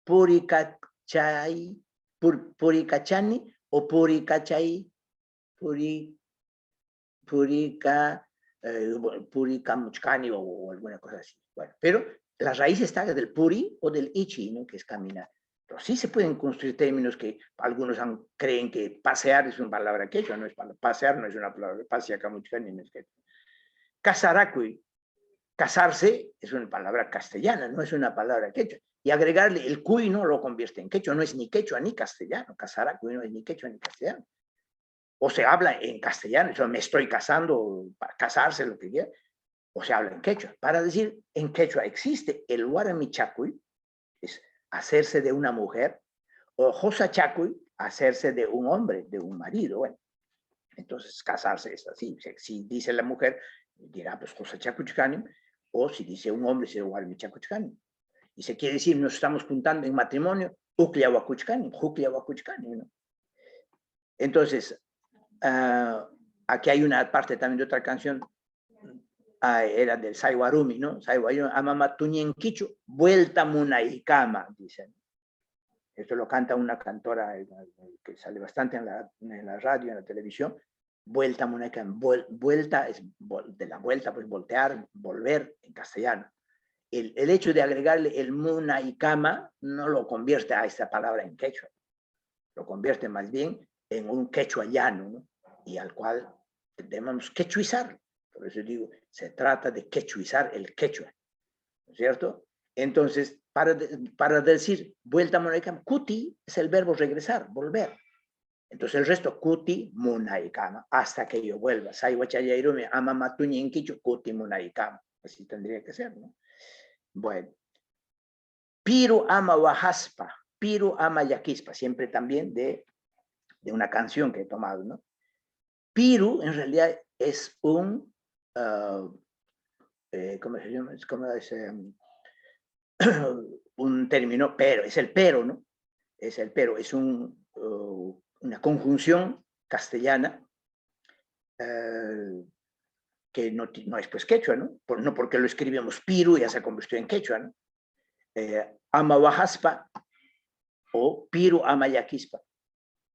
puricachani o puricachay, puricamuchcani o alguna cosa así. Bueno, pero la raíz está del puri o del ichi, ¿no? Que es caminar. Pero sí se pueden construir términos que algunos creen que pasear es una palabra quechua, no es pasear, no es una palabra, pasiacamuchcani no es quechua. Casaracuy, casarse es una palabra castellana, no es una palabra quechua. Y agregarle el cuy no lo convierte en quechua, no es ni quechua ni castellano. Casaracuy no es ni quechua ni castellano. O se habla en castellano, yo me estoy casando, para casarse, lo que quiera, o se habla en quechua. Para decir en quechua existe el huaramichacuy, es hacerse de una mujer, o josachacuy, hacerse de un hombre, de un marido. Bueno, Entonces, casarse es así. Si dice la mujer, dirá, pues, José Chacuchcani, o si dice un hombre, será Walmi Chacuchcani. Y se quiere decir, nos estamos juntando en matrimonio, Ucliahuacuchcani, Jucliahuacuchcani, ¿no? Entonces, aquí hay una parte también de otra canción, era del Saiwarumi, ¿no? Saiwarumi, Amama Tuñenquichu, vuelta munaikama, dicen. Esto lo canta una cantora que sale bastante en la radio, en la televisión. Vuelta munaikama, vuelta es de la vuelta, pues voltear, volver en castellano. El hecho de agregarle el munaikama no lo convierte a esta palabra en quechua, lo convierte más bien en un quechua llano, ¿no? Y al cual debemos quechuizar. Por eso digo, se trata de quechuizar el quechua, ¿no es cierto? Entonces, para decir vuelta munaikama, kuti es el verbo regresar, volver. Entonces el resto, kuti munaikama, hasta que yo vuelva. Saiwachayairumi amamatuñinkichu kuti munaikama. Así tendría que ser, ¿no? Bueno. Piru ama wahaspa, piru ama yaquispa, siempre también de una canción que he tomado, ¿no? Piru en realidad es un, ¿cómo se llama? Es como un término, pero, es el pero, ¿no? Es el pero, es una conjunción castellana que no es pues quechua, ¿no? No porque lo escribimos piru ya se convirtió en quechua, ¿no? Ama wahaspa o piru ama yaquispa.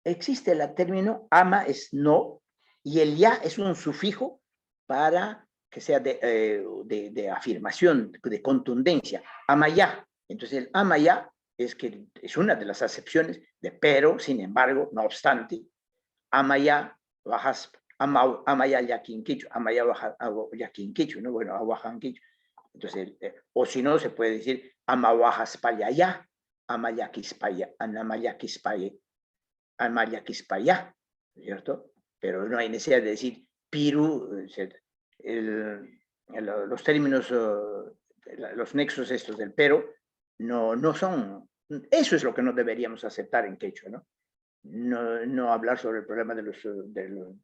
Existe el término ama es no y el ya es un sufijo para que sea de afirmación, de contundencia. Ama ya. Entonces el ama ya es una de las acepciones de pero, sin embargo, no obstante, ama ya wahaspa, ama ya yaquinquichu, ama ya yaquinquichu, ¿no? Bueno, aguajanquichu. Entonces, o si no, se puede decir amawajaspayaya, amayaquispaya, anamayaquispaya, amayaquispaya, ¿cierto? Pero no hay necesidad de decir piru, los términos, los nexos estos del pero, no son, eso es lo que no deberíamos aceptar en quechua, ¿no? No hablar sobre el problema de los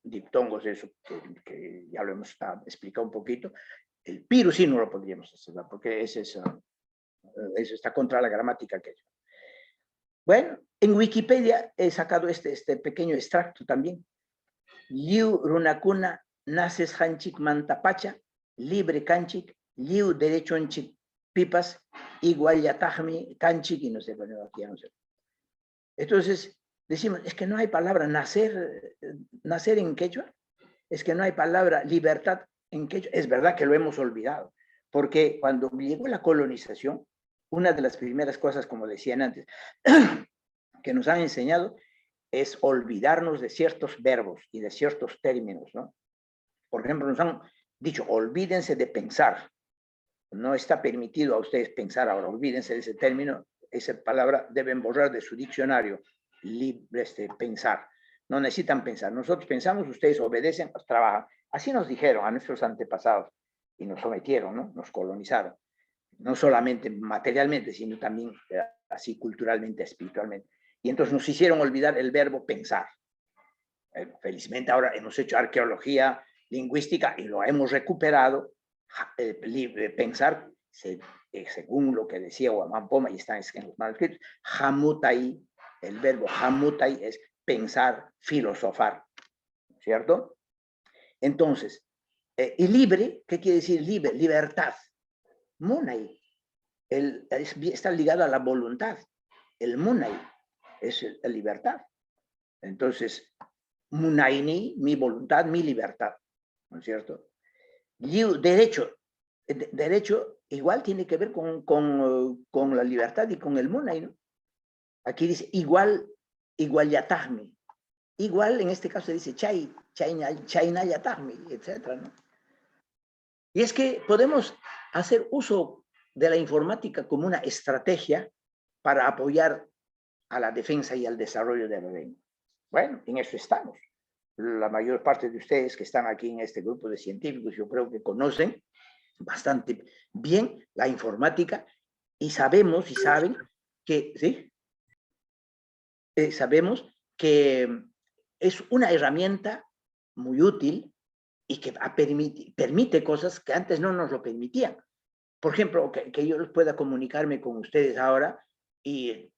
diptongos, eso que ya lo hemos explicado un poquito. El piru sí no lo podríamos hacer, porque eso está contra la gramática quechua. Bueno, en Wikipedia he sacado este pequeño extracto también. Liu runakuna naces hanchik mantapacha, libre canchik, liu derechonchik pipas, igual yatajmi canchik, y no sé, bueno, aquí no sé. Entonces, decimos, es que no hay palabra nacer en quechua, es que no hay palabra libertad en quechua. Es verdad que lo hemos olvidado, porque cuando llegó la colonización, una de las primeras cosas, como decían antes, que nos han enseñado es olvidarnos de ciertos verbos y de ciertos términos, ¿no? Por ejemplo, nos han dicho, olvídense de pensar. No está permitido a ustedes pensar ahora, olvídense de ese término, esa palabra deben borrar de su diccionario, pensar. No necesitan pensar. Nosotros pensamos, ustedes obedecen, pues trabajan. Así nos dijeron a nuestros antepasados y nos sometieron, ¿no? Nos colonizaron. No solamente materialmente, sino también así culturalmente, espiritualmente. Y entonces nos hicieron olvidar el verbo pensar. Felizmente ahora hemos hecho arqueología lingüística y lo hemos recuperado. Pensar, según lo que decía Huamán Poma, y está en los manuscritos, hamutai, el verbo hamutai es pensar, filosofar, ¿cierto? Entonces, y libre, ¿qué quiere decir libre? Libertad. Munai, está ligado a la voluntad. El munai es la libertad. Entonces, munaini, mi voluntad, mi libertad, ¿no es cierto? Derecho, derecho igual tiene que ver con la libertad y con el munai, ¿no? Aquí dice igual yatahmi. Igual en este caso se dice chayna yatahmi, etcétera, ¿no? Y es que podemos hacer uso de la informática como una estrategia para apoyar a la defensa y al desarrollo de la lengua. Bueno, en eso estamos. La mayor parte de ustedes que están aquí en este grupo de científicos, yo creo que conocen bastante bien la informática y sabemos y saben que, ¿sí? Sabemos que es una herramienta muy útil y que permite cosas que antes no nos lo permitían. Por ejemplo, que yo pueda comunicarme con ustedes ahora y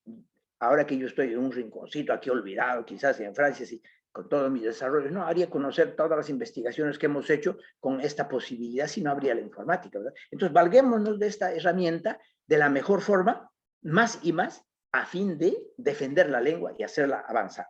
ahora que yo estoy en un rinconcito aquí olvidado, quizás en Francia, sí, con todos mis desarrollos, no haría conocer todas las investigaciones que hemos hecho con esta posibilidad si no habría la informática, ¿verdad? Entonces, valguémonos de esta herramienta de la mejor forma, más y más, a fin de defender la lengua y hacerla avanzar.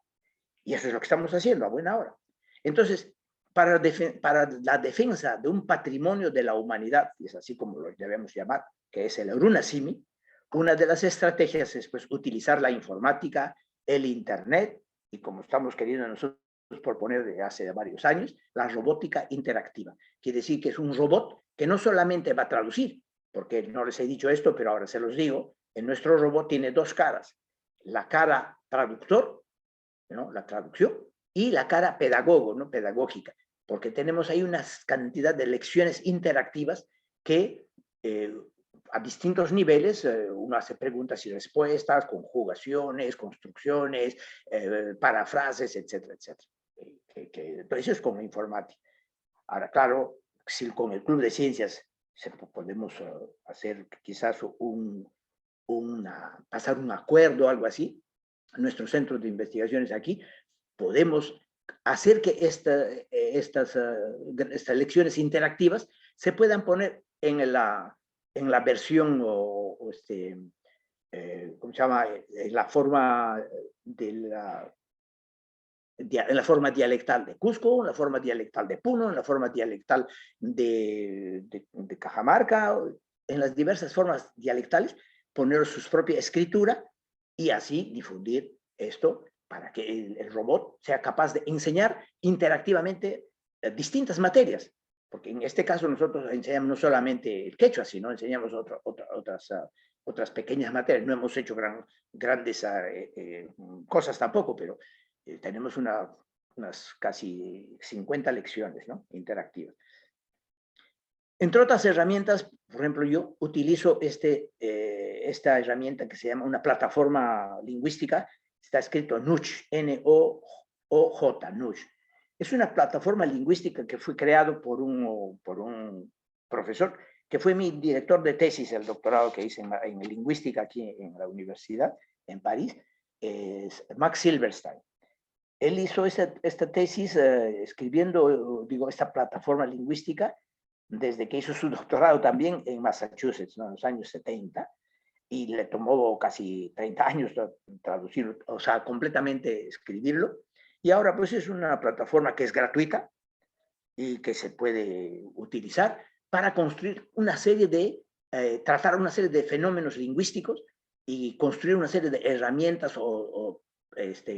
Y eso es lo que estamos haciendo a buena hora. Entonces, para la defensa de un patrimonio de la humanidad, y es así como lo debemos llamar, que es el Runasimi, una de las estrategias es pues, utilizar la informática, el Internet, y como estamos queriendo nosotros proponer desde hace varios años, la robótica interactiva. Quiere decir que es un robot que no solamente va a traducir, porque no les he dicho esto, pero ahora se los digo, en nuestro robot tiene dos caras, la cara traductor, ¿no? La traducción, y la cara pedagogo, ¿no? Pedagógica, porque tenemos ahí una cantidad de lecciones interactivas que a distintos niveles uno hace preguntas y respuestas, conjugaciones, construcciones, parafrases, etcétera, etcétera. Entonces eso es como informática. Ahora, claro, si con el Club de Ciencias podemos hacer quizás pasar un acuerdo o algo así, nuestros centros de investigaciones aquí, podemos hacer que estas lecciones interactivas se puedan poner en la versión ¿cómo se llama? En la forma en la forma dialectal de Cusco, en la forma dialectal de Puno, en la forma dialectal de Cajamarca, en las diversas formas dialectales, poner su propia escritura y así difundir esto para que el robot sea capaz de enseñar interactivamente distintas materias. Porque en este caso nosotros enseñamos no solamente el quechua, sino enseñamos otras pequeñas materias. No hemos hecho grandes cosas tampoco, pero tenemos unas casi 50 lecciones, ¿no? Interactivas. Entre otras herramientas, por ejemplo, yo utilizo esta herramienta que se llama una plataforma lingüística, está escrito Nuj, N-O-O-J, Nuj. Es una plataforma lingüística que fue creado por un profesor que fue mi director de tesis, el doctorado que hice en lingüística aquí en la universidad, en París, es Max Silverstein. Él hizo esta tesis escribiendo, digo, esta plataforma lingüística desde que hizo su doctorado también en Massachusetts, ¿no? En los años 70, y le tomó casi 30 años traducirlo, o sea, completamente escribirlo. Y ahora pues es una plataforma que es gratuita y que se puede utilizar para construir una serie tratar una serie de fenómenos lingüísticos y construir una serie de herramientas o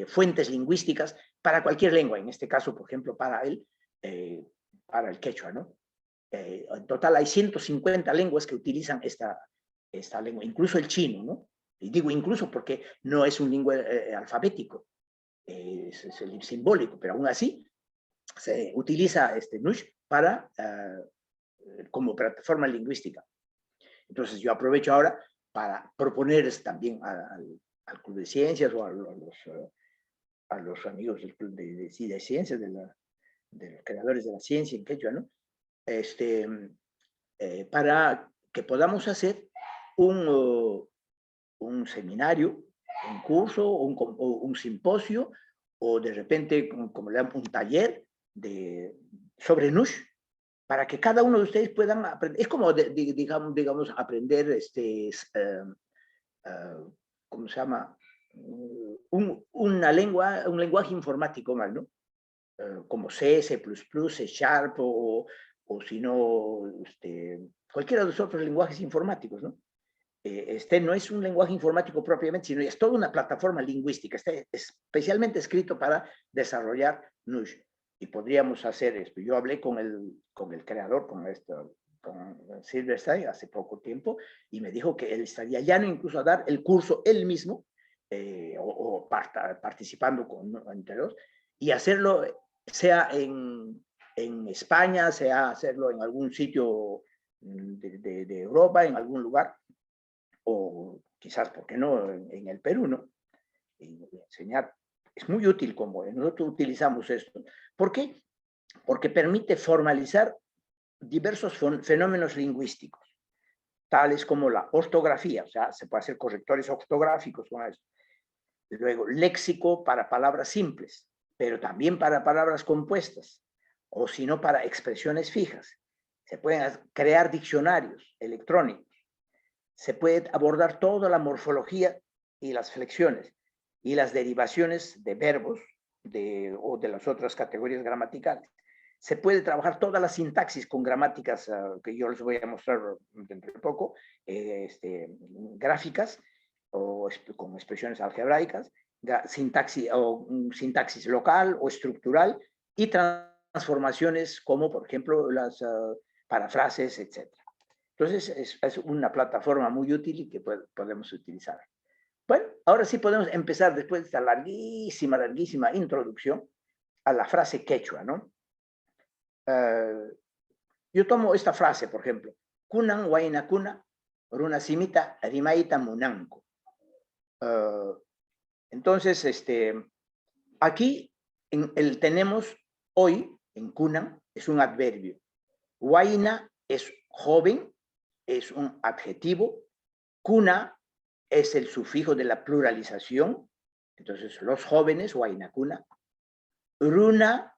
fuentes lingüísticas para cualquier lengua, en este caso, por ejemplo, para el quechua, ¿no? En total hay 150 lenguas que utilizan esta lengua, incluso el chino, ¿no? Y digo incluso porque no es un lenguaje alfabético, es el simbólico, pero aún así se utiliza Nush para, como plataforma lingüística. Entonces yo aprovecho ahora para proponerles también al Club de Ciencias o a los amigos del Club de Ciencias, de los creadores de la ciencia en quechua, ¿no? Para que podamos hacer un seminario, un curso, un simposio, o de repente, como le llaman, un taller sobre Nush, para que cada uno de ustedes puedan aprender. Es como, digamos, aprender ¿cómo se llama? Un lenguaje informático más, ¿no? Como C, C++, C Sharp o si no, cualquiera de los otros lenguajes informáticos, ¿no? No es un lenguaje informático propiamente, sino es toda una plataforma lingüística. Está especialmente escrito para desarrollar Nush. Y podríamos hacer esto. Yo hablé con el creador, con Silverstein, hace poco tiempo, y me dijo que él estaría llano incluso a dar el curso él mismo, participando entre los, y hacerlo, sea en España, sea hacerlo en algún sitio de Europa, en algún lugar, o quizás, ¿por qué no?, en el Perú, ¿no? Y enseñar. Es muy útil como nosotros utilizamos esto. ¿Por qué? porque permite formalizar diversos fenómenos lingüísticos, tales como la ortografía, o sea, se puede hacer correctores ortográficos con eso. Luego, léxico para palabras simples, pero también para palabras compuestas, o si no, para expresiones fijas. Se pueden crear diccionarios electrónicos. Se puede abordar toda la morfología y las flexiones y las derivaciones de verbos o de las otras categorías gramaticales. Se puede trabajar toda la sintaxis con gramáticas que yo les voy a mostrar dentro de poco, gráficas o con expresiones algebraicas, sintaxis local o estructural y transformaciones como, por ejemplo, las parafrases, etc. Entonces, es una plataforma muy útil y que podemos utilizar. Bueno, ahora sí podemos empezar después de esta larguísima introducción a la frase quechua, ¿no? Yo tomo esta frase, por ejemplo, kunan waina kuna, runa simita rimaita munanko. Entonces, aquí tenemos hoy, en kunan, es un adverbio. Waina es joven, es un adjetivo. Kuna es el sufijo de la pluralización. Entonces, los jóvenes, waina kuna. Runa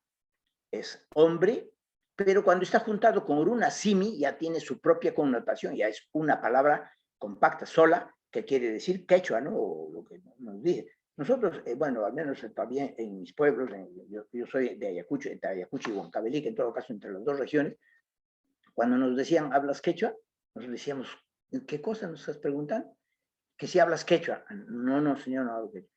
es hombre, pero cuando está juntado con runa simi ya tiene su propia connotación, ya es una palabra compacta, sola, que quiere decir quechua, ¿no? O lo que nos dice. Nosotros, bueno, al menos también en mis pueblos, yo soy de Ayacucho y Huancavelica, que en todo caso entre las dos regiones, cuando nos decían, ¿hablas quechua? Nos decíamos, ¿qué cosa nos estás preguntando? Que si hablas quechua. No, señor, no hablo quechua.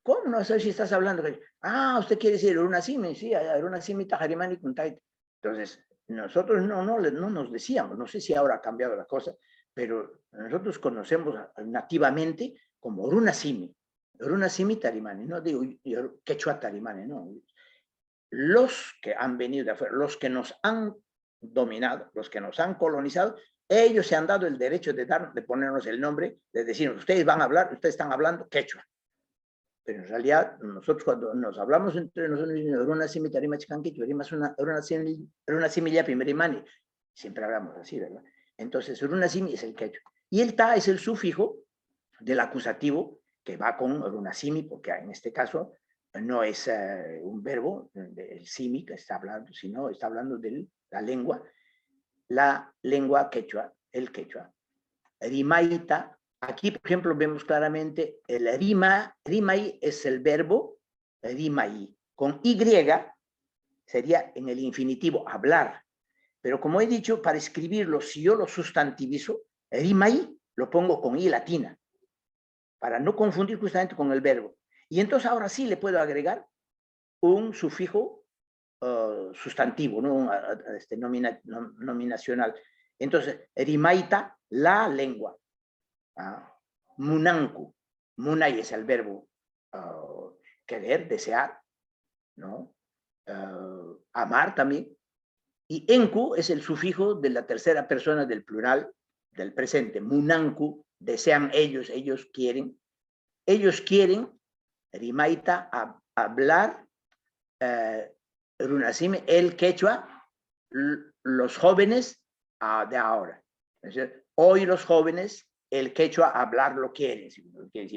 ¿Cómo no sé si estás hablando? Ah, usted quiere decir Runa Simi, sí, Runa Simi Tajarimani Kuntait. Entonces, nosotros no nos decíamos, no sé si ahora ha cambiado la cosa, pero nosotros conocemos nativamente como Runa Simi Tarimani, no digo Quechua Tarimani, no. Los que han venido de afuera, los que nos han dominado, los que nos han colonizado, ellos se han dado el derecho de ponernos el nombre, de decir, ustedes están hablando quechua. Pero en realidad, nosotros cuando nos hablamos entre nosotros, Runa Simi Tarima Chicanquito, Runa Simi Yapi Merimani, siempre hablamos así, ¿verdad? Entonces, Runa Simi es el quechua. Y el ta es el sufijo del acusativo que va con Runa Simi, porque en este caso no es un verbo, el simi que está hablando, sino está hablando de la lengua quechua, el quechua. Rimaita, aquí por ejemplo vemos claramente el rimai es el verbo rimai, con y sería en el infinitivo hablar, pero como he dicho, para escribirlo, si yo lo sustantivizo, rimai lo pongo con i latina, para no confundir justamente con el verbo. Y entonces ahora sí le puedo agregar un sufijo sustantivo, ¿no? Nominacional. Entonces, rimaita, la lengua. Munanku. Munay es el verbo querer, desear, ¿no? Amar también. Y enku es el sufijo de la tercera persona del plural, del presente. Munanku, desean ellos quieren. Ellos quieren, rimaita, hablar, runasime, el quechua, los jóvenes de ahora. Hoy los jóvenes, el quechua hablar lo quieren,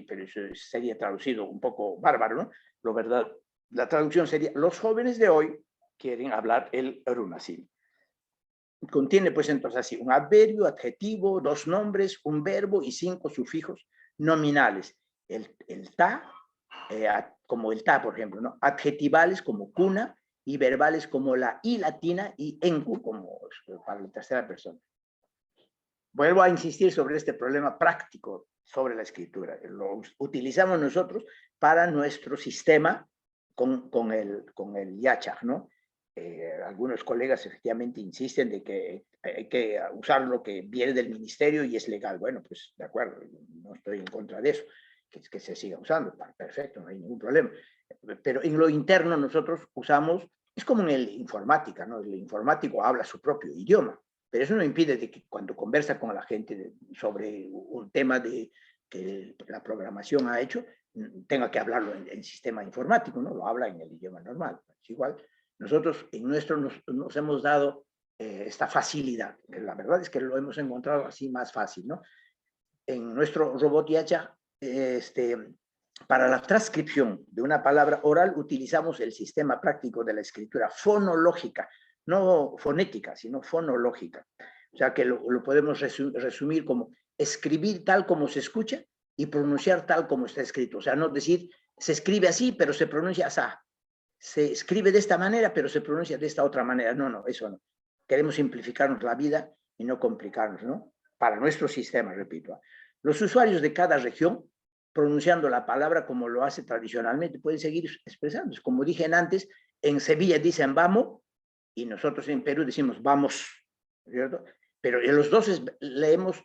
pero eso sería traducido un poco bárbaro, ¿no? Lo verdad, la traducción sería, los jóvenes de hoy quieren hablar el runasime. Contiene pues entonces así un adverbio, adjetivo, dos nombres, un verbo y 5 sufijos nominales. El ta, como el ta, por ejemplo, ¿no? Adjetivales como cuna y verbales como la i latina y encu como para la tercera persona. Vuelvo a insistir sobre este problema práctico sobre la escritura. Lo utilizamos nosotros para nuestro sistema con el Yachar, ¿no? Algunos colegas efectivamente insisten de que hay que usar lo que viene del ministerio y es legal. Bueno, pues de acuerdo, no estoy en contra de eso, que se siga usando, perfecto, no hay ningún problema. Pero en lo interno nosotros usamos, es como en el informática, ¿no? El informático habla su propio idioma, pero eso no impide de que cuando conversa con la gente sobre un tema que la programación ha hecho, tenga que hablarlo en sistema informático, ¿no? Lo habla en el idioma normal, es igual. Nosotros en nuestro nos hemos dado esta facilidad. La verdad es que lo hemos encontrado así más fácil, ¿no? En nuestro robot Yacha, para la transcripción de una palabra oral utilizamos el sistema práctico de la escritura fonológica, no fonética, sino fonológica. O sea que lo podemos resumir como escribir tal como se escucha y pronunciar tal como está escrito. O sea, no decir, se escribe así, pero se pronuncia así. Se escribe de esta manera, pero se pronuncia de esta otra manera. No, eso no. Queremos simplificarnos la vida y no complicarnos, ¿no? Para nuestro sistema, repito. Los usuarios de cada región, pronunciando la palabra como lo hace tradicionalmente, pueden seguir expresándose. Como dije antes, en Sevilla dicen vamos, y nosotros en Perú decimos vamos, ¿cierto? Pero en los dos leemos,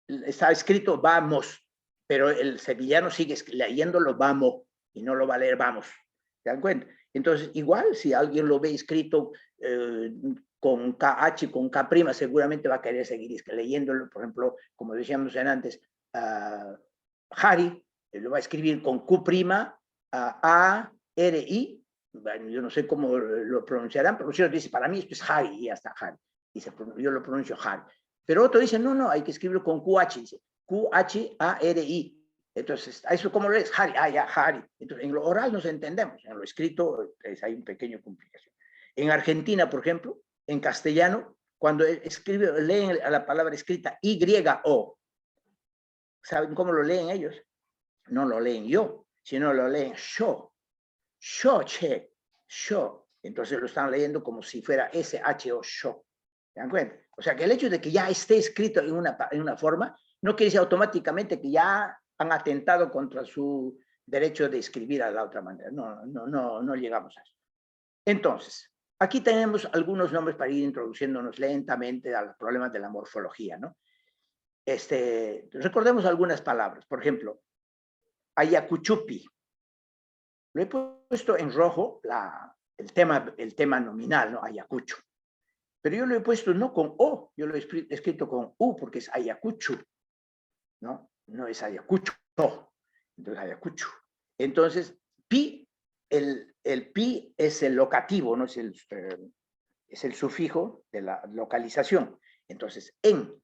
está escrito vamos, pero el sevillano sigue leyéndolo vamos, y no lo va a leer vamos. ¿Se dan cuenta? Entonces, igual, si alguien lo ve escrito con KH, con K', seguramente va a querer seguir leyéndolo. Por ejemplo, como decíamos antes, Hari, lo va a escribir con Q', A-R-I. Bueno, yo no sé cómo lo pronunciarán, pero si dice, para mí esto es Hari, y hasta Hari. Yo lo pronuncio Hari. Pero otro dice, no, hay que escribirlo con QH, dice Q-H-A-R-I. Entonces, ¿eso cómo lo es? Hari, ya, Hari. Entonces, en lo oral nos entendemos, en lo escrito hay un pequeño complicación. En Argentina, por ejemplo, en castellano, cuando leen a la palabra escrita Y-O, ¿saben cómo lo leen ellos? No lo leen yo, sino lo leen yo, che, yo. Entonces lo están leyendo como si fuera S-H-O, yo. ¿Se dan cuenta? O sea, que el hecho de que ya esté escrito en una forma, no quiere decir automáticamente que ya han atentado contra su derecho de escribir a la otra manera. No llegamos a eso. Entonces, aquí tenemos algunos nombres para ir introduciéndonos lentamente a los problemas de la morfología, ¿no? Recordemos algunas palabras. Por ejemplo, Ayacuchupi. Lo he puesto en rojo el tema nominal, ¿no? Ayacucho. Pero yo lo he puesto no con O, yo lo he escrito con U porque es Ayacucho, ¿no? No es Ayacucho, entonces Ayacucho. Entonces, pi, el pi es el locativo, ¿no? Es el sufijo de la localización. Entonces, en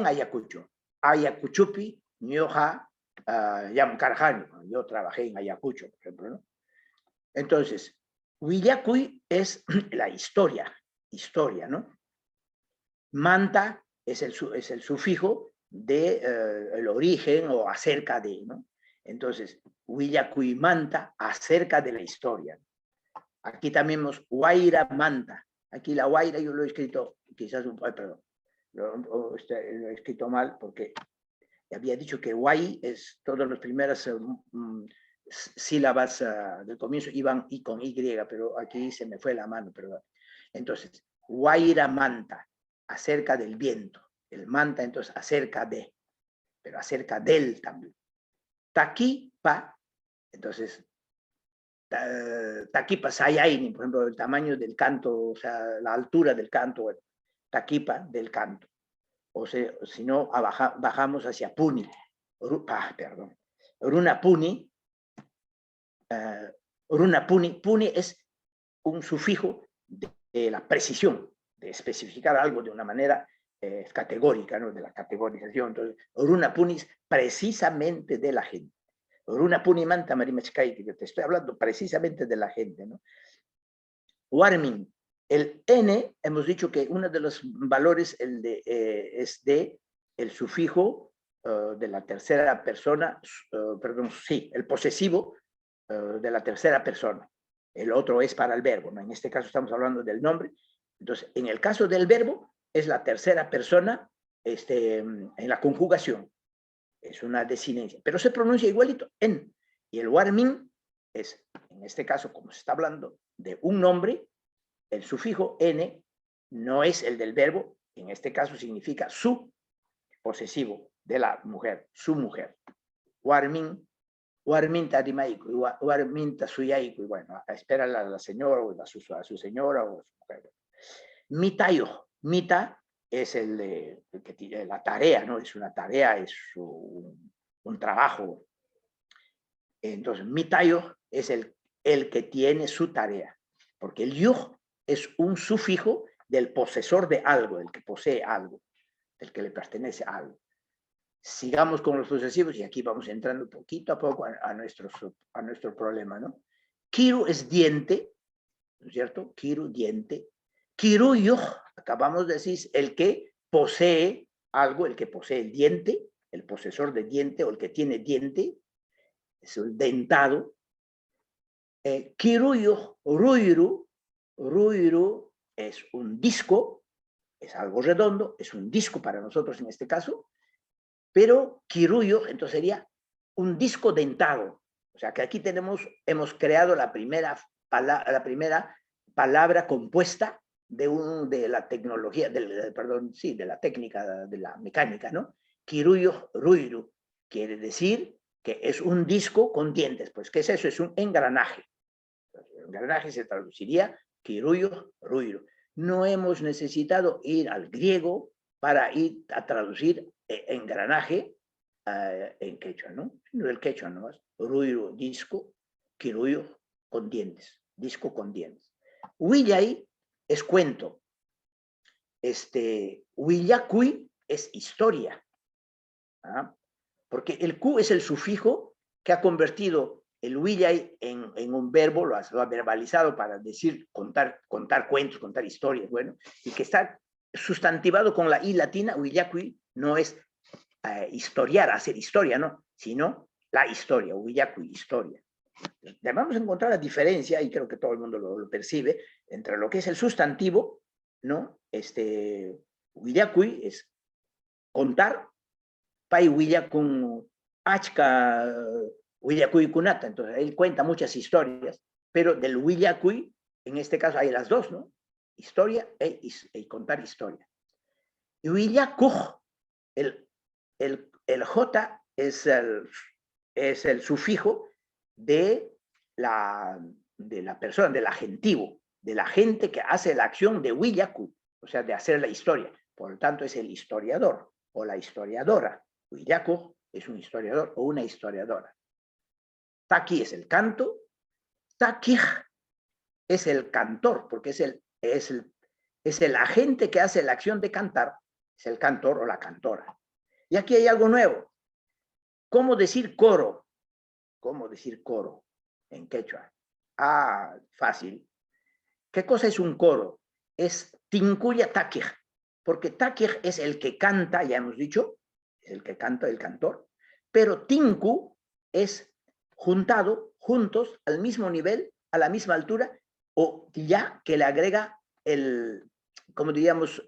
Ayacucho, Ayacuchupi, Ñoja, Yamcarjani. Yo trabajé en Ayacucho, por ejemplo, ¿no? Entonces, Huillacuy es la historia, ¿no? Manta es el sufijo de el origen o acerca de, ¿no? Entonces, Huillacuy Manta, acerca de la historia. Aquí también vemos Huayra Manta. Aquí la Huayra yo lo he escrito, quizás perdón, lo he escrito mal porque había dicho que Huay es todas las primeras sílabas del comienzo iban y con Y, pero aquí se me fue la mano, perdón. Entonces, Huayra Manta, acerca del viento. El manta, entonces, acerca de, pero acerca del también. Taquipa, entonces, Taquipa Sayaini, por ejemplo, el tamaño del canto, o sea, la altura del canto, bueno, Taquipa del canto. O sea, si no, bajamos hacia Puni. Perdón. Orunapuni. Puni es un sufijo de la precisión, de especificar algo de una manera categórica, ¿no? De la categorización. Entonces, Orunapuni es precisamente de la gente. Orunapuni manta marimachkai, que yo te estoy hablando precisamente de la gente, ¿no? Warming. El N, hemos dicho que uno de los valores es de el sufijo de la tercera persona, el posesivo de la tercera persona. El otro es para el verbo, ¿no? En este caso estamos hablando del nombre. Entonces, en el caso del verbo, es la tercera persona en la conjugación. Es una desinencia, pero se pronuncia igualito, en. Y el warming es, en este caso, como se está hablando de un nombre, el sufijo n no es el del verbo, en este caso significa su posesivo de la mujer, su mujer. Warminta dimaiku, warminta suyaiku, y bueno, espera a la señora o a su señora o a su mujer. Mitayo, mita es la tarea, ¿no? Es una tarea, es un trabajo. Entonces, mitayo es el que tiene su tarea. porque el yuj es un sufijo del posesor de algo, del que posee algo, del que le pertenece a algo. Sigamos con los sucesivos y aquí vamos entrando poquito a poco a nuestro problema, ¿no? Kiru es diente, ¿no es cierto? Kiru, diente. Kiru yuj, acabamos de decir, el que posee algo, el que posee el diente, el posesor de diente o el que tiene diente, es el dentado. Kiru yuj, ruiru, ruiru es un disco, es algo redondo, es un disco para nosotros en este caso, pero kiruyo entonces sería un disco dentado. O sea que aquí hemos creado la primera palabra compuesta de la tecnología, de la técnica, de la mecánica, ¿no? Kiruyo ruiru quiere decir que es un disco con dientes. Pues, ¿qué es eso? Es un engranaje. El engranaje se traduciría kiruyo ruiru. No hemos necesitado ir al griego para ir a traducir engranaje en quechua, ¿no? El quechua no es ruiru, disco, kiruyo con dientes, disco con dientes. Huillay es cuento. Huillacuy es historia. ¿Ah? Porque el Q es el sufijo que ha convertido el huillay en un verbo, lo ha verbalizado para decir, contar cuentos, contar historias, bueno, y que está sustantivado con la I latina. Huillacuy no es historiar, hacer historia, ¿no? Sino la historia, huillacuy, historia. Vamos a encontrar la diferencia, y creo que todo el mundo lo percibe, entre lo que es el sustantivo, ¿no? Huillacuy es contar, pai huillacun achka huillacuy kunata, entonces él cuenta muchas historias, pero del huillacuy, en este caso hay las dos, ¿no? Historia y contar historia. Y huillacuj, el J es el sufijo de la persona, del agentivo, de la gente que hace la acción de huillacuy, o sea, de hacer la historia. Por lo tanto, es el historiador o la historiadora. Huillacuj es un historiador o una historiadora. Taqui es el canto. Taqij es el cantor, porque es el agente que hace la acción de cantar, es el cantor o la cantora. Y aquí hay algo nuevo. ¿Cómo decir coro? ¿Cómo decir coro en quechua? Ah, fácil. ¿Qué cosa es un coro? Es tincuya taquij, porque taquij es el que canta, ya hemos dicho, es el que canta, el cantor, pero tinku es juntado, juntos, al mismo nivel, a la misma altura, o ya que le agrega como diríamos,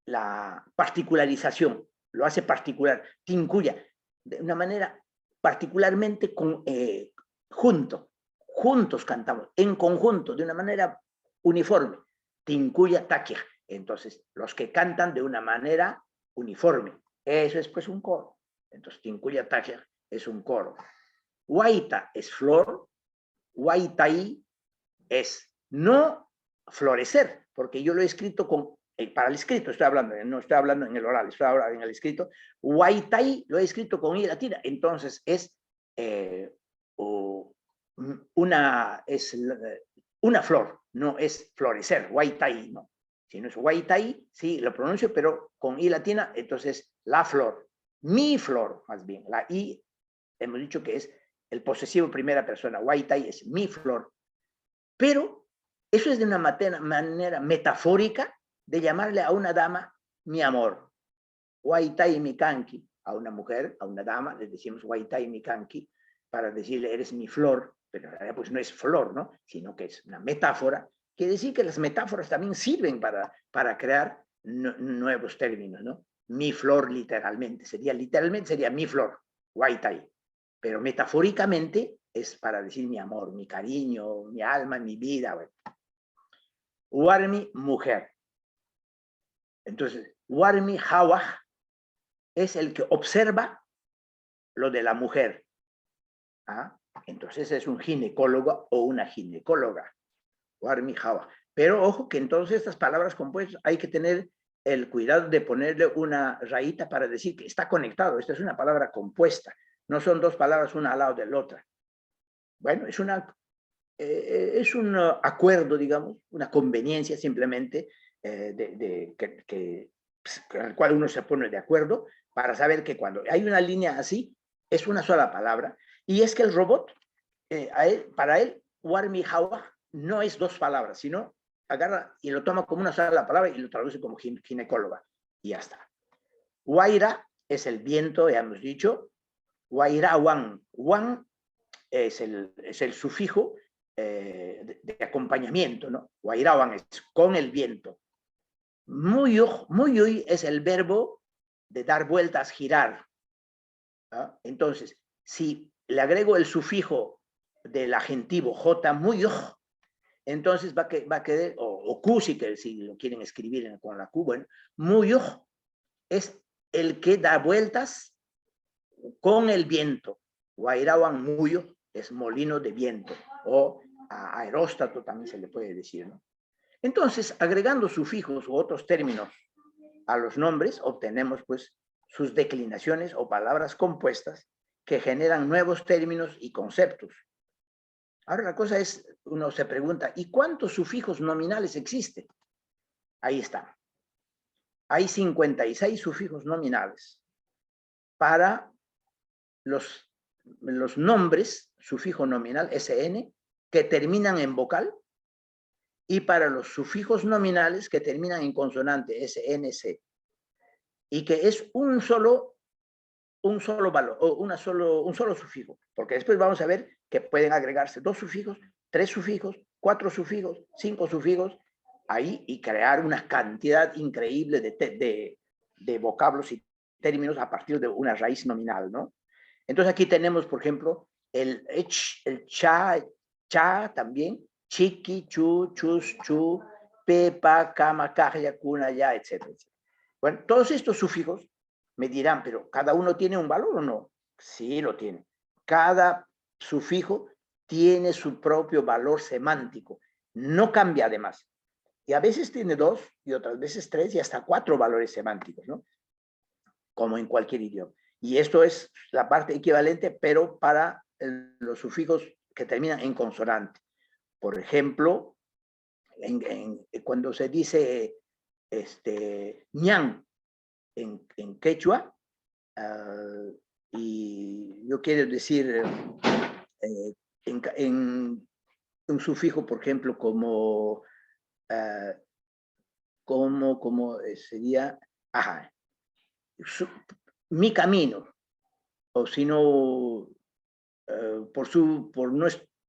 la particularización, lo hace particular, tincuya, de una manera particularmente juntos cantamos, en conjunto, de una manera uniforme, tincuya taquia. Entonces, los que cantan de una manera uniforme, eso es pues un coro. Entonces, tincuya taquia es un coro. Huaita es flor, huaitai es no florecer, porque yo lo he escrito para el escrito estoy hablando, no estoy hablando en el oral, estoy hablando en el escrito. Huaitai lo he escrito con I latina, entonces es una flor, no es florecer, huaitai, no. Si no es huaitai, sí, lo pronuncio, pero con I latina, entonces la flor, mi flor, más bien, la I, hemos dicho que es el posesivo primera persona, huaitai es mi flor, pero eso es de una manera metafórica de llamarle a una dama mi amor. Huaitai mi kanki, a una mujer, a una dama, le decimos huaitai mi kanki, para decirle eres mi flor, pero en realidad pues no es flor, ¿no? Sino que es una metáfora. Quiere decir que las metáforas también sirven para crear nuevos términos, ¿no? Mi flor literalmente sería mi flor, huaitai, pero metafóricamente es para decir mi amor, mi cariño, mi alma, mi vida. Bueno. Warmi, mujer. Entonces, Warmi Hawaj es el que observa lo de la mujer. ¿Ah? Entonces es un ginecólogo o una ginecóloga. Warmi Hawaj. Pero ojo que en todas estas palabras compuestas hay que tener el cuidado de ponerle una rayita para decir que está conectado. Esta es una palabra compuesta. No son dos palabras una al lado de la otra. Bueno, es un acuerdo, digamos, una conveniencia simplemente con el cual uno se pone de acuerdo para saber que cuando hay una línea así, es una sola palabra. Y es que el robot, para él, Warmi Hawa no es dos palabras, sino agarra y lo toma como una sola palabra y lo traduce como ginecóloga. Y ya está. Waira es el viento, ya hemos dicho. Waira wan. Wan es el sufijo de acompañamiento, ¿no? Waira wan es con el viento. Muyuy es el verbo de dar vueltas, girar. ¿Ah? Entonces, si le agrego el sufijo del adjetivo J, muyuy, entonces va a quedar, o Q si lo quieren escribir con la Q, bueno, muyuy es el que da vueltas con el viento. Guairawan muyo es molino de viento, o aeróstato también se le puede decir, ¿no? Entonces, agregando sufijos u otros términos a los nombres, obtenemos pues sus declinaciones o palabras compuestas que generan nuevos términos y conceptos. Ahora la cosa es, uno se pregunta, ¿y cuántos sufijos nominales existen? Ahí está. Hay 56 sufijos nominales para los nombres, sufijo nominal, SN, que terminan en vocal, y para los sufijos nominales que terminan en consonante, SNC, y que es un solo valor, o un solo sufijo, porque después vamos a ver que pueden agregarse 2 sufijos, 3 sufijos, 4 sufijos, 5 sufijos, ahí, y crear una cantidad increíble de vocablos y términos a partir de una raíz nominal, ¿no? Entonces aquí tenemos, por ejemplo, el cha también, chiqui, chu, chus, chu, pepa, cama, caja, cuna, ya, etc. Bueno, todos estos sufijos me dirán, pero ¿cada uno tiene un valor o no? Sí, lo tiene. Cada sufijo tiene su propio valor semántico, no cambia además. Y a veces tiene 2 y otras veces 3 y hasta 4 valores semánticos, ¿no? Como en cualquier idioma. Y esto es la parte equivalente, pero para los sufijos que terminan en consonante. Por ejemplo, cuando se dice ñan en quechua, y yo quiero decir en un sufijo, por ejemplo, como sería, mi camino, o si no,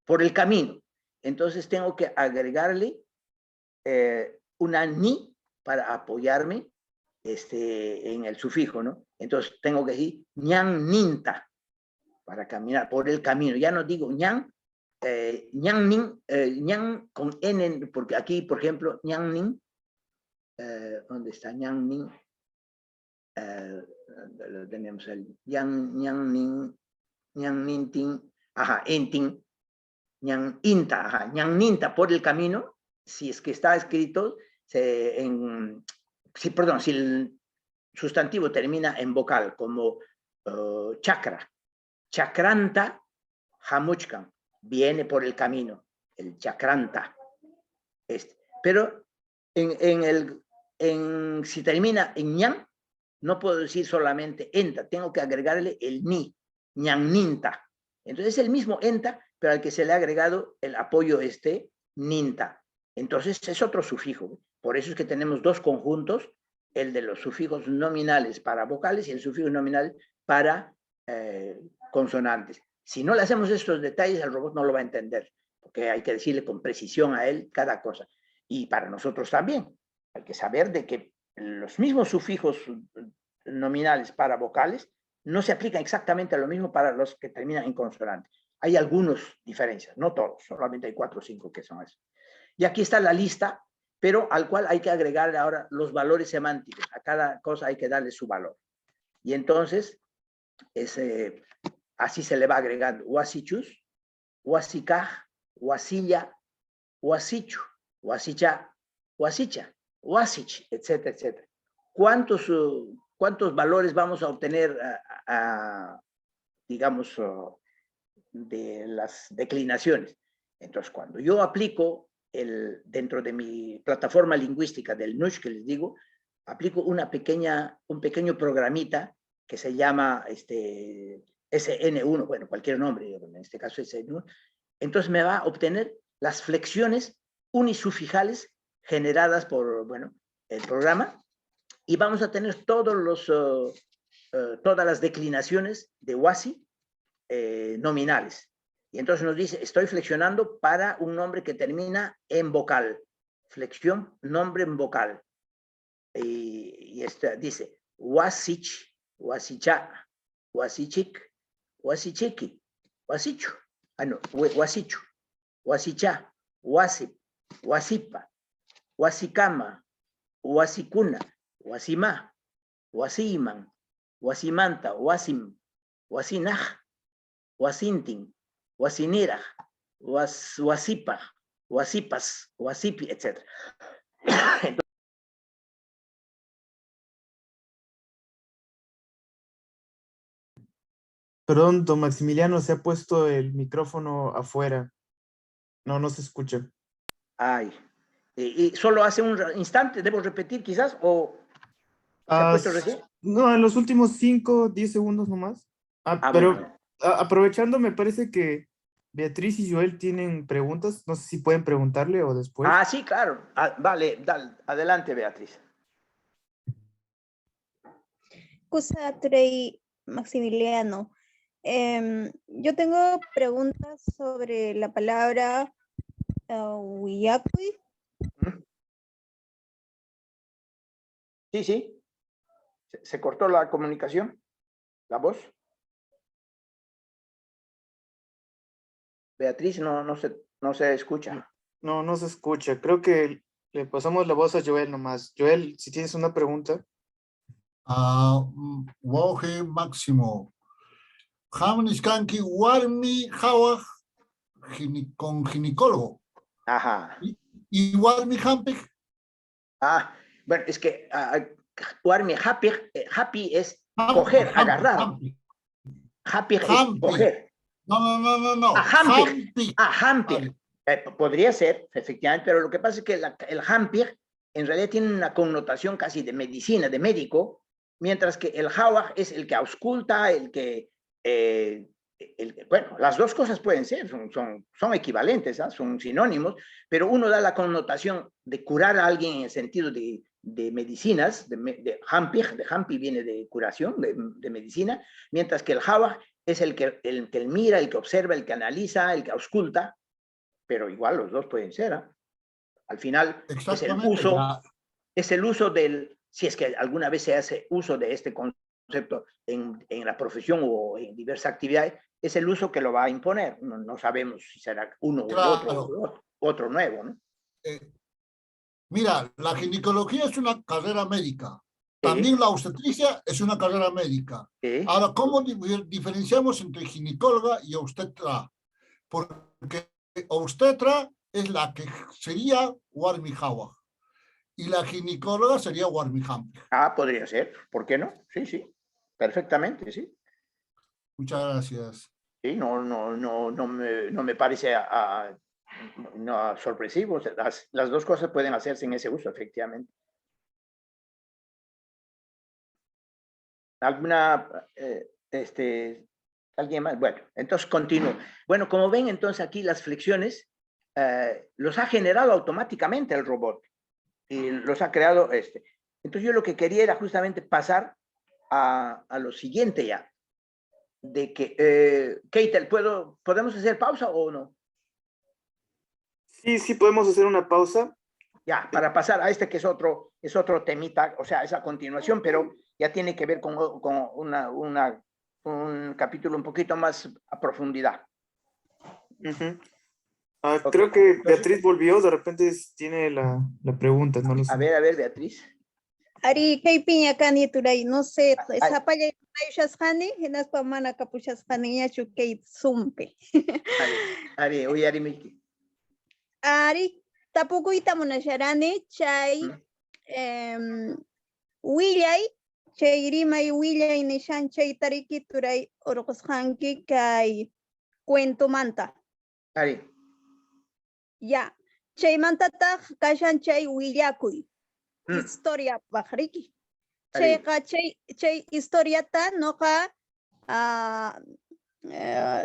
por el camino. Entonces tengo que agregarle una ni para apoyarme en el sufijo, ¿no? Entonces tengo que decir ñan ninta para caminar por el camino. Ya no digo ñan, ñan nin, ñan con n, porque aquí, por ejemplo, ñan nin, ¿dónde está ñan nin? Lo tenemos el ñan nin, ñan nintin, entin, ñan inta, ñan ninta por el camino, si es que está escrito si el sustantivo termina en vocal, como chakra, chakranta, hamuchkan, viene por el camino, el chakranta. Pero si termina en ñan, no puedo decir solamente enta, tengo que agregarle el ni, ñan ninta. Entonces es el mismo enta, pero al que se le ha agregado el apoyo ninta. Entonces es otro sufijo. Por eso es que tenemos 2 conjuntos, el de los sufijos nominales para vocales y el sufijo nominal para consonantes. Si no le hacemos estos detalles, el robot no lo va a entender, porque hay que decirle con precisión a él cada cosa. Y para nosotros también. Hay que saber de que los mismos sufijos nominales para vocales no se aplican exactamente a lo mismo para los que terminan en consonante. Hay algunas diferencias, no todos, solamente hay 4 o 5 que son eso. Y aquí está la lista, pero al cual hay que agregar ahora los valores semánticos. A cada cosa hay que darle su valor. Y entonces, así se le va agregando huasichus, huasicaj, huasilla, huasichu, huasicha, huasicha, huasich, etcétera, etcétera. ¿Cuántos valores vamos a obtener, digamos, de las declinaciones? Entonces, cuando yo aplico dentro de mi plataforma lingüística del NUSH, que les digo, aplico un pequeño programita que se llama SN1, bueno, cualquier nombre, en este caso SN1, entonces me va a obtener las flexiones unisufijales generadas por, bueno, el programa, y vamos a tener todas las declinaciones de WASI nominales. Y entonces nos dice, estoy flexionando para un nombre que termina en vocal. Flexión, nombre en vocal. Y dice, wasich, wasicha, wasichik, wasichiki, wasichu. Ah, no, wasichu, wasicha, wasip, wasipa, wasikama, wasikuna, wasima, wasiman, wasimanta, wasim, wasinaj, wasintin, wasiniraj, wasipa, wasipas, wasipi, etc. Perdón, don Maximiliano, se ha puesto el micrófono afuera. No, no se escucha. Ay, y solo hace un instante, ¿debo repetir quizás? ¿O se ha puesto recién? No, en los últimos 5, 10 segundos nomás. Pero bueno. aprovechando, me parece que Beatriz y Joel tienen preguntas. No sé si pueden preguntarle o después. Sí, claro. Vale, adelante, Beatriz. Kusatrey Maximiliano. Yo tengo preguntas sobre la palabra Wiyakui. Sí. ¿Se cortó la comunicación? ¿La voz? Beatriz, no se escucha. No se escucha. Creo que le pasamos la voz a Joel nomás. Joel, si tienes una pregunta. Woje Máximo. Hamniskanki Warmi Hawaj con ginecólogo. Ajá. Y Warmi Hampik. Bueno, es que Warmi happy es coger, agarrar. Happy es coger. No. Hampir. Podría ser, efectivamente, pero lo que pasa es que el Hampir en realidad tiene una connotación casi de medicina, de médico, mientras que el Hawaj es el que ausculta, bueno, las dos cosas pueden ser, son equivalentes, son sinónimos, pero uno da la connotación de curar a alguien en el sentido de medicinas, de Hampi viene de curación, de medicina, mientras que el Hawaj es el que mira, el que observa, el que analiza, el que ausculta, pero igual los dos pueden ser. Al final es el uso del, si es que alguna vez se hace uso de este concepto en la profesión o en diversas actividades, es el uso que lo va a imponer. No sabemos si será uno o otro nuevo, ¿no? Mira, la ginecología es una carrera médica. También la obstetricia es una carrera médica. Ahora, ¿cómo diferenciamos entre ginecóloga y obstetra? Porque obstetra es la que sería Warmi Hawaj y la ginecóloga sería Warmi Hampik. Podría ser. ¿Por qué no? Sí. Perfectamente, sí. Muchas gracias. Sí, no me parece sorpresivo. Las dos cosas pueden hacerse en ese uso, efectivamente. ¿Alguien más? Bueno, entonces continúo. Bueno, como ven, entonces aquí las flexiones los ha generado automáticamente el robot y los ha creado Entonces yo lo que quería era justamente pasar a lo siguiente ya, de que, Keitel, ¿podemos hacer pausa o no? Sí, podemos hacer una pausa. Ya, para pasar a que es otro temita, o sea, es a continuación, pero ya tiene que ver con un capítulo un poquito más a profundidad. Creo que Beatriz volvió, de repente tiene la pregunta, no lo sé. A ver, Beatriz. Ari, kay piña cani turay, no sé, esa paya ayushas hani, hinas pa mana kapushas hani ya chukay sumpe. Ari, oye, Ari Miki. Ari, tapukuyta munasharani, chay, Willay, chay rimay Willay nishan chay tariki turay orqusqanki kay cuento manta. Ari. Ya, chay mantata kashan chay willakuy. Historia bajariki. Chay historiata noja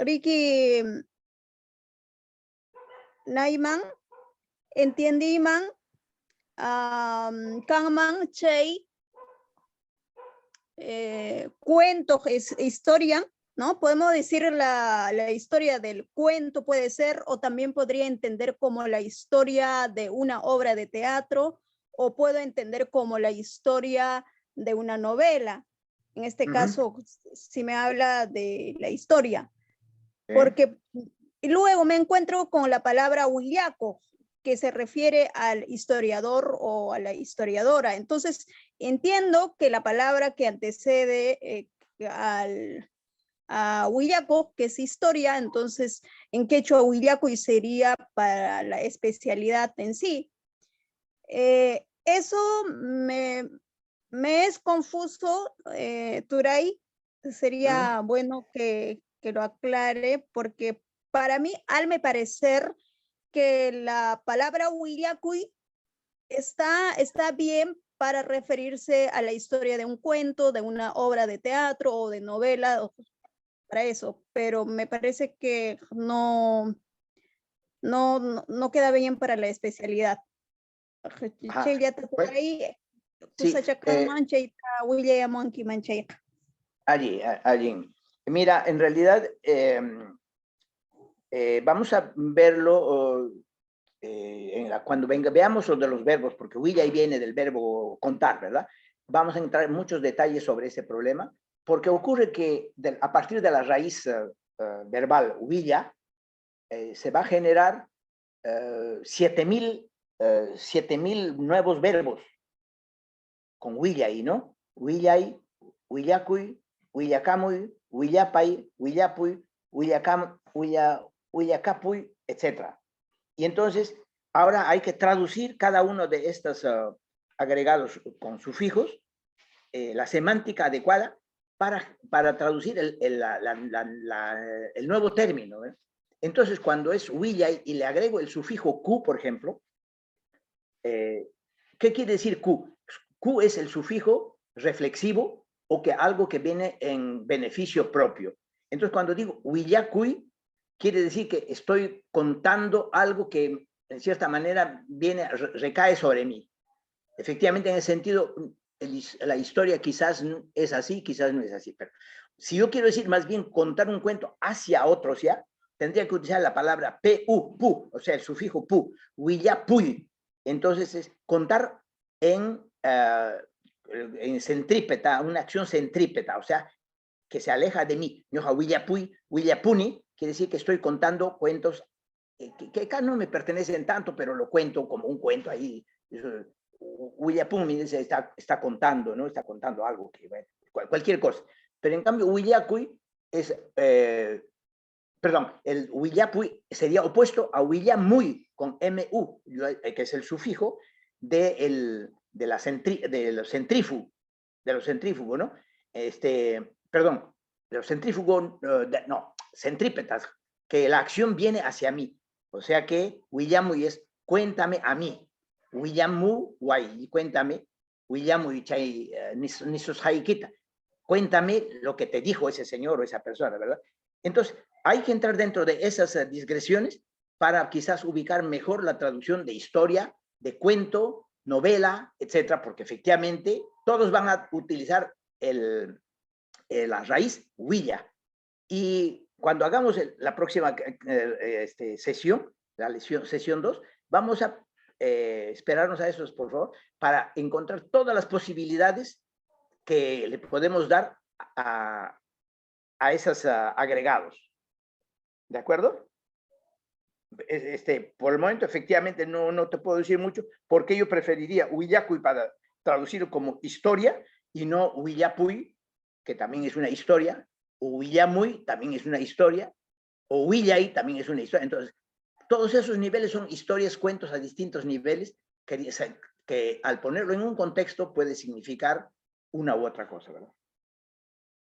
Riki Naiman, entiendiman, Kangman Chay, cuento, es historia, ¿no? Podemos decir la historia del cuento, puede ser, o también podría entender como la historia de una obra de teatro, o puedo entender como la historia de una novela. En este caso, si me habla de la historia. Porque luego me encuentro con la palabra huillaco, que se refiere al historiador o a la historiadora. Entonces, entiendo que la palabra que antecede a huillaco, que es historia, entonces en quechua huillaco y sería para la especialidad en sí. Eso me es confuso, Turay. Sería bueno que lo aclare, porque para mí, al me parecer que la palabra huillacuy está bien para referirse a la historia de un cuento, de una obra de teatro o de novela, para eso, pero me parece que no queda bien para la especialidad. Allí. Mira, en realidad vamos a verlo cuando veamos lo de los verbos, porque huilla ahí viene del verbo contar, ¿verdad? Vamos a entrar en muchos detalles sobre ese problema, porque ocurre que a partir de la raíz verbal huilla, se va a generar 7.000 nuevos verbos con huilla ahí, ¿no? Huillay, huillacuy, huillacamuy, huillapay, huillapuy, huillacapuy, etc. Y entonces, ahora hay que traducir cada uno de estos agregados con sufijos, la semántica adecuada para traducir el nuevo término. Entonces, cuando es huillay y le agrego el sufijo ku, por ejemplo, ¿qué quiere decir ku? Ku es el sufijo reflexivo o que algo que viene en beneficio propio. Entonces, cuando digo huillacuy, quiere decir que estoy contando algo que, en cierta manera, recae sobre mí. Efectivamente, en ese sentido, la historia quizás es así, quizás no es así. Pero si yo quiero decir más bien contar un cuento hacia otros, ¿ya? Tendría que utilizar la palabra pu, o sea, el sufijo pu, huillapuy. Entonces, es contar en centrípeta, una acción centrípeta, o sea, que se aleja de mí. Ñoja huillapuy, huillapuni, quiere decir que estoy contando cuentos que acá no me pertenecen tanto, pero lo cuento como un cuento ahí. Huillapuni está contando, ¿no? Está contando algo, bueno, cualquier cosa. Pero en cambio, huillacuy es... el huillapuy sería opuesto a huillamuy con mu, que es el sufijo de los centrífugos, ¿no? De los centrífugos, centrípetas, que la acción viene hacia mí. O sea que huillamuy es cuéntame a mí. Huillamu, guay, cuéntame. Huillamuy, chay, nisos haikita. Cuéntame lo que te dijo ese señor o esa persona, ¿verdad? Entonces, hay que entrar dentro de esas digresiones para quizás ubicar mejor la traducción de historia, de cuento, novela, etcétera, porque efectivamente todos van a utilizar la raíz huilla. Y cuando hagamos la próxima sesión, sesión 2, vamos a esperarnos a esos, por favor, para encontrar todas las posibilidades que le podemos dar a esos agregados. ¿De acuerdo? Por el momento, efectivamente, no te puedo decir mucho, porque yo preferiría huillacuy para traducirlo como historia y no huillapuy, que también es una historia, o huillamuy también es una historia, o huillay también es una historia. Entonces, todos esos niveles son historias, cuentos a distintos niveles, que al ponerlo en un contexto puede significar una u otra cosa, ¿verdad?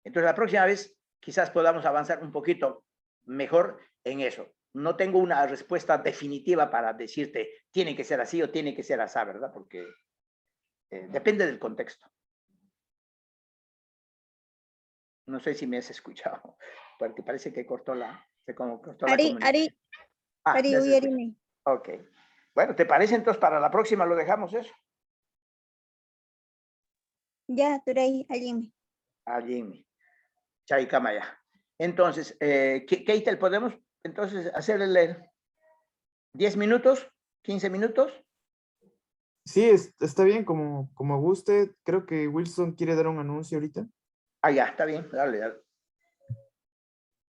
Entonces, la próxima vez quizás podamos avanzar un poquito mejor en eso. no tengo una respuesta definitiva para decirte, tiene que ser así o tiene que ser así, ¿verdad? Porque depende del contexto. No sé si me has escuchado, porque parece que cortó cortó la comunicación. Ari, ya se escucha. uyarini. Ok. Bueno, ¿te parece entonces para la próxima lo dejamos eso? Ya, turay, alimi. Allí. Chay Kamaya. Entonces, Keitel, ¿podemos entonces hacer el 10 minutos, 15 minutos? Sí, está bien, como guste. Creo que Wilson quiere dar un anuncio ahorita. Ah, ya, está bien, dale, dale.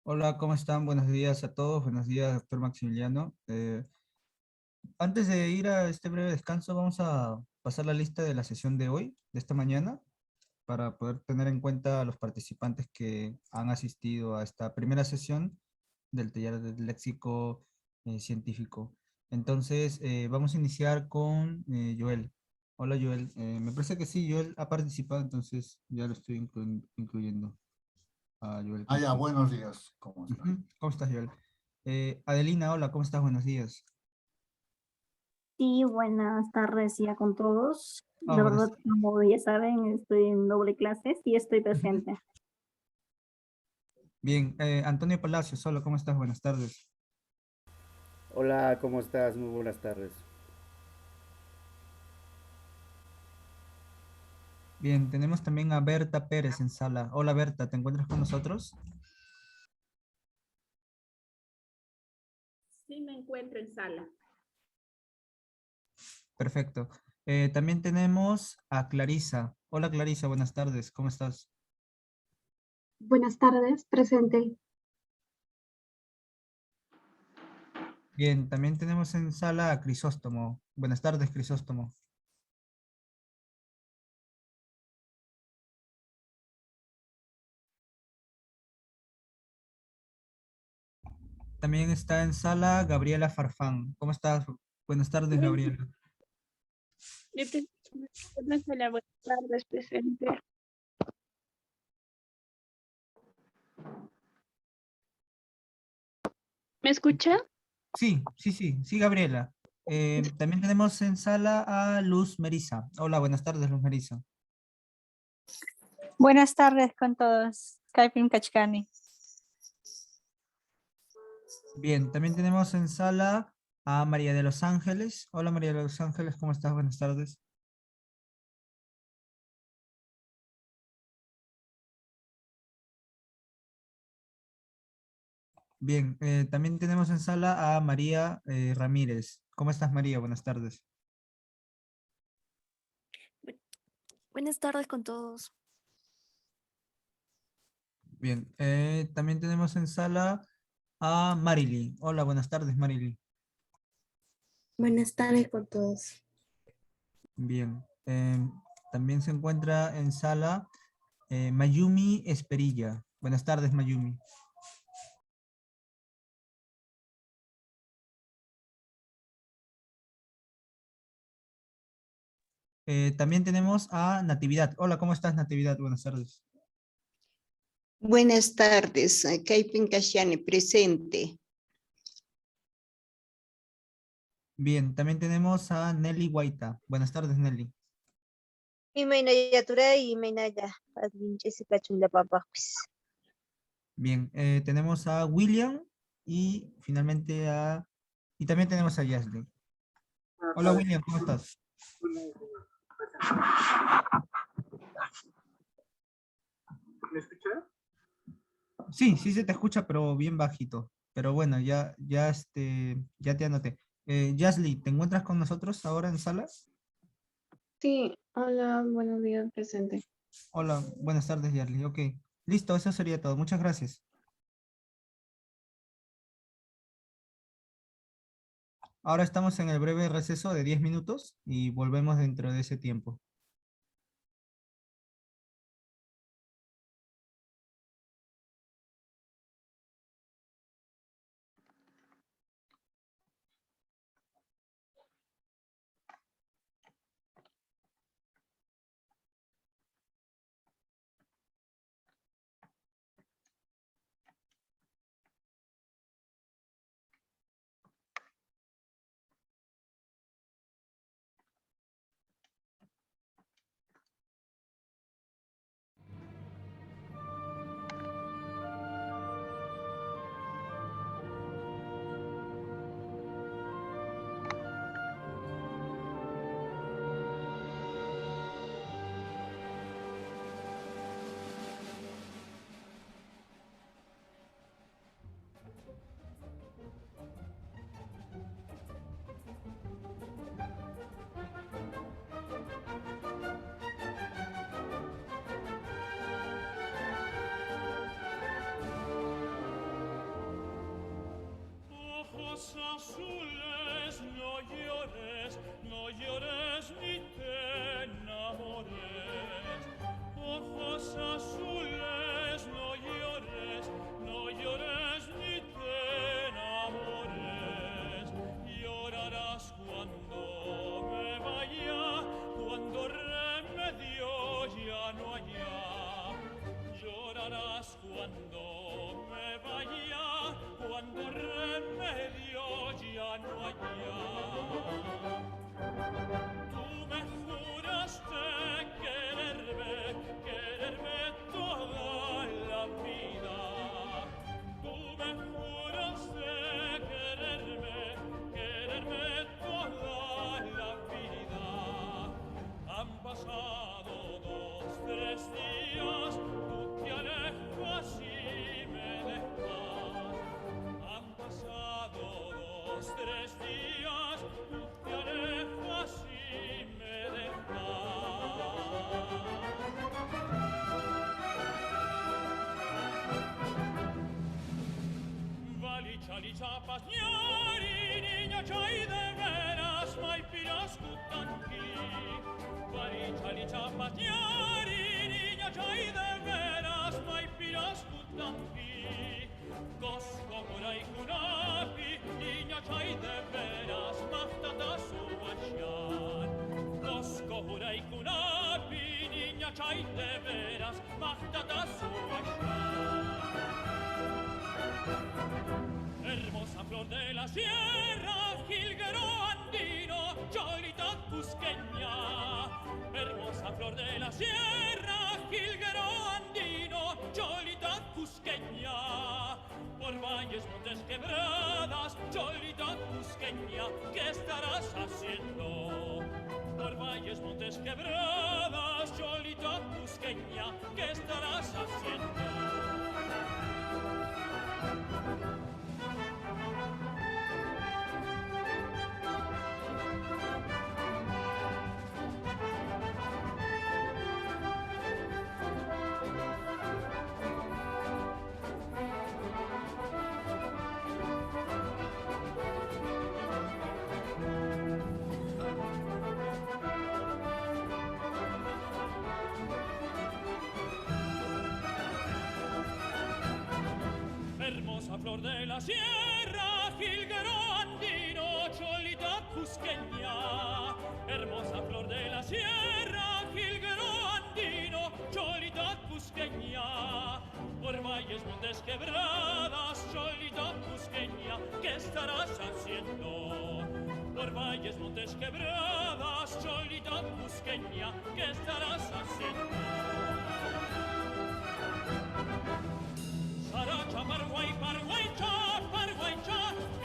Hola, ¿cómo están? Buenos días a todos. Buenos días, doctor Maximiliano. Antes de ir a este breve descanso, vamos a pasar la lista de la sesión de hoy, de esta mañana, para poder tener en cuenta a los participantes que han asistido a esta primera sesión del taller del léxico científico. Entonces, vamos a iniciar con Joel. Hola, Joel. Me parece que sí, Joel ha participado, entonces ya lo estoy incluyendo a Joel. Ah, ya, buenos días. ¿Cómo está? ¿Cómo estás, Joel? Adelina, hola, ¿cómo estás? Buenos días. Sí, buenas tardes ya con todos. Ah, La buenas verdad, como ya saben, estoy en doble clases y estoy presente. Bien, Antonio Palacios, hola, ¿cómo estás? Buenas tardes. Hola, ¿cómo estás? Muy buenas tardes. Bien, tenemos también a Berta Pérez en sala. Hola, Berta, ¿te encuentras con nosotros? Sí, me encuentro en sala. Perfecto. También tenemos a Clarisa. Hola, Clarisa, buenas tardes, ¿cómo estás? Buenas tardes, presente. Bien, también tenemos en sala a Crisóstomo. Buenas tardes, Crisóstomo. También está en sala Gabriela Farfán. ¿Cómo estás? Buenas tardes, Gabriela. Buenas tardes, presente. ¿Me escucha? Sí, Gabriela. También tenemos en sala a Luz Merisa. Hola, buenas tardes, Luz Merisa. Buenas tardes con todos. Kaipim Kachkani. Bien, también tenemos en sala a María de los Ángeles. Hola, María de los Ángeles, ¿cómo estás? Buenas tardes. Bien, también tenemos en sala a María Ramírez. ¿Cómo estás, María? Buenas tardes. Buenas tardes con todos. Bien, también tenemos en sala a Marily. Hola, buenas tardes, Marily. Buenas tardes con todos. Bien, también se encuentra en sala Mayumi Esperilla. Buenas tardes, Mayumi. También tenemos a Natividad. Hola, ¿cómo estás, Natividad? Buenas tardes. Buenas tardes, Kaipin Kashiani, presente. Bien, también tenemos a Nelly Guaita. Buenas tardes, Nelly. Imaynaya turay, imaynaya. Jessica chunda papa. Bien, tenemos a William y finalmente y también tenemos a Yasli. Hola, William, ¿cómo estás? ¿Me escucha? Sí, sí se te escucha, pero bien bajito. Pero bueno, ya te anoté. Yasli, ¿te encuentras con nosotros ahora en sala? Sí, hola, buenos días, presente. Hola, buenas tardes, Yasli. Ok, listo, eso sería todo. Muchas gracias. Ahora estamos en el breve receso de 10 minutos y volvemos dentro de ese tiempo. chapas ñari, niña chay de veras, mai pirascutanqui. Guarichali chapas ñari, niña chay de veras, mai pirascutanqui. Kosko murai kunapi, niña chay de veras, mahtata suasyan. Kosko murai kunapi, niña chay de veras, mahtata suasyan. Hermosa flor de la sierra, jilguero andino, cholita cusqueña. Hermosa flor de la sierra, jilguero andino, cholita cusqueña. Por valles, montes, quebradas, cholita cusqueña, ¿qué estarás haciendo? Por valles, montes, quebradas, cholita cusqueña, ¿qué estarás haciendo? Hermosa flor de la sierra, jilguero andino, cholita cusqueña. Hermosa flor de la sierra, jilguero andino, cholita cusqueña. Por valles, montes, quebradas, cholita cusqueña, ¿qué estarás haciendo? Por valles, montes, quebradas, cholita cusqueña, ¿qué estarás haciendo? Saracha, parguaycha, parguaycha,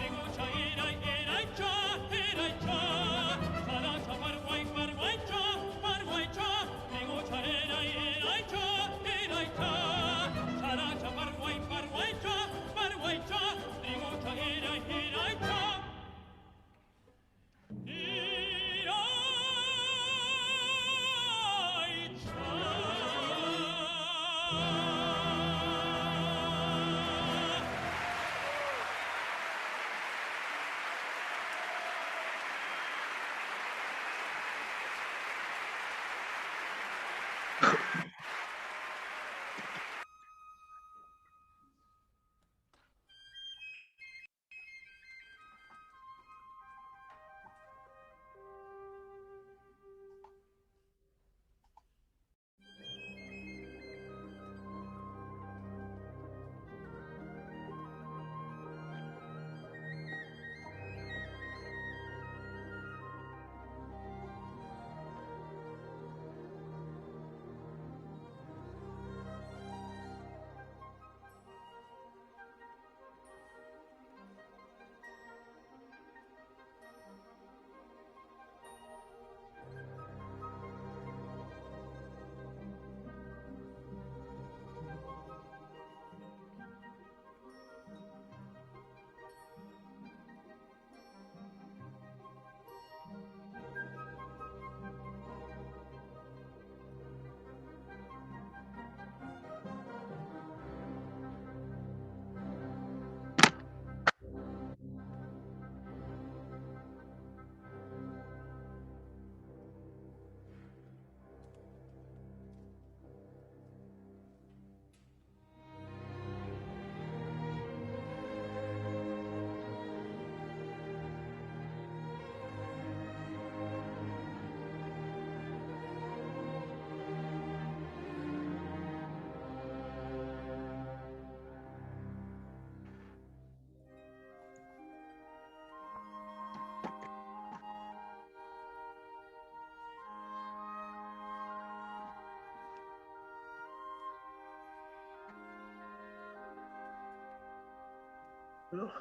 igucha, iraicha, iraicha. Saracha, parguaycha, parguaycha, igucha, iraicha, iraicha. Saracha, parguaycha, parguaycha, igucha, iraicha. Ugh.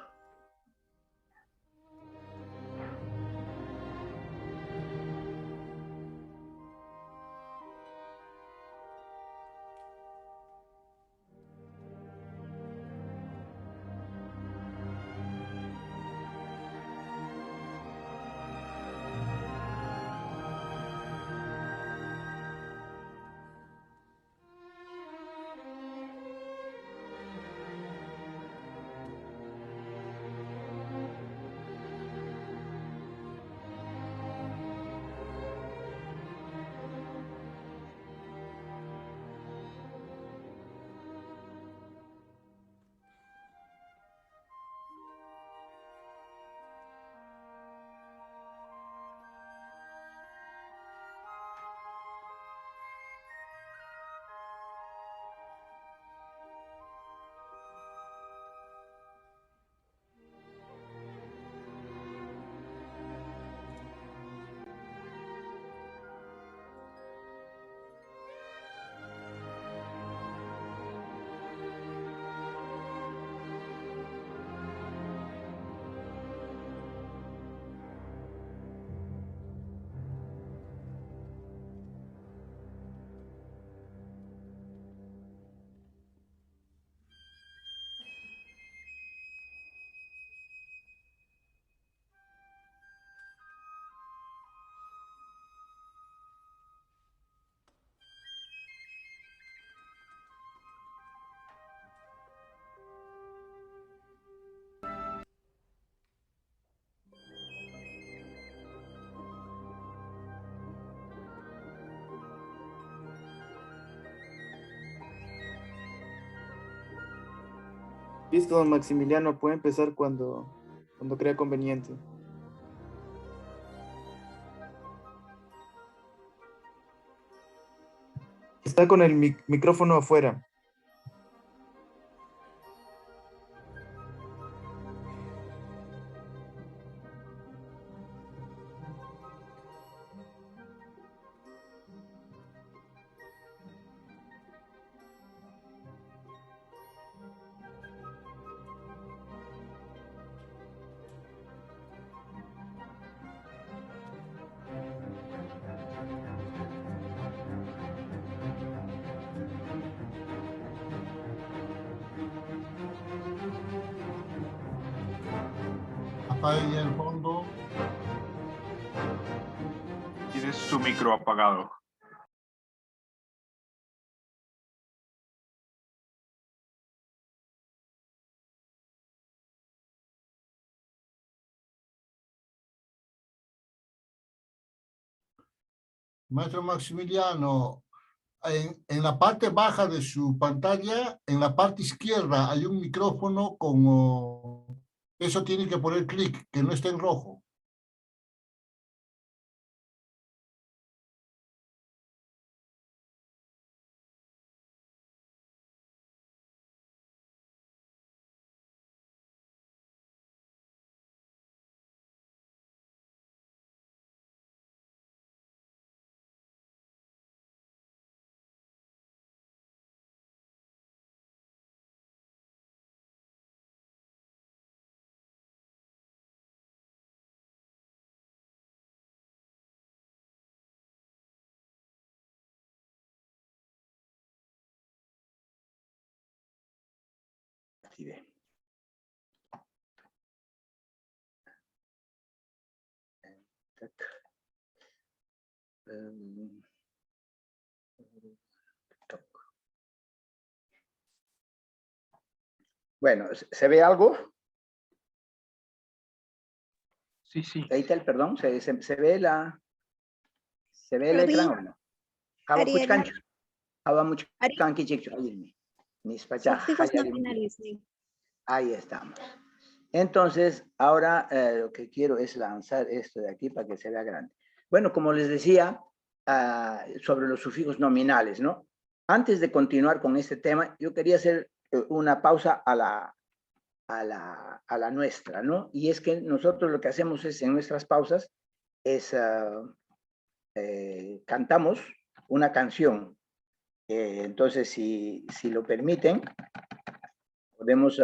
Listo, don Maximiliano, puede empezar cuando crea conveniente. Está con el micrófono afuera. Ahí en el fondo. Tiene su micro apagado. Maestro Maximiliano, en la parte baja de su pantalla, en la parte izquierda, hay un micrófono como... Eso tiene que poner clic, que no esté en rojo. Activé. Bueno, ¿se ve algo? Sí, sí. Ahí está el perdón, ¿se ve el ecran o no? Sufijos nominales, sí. Ahí estamos. Entonces, ahora lo que quiero es lanzar esto de aquí para que se vea grande. Bueno, como les decía, sobre los sufijos nominales, ¿no? Antes de continuar con este tema, yo quería hacer una pausa a la nuestra, ¿no? Y es que nosotros lo que hacemos es, en nuestras pausas, es cantamos una canción. Entonces, si lo permiten, podemos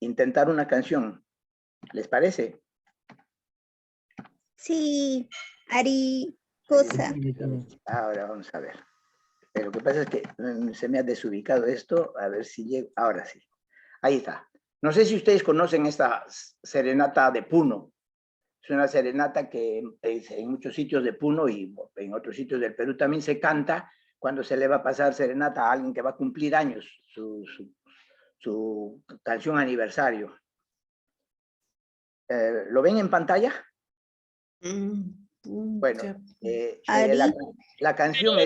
intentar una canción. ¿Les parece? Sí, Ari, cosa. Ahora vamos a ver. Lo que pasa es que se me ha desubicado esto. A ver si llego. Ahora sí. Ahí está. No sé si ustedes conocen esta serenata de Puno. Es una serenata que en muchos sitios de Puno y en otros sitios del Perú también se canta cuando se le va a pasar serenata a alguien que va a cumplir años, su canción aniversario. ¿Lo ven en pantalla? Bueno, la canción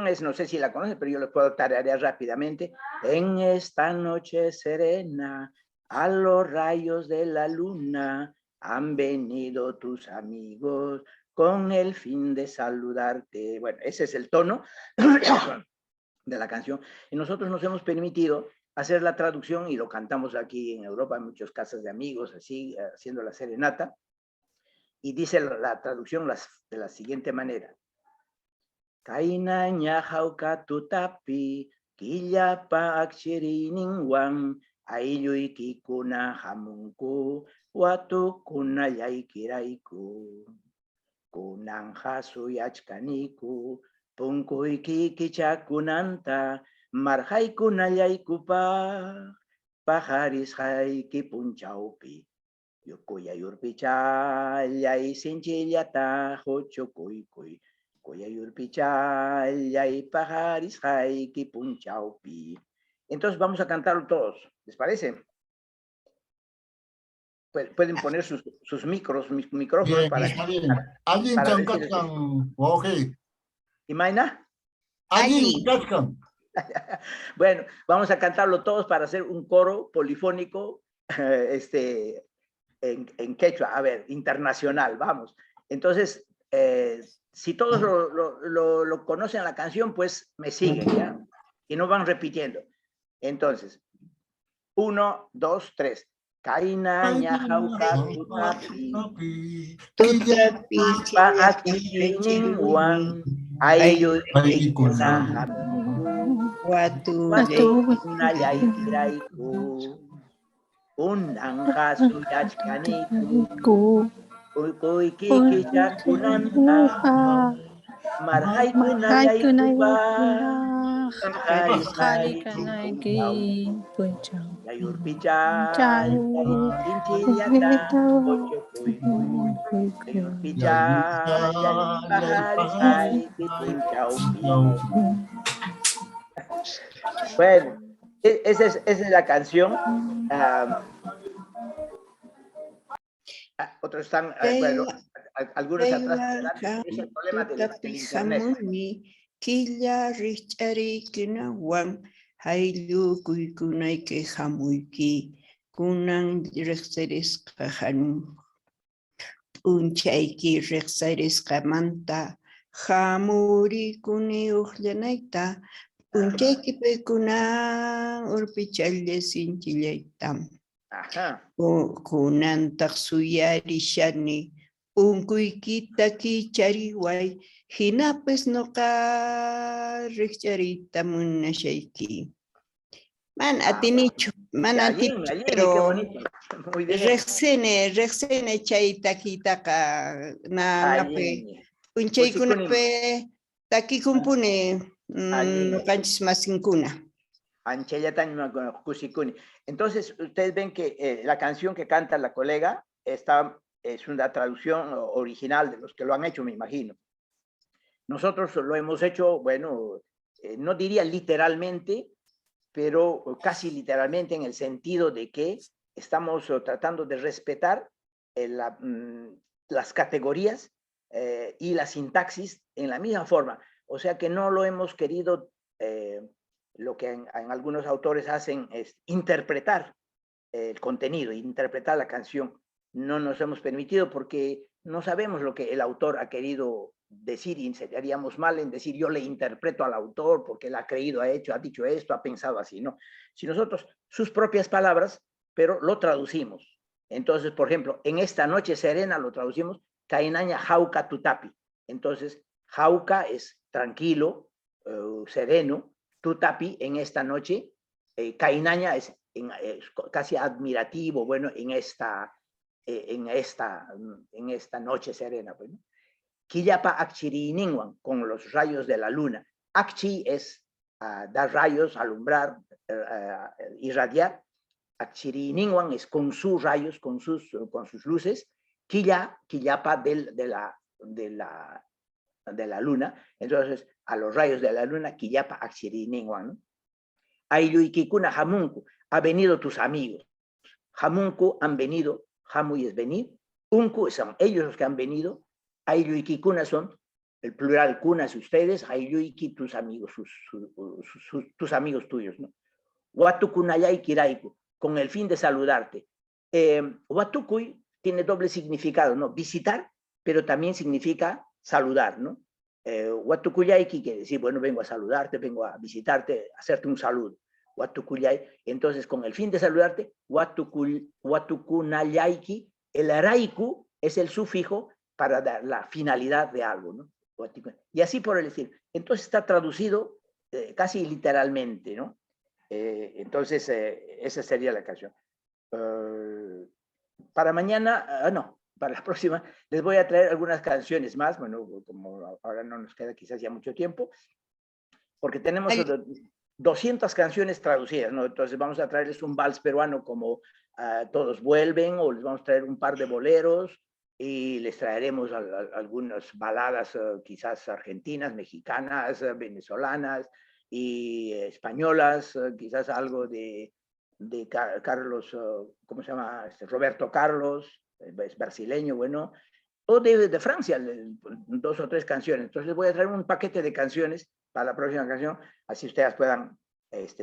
es, no sé si la conocen, pero yo les puedo tararear rápidamente. En esta noche serena, a los rayos de la luna, han venido tus amigos con el fin de saludarte. Bueno, ese es el tono de la canción. Y nosotros nos hemos permitido hacer la traducción y lo cantamos aquí en Europa, en muchas casas de amigos, así, haciendo la serenata. Y dice la traducción de la siguiente manera. Kaina ñajauka tutapi, killapa akchiriningwan, ayllui kikuna hamunku, watu kuna yaikiraiku. Kunan hasu yachkaniku, punkuiki kichakunanta, marhaikuna yaikupa, pajaris haiki punchaupi. Yukuya yurpichallay sinchillata hochukuykui. Kuya yurpichallay pajaris haiki punchaupi. Entonces vamos a cantarlo todos. ¿Les parece? Pueden poner sus micrófonos bien, para... ¿Alguien can? ¿Imaina? ¿Alguien can? Bueno, vamos a cantarlo todos para hacer un coro polifónico en quechua, a ver, internacional, vamos. Entonces, si todos lo conocen la canción, pues me siguen, ¿ya? Y no van repitiendo. Entonces, 1, 2, 3. Kainaña jauka tutapi, Tutapi, paachirininwan, ayu ikuna Watu, Nayaikiraiku, unang hasu yachkaniku, kuikiki chakunanta, marhaiku nayaikuba, yayur picha, inchiriata, ocho kuy kuy, yayur picha, yayur pahari sai, pitinchaupi. Bueno, esa es la canción. Otros están, bueno, algunos atrás. Es el problema del internet. Killa richari kinawan haylu kuykunay ke hamuyki kunan rexeres kahan unchayki rexeres kamanta hamuri kuni uhlanaita unchayki pekuna urpichalle sinchillaytam kunan taksuyari shani unkuykita kichariway hinapes noqa rikcharita munashayki. Man atinichu, man atinichu, pero rexene chay takitaqa nanape punchaykunape takikumpune noqanchis masinkuna. Entonces, ustedes ven que la canción que canta la colega es una traducción original de los que lo han hecho, me imagino. Nosotros lo hemos hecho, bueno, no diría literalmente, pero casi literalmente en el sentido de que estamos tratando de respetar las categorías y la sintaxis en la misma forma. O sea que no lo hemos querido, lo que en algunos autores hacen es interpretar el contenido, interpretar la canción. No nos hemos permitido porque no sabemos lo que el autor ha querido decir y haríamos mal en decir yo le interpreto al autor porque él ha creído, ha dicho esto, ha pensado así, ¿no? Si nosotros, sus propias palabras, pero lo traducimos. Entonces, por ejemplo, en esta noche serena lo traducimos, Kainaña jauka tutapi. Entonces, jauka es tranquilo, sereno, tutapi en esta noche, Kainaña es casi admirativo, bueno, en esta noche serena, pues, ¿no? Quillapa Akchirininwan, con los rayos de la luna. Akchi es dar rayos, alumbrar, irradiar. Akchirininwan es con sus rayos, con sus luces. Quillapa de la luna. Entonces, a los rayos de la luna, Quillapa Akchirininwan, ¿no? Ayuikikuna Hamunku, ha venido tus amigos. Hamunku han venido, Hamuy es venir. Unku son ellos los que han venido. Ayuiki kuna son el plural kunas ustedes, ayuiki tus amigos, tus amigos tuyos, ¿no? Watukunayay kiraiku, con el fin de saludarte. Watukuy tiene doble significado, ¿no? Visitar, pero también significa saludar, ¿no? Watukuyaiki quiere decir, bueno, vengo a saludarte, vengo a visitarte, a hacerte un saludo. Watukuyay, entonces con el fin de saludarte, watukunayaiki, el araiku es el sufijo para dar la finalidad de algo, ¿no? Y así por el estilo. Entonces está traducido casi literalmente, ¿no? Entonces, esa sería la canción. Para mañana, no, para la próxima, les voy a traer algunas canciones más, bueno, como ahora no nos queda quizás ya mucho tiempo, porque tenemos 200 canciones traducidas, ¿no? Entonces vamos a traerles un vals peruano como Todos Vuelven, o les vamos a traer un par de boleros, y les traeremos algunas baladas quizás argentinas, mexicanas, venezolanas y españolas, quizás algo de Carlos, ¿cómo se llama? Roberto Carlos, es brasileño, bueno, o de Francia, 2 o 3 canciones. Entonces les voy a traer un paquete de canciones para la próxima canción, así ustedes puedan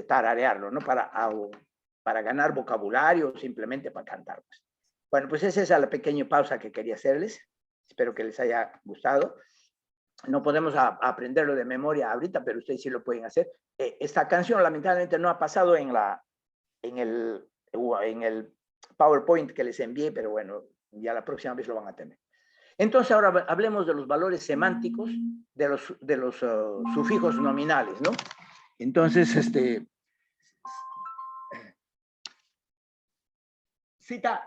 tararearlo, ¿no? Para ganar vocabulario o simplemente para cantar. Pues. Bueno, pues esa es la pequeña pausa que quería hacerles. Espero que les haya gustado. No podemos aprenderlo de memoria ahorita, pero ustedes sí lo pueden hacer. Esta canción lamentablemente no ha pasado en el PowerPoint que les envié, pero bueno, ya la próxima vez lo van a tener. Entonces ahora hablemos de los valores semánticos de los sufijos nominales, ¿no? Entonces, cita.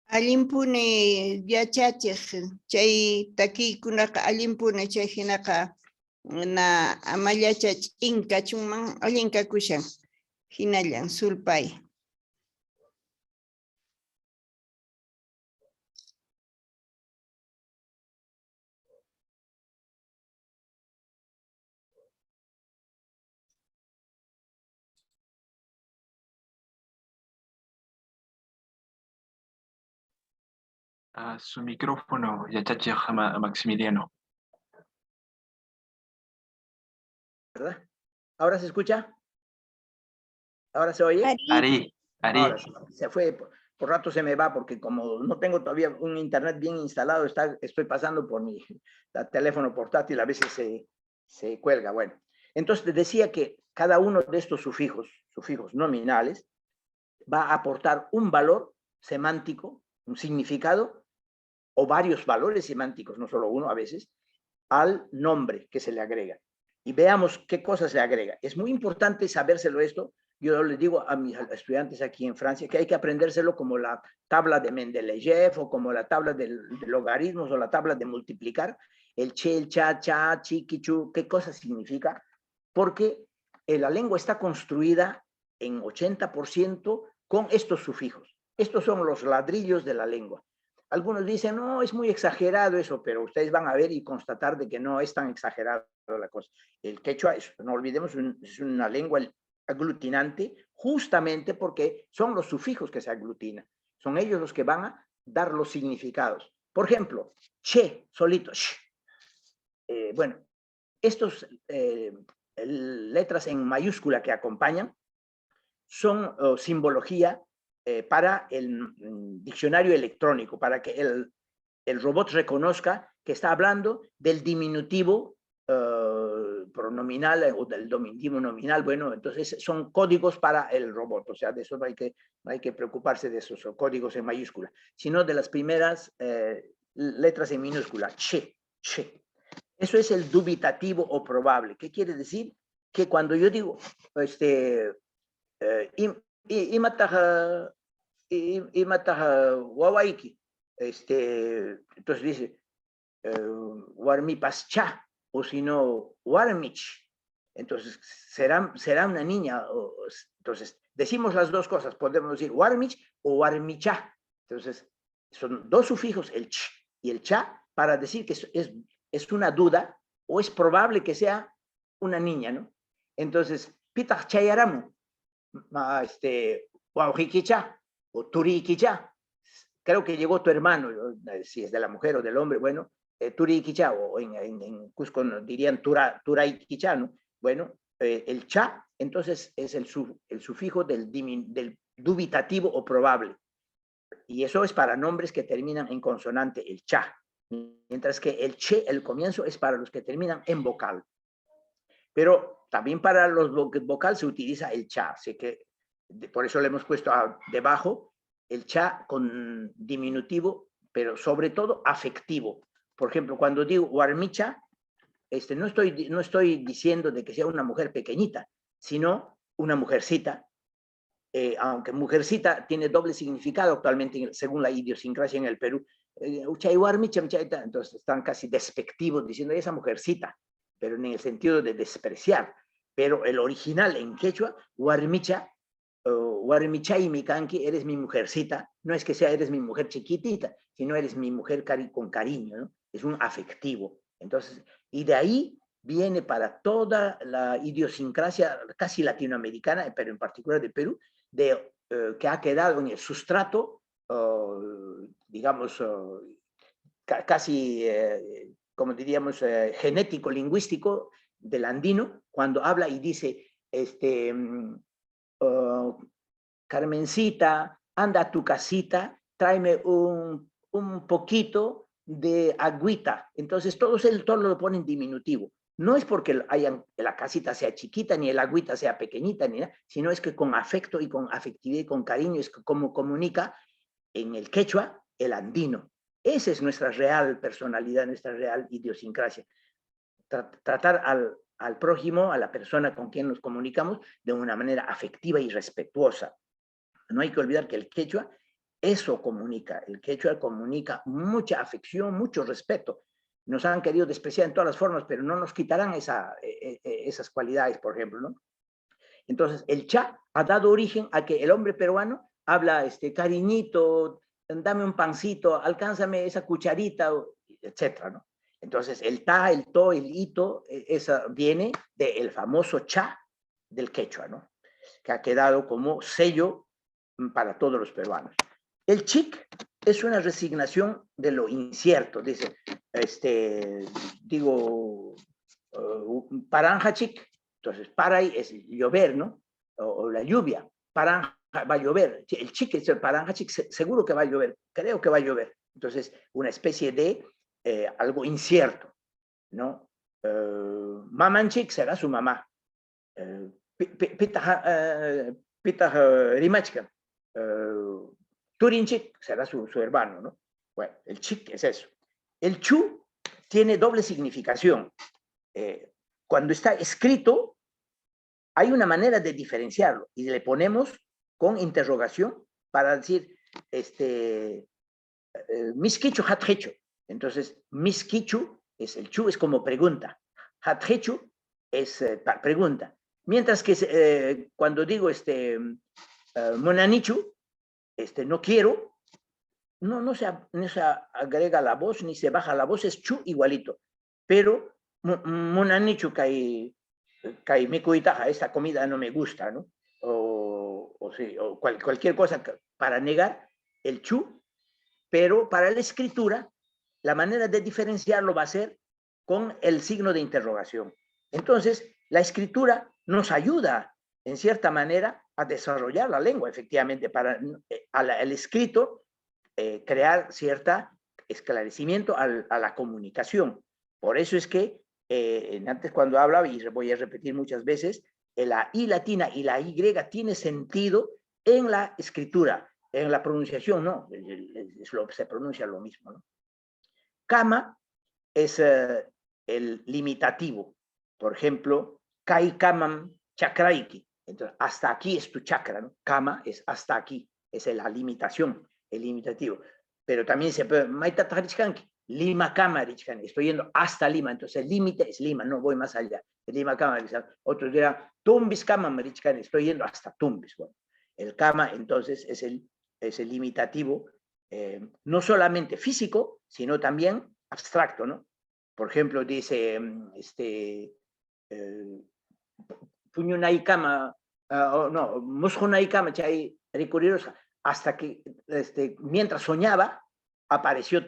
Alimpune yachachej, chay takikunaka alimpune chay hinaka na amayachach inka chunman alinka kushan hinallan sulpay. Su micrófono, Yachachi Maximiliano. ¿Verdad? ¿Ahora se escucha? ¿Ahora se oye? Ari. Ahora se fue, por rato se me va porque como no tengo todavía un internet bien instalado, estoy pasando por mi teléfono portátil, a veces se cuelga. Bueno, entonces decía que cada uno de estos sufijos nominales, va a aportar un valor semántico, un significado, o varios valores semánticos, no solo uno a veces, al nombre que se le agrega. Y veamos qué cosas se agrega. Es muy importante sabérselo esto. Yo les digo a mis estudiantes aquí en Francia que hay que aprendérselo como la tabla de Mendeleev o como la tabla de logaritmos o la tabla de multiplicar. El che, el cha, cha, chi, ki, chu, qué cosa significa. Porque la lengua está construida en 80% con estos sufijos. Estos son los ladrillos de la lengua. Algunos dicen, no, es muy exagerado eso, pero ustedes van a ver y constatar de que no es tan exagerado la cosa. El quechua, no olvidemos, es una lengua aglutinante justamente porque son los sufijos que se aglutinan. Son ellos los que van a dar los significados. Por ejemplo, che, solito, sh. Bueno, estos letras en mayúscula que acompañan son simbología para el diccionario electrónico, para que el robot reconozca que está hablando del diminutivo pronominal o del dominativo nominal. Bueno, entonces son códigos para el robot, o sea, de eso no hay que preocuparse de esos códigos en mayúscula, sino de las primeras letras en minúscula, che, che. Eso es el dubitativo o probable. ¿Qué quiere decir? Que cuando yo digo, wawaiki, entonces dice warmipascha, o si no warmich, entonces será una niña. Entonces decimos las dos cosas, podemos decir warmich o warmicha. Entonces son dos sufijos, el ch y el cha, para decir que es una duda o es probable que sea una niña, ¿no? Entonces pitach chayaramu, Waujiquicha o Turiquicha, creo que llegó tu hermano, si es de la mujer o del hombre, bueno, Turiquicha, o en Cusco dirían Turaiquicha, ¿no? Bueno, el cha, entonces es el sufijo del dubitativo o probable, y eso es para nombres que terminan en consonante, el cha, mientras que el che, el comienzo, es para los que terminan en vocal. Pero también para los vocales se utiliza el cha, así que por eso le hemos puesto debajo el cha con diminutivo, pero sobre todo afectivo. Por ejemplo, cuando digo warmicha, no estoy diciendo de que sea una mujer pequeñita, sino una mujercita, aunque mujercita tiene doble significado actualmente según la idiosincrasia en el Perú. Entonces están casi despectivos diciendo esa mujercita, pero en el sentido de despreciar. Pero el original en quechua, warmicha, Warmichay Mikanki, eres mi mujercita, no es que sea eres mi mujer chiquitita, sino eres mi mujer con cariño, ¿no? Es un afectivo. Entonces, y de ahí viene para toda la idiosincrasia casi latinoamericana, pero en particular de Perú, que ha quedado en el sustrato, digamos, casi como diríamos, genético-lingüístico del andino, cuando habla y dice, Carmencita, anda a tu casita, tráeme un poquito de agüita. Entonces, todo lo pone en diminutivo. No es porque la casita sea chiquita, ni el agüita sea pequeñita, ni nada, sino es que con afecto y con afectividad y con cariño es como comunica en el quechua el andino. Esa es nuestra real personalidad, nuestra real idiosincrasia. Tratar al prójimo, a la persona con quien nos comunicamos, de una manera afectiva y respetuosa. No hay que olvidar que el quechua eso comunica. El quechua comunica mucha afección, mucho respeto. Nos han querido despreciar en todas las formas, pero no nos quitarán esas cualidades, por ejemplo, ¿no? Entonces, el cha ha dado origen a que el hombre peruano habla, cariñito, dame un pancito, alcánzame esa cucharita, etcétera, ¿no? Entonces, el ta, el to, el ito, esa viene del famoso cha del quechua, ¿no? Que ha quedado como sello para todos los peruanos. El chic es una resignación de lo incierto, dice, paranja chic, entonces paray es llover, ¿no? O la lluvia, paranja va a llover, el chic es el paranja chic, seguro que va a llover, creo que va a llover, entonces una especie de algo incierto, ¿no? Maman chic será su mamá, pitah rimachka, Turinchik será su hermano, ¿no? Bueno, el chic es eso. El chu tiene doble significación. Cuando está escrito, hay una manera de diferenciarlo y le ponemos con interrogación para decir, miskichu hathechu. Entonces, miskichu es el chu, es como pregunta. Hathechu es pregunta. Mientras que cuando digo monanichu, no quiero, no se agrega la voz ni se baja la voz, es chu igualito. Pero, monanichu kai mikuitaja, esta comida no me gusta, ¿no? O cualquier cosa para negar el chu, pero para la escritura, la manera de diferenciarlo va a ser con el signo de interrogación. Entonces, la escritura nos ayuda, en cierta manera, a desarrollar la lengua, efectivamente, para el escrito crear cierto esclarecimiento a la comunicación. Por eso es que antes cuando hablaba, y voy a repetir muchas veces, la I latina y la Y tiene sentido en la escritura, en la pronunciación, no, se pronuncia lo mismo, ¿no? Kama es el limitativo. Por ejemplo, kai kamam chakraiki. Entonces, hasta aquí es tu chakra, ¿no? Kama es hasta aquí, es la limitación, el limitativo. Pero también se puede, Lima Kama, estoy yendo hasta Lima, entonces el límite es Lima, no voy más allá. Lima Kama, otros dirán, Tumbis Kama, estoy yendo hasta Tumbis. Bueno, el Kama entonces es el limitativo, no solamente físico, sino también abstracto, ¿no? Por ejemplo, dice, Puñunaikama, no, Mushunaikama, chay recurridos hasta que mientras soñaba apareció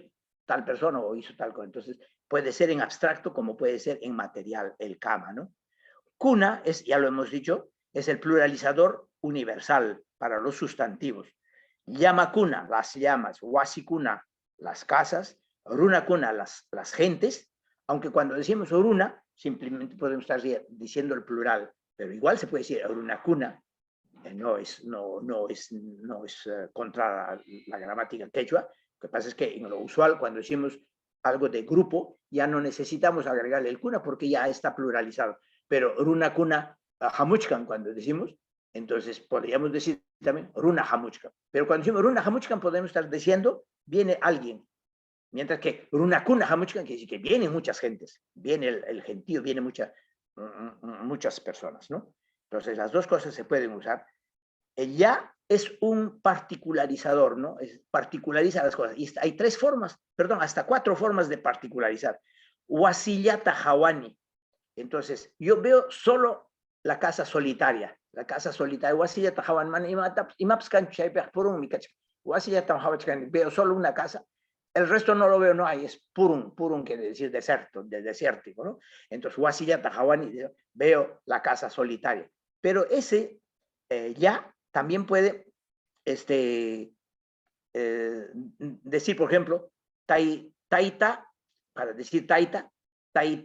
tal persona o hizo tal cosa. Entonces puede ser en abstracto como puede ser en material el kama, ¿no? Kuna es, ya lo hemos dicho, es el pluralizador universal para los sustantivos. Llama kuna, las llamas, wasikuna, las casas, runa kuna, las gentes, aunque cuando decimos runa simplemente podemos estar diciendo el plural, pero igual se puede decir runakuna, no es contra la gramática quechua. Lo que pasa es que en lo usual, cuando decimos algo de grupo, ya no necesitamos agregarle el kuna porque ya está pluralizado. Pero runakuna hamuchkan, cuando decimos, entonces podríamos decir también runa hamuchkan. Pero cuando decimos runa hamuchkan, podemos estar diciendo viene alguien. Mientras que runakuna hamuchkan quiere decir que vienen muchas gentes, viene el gentío, vienen muchas personas, ¿no? Entonces las dos cosas se pueden usar. El ya es un particularizador, ¿no? Particulariza las cosas. Y hay hasta 4 formas de particularizar. Wasillata hawani. Entonces, yo veo solo la casa solitaria. La casa solitaria. Wasillata hawani. Veo solo una casa. el resto no lo veo, no hay, es purun, purun quiere decir desierto, desértico, ¿no? Entonces, wasillata hawani, veo la casa solitaria. Pero ese ya también puede decir, por ejemplo, taita, para decir taita, aquí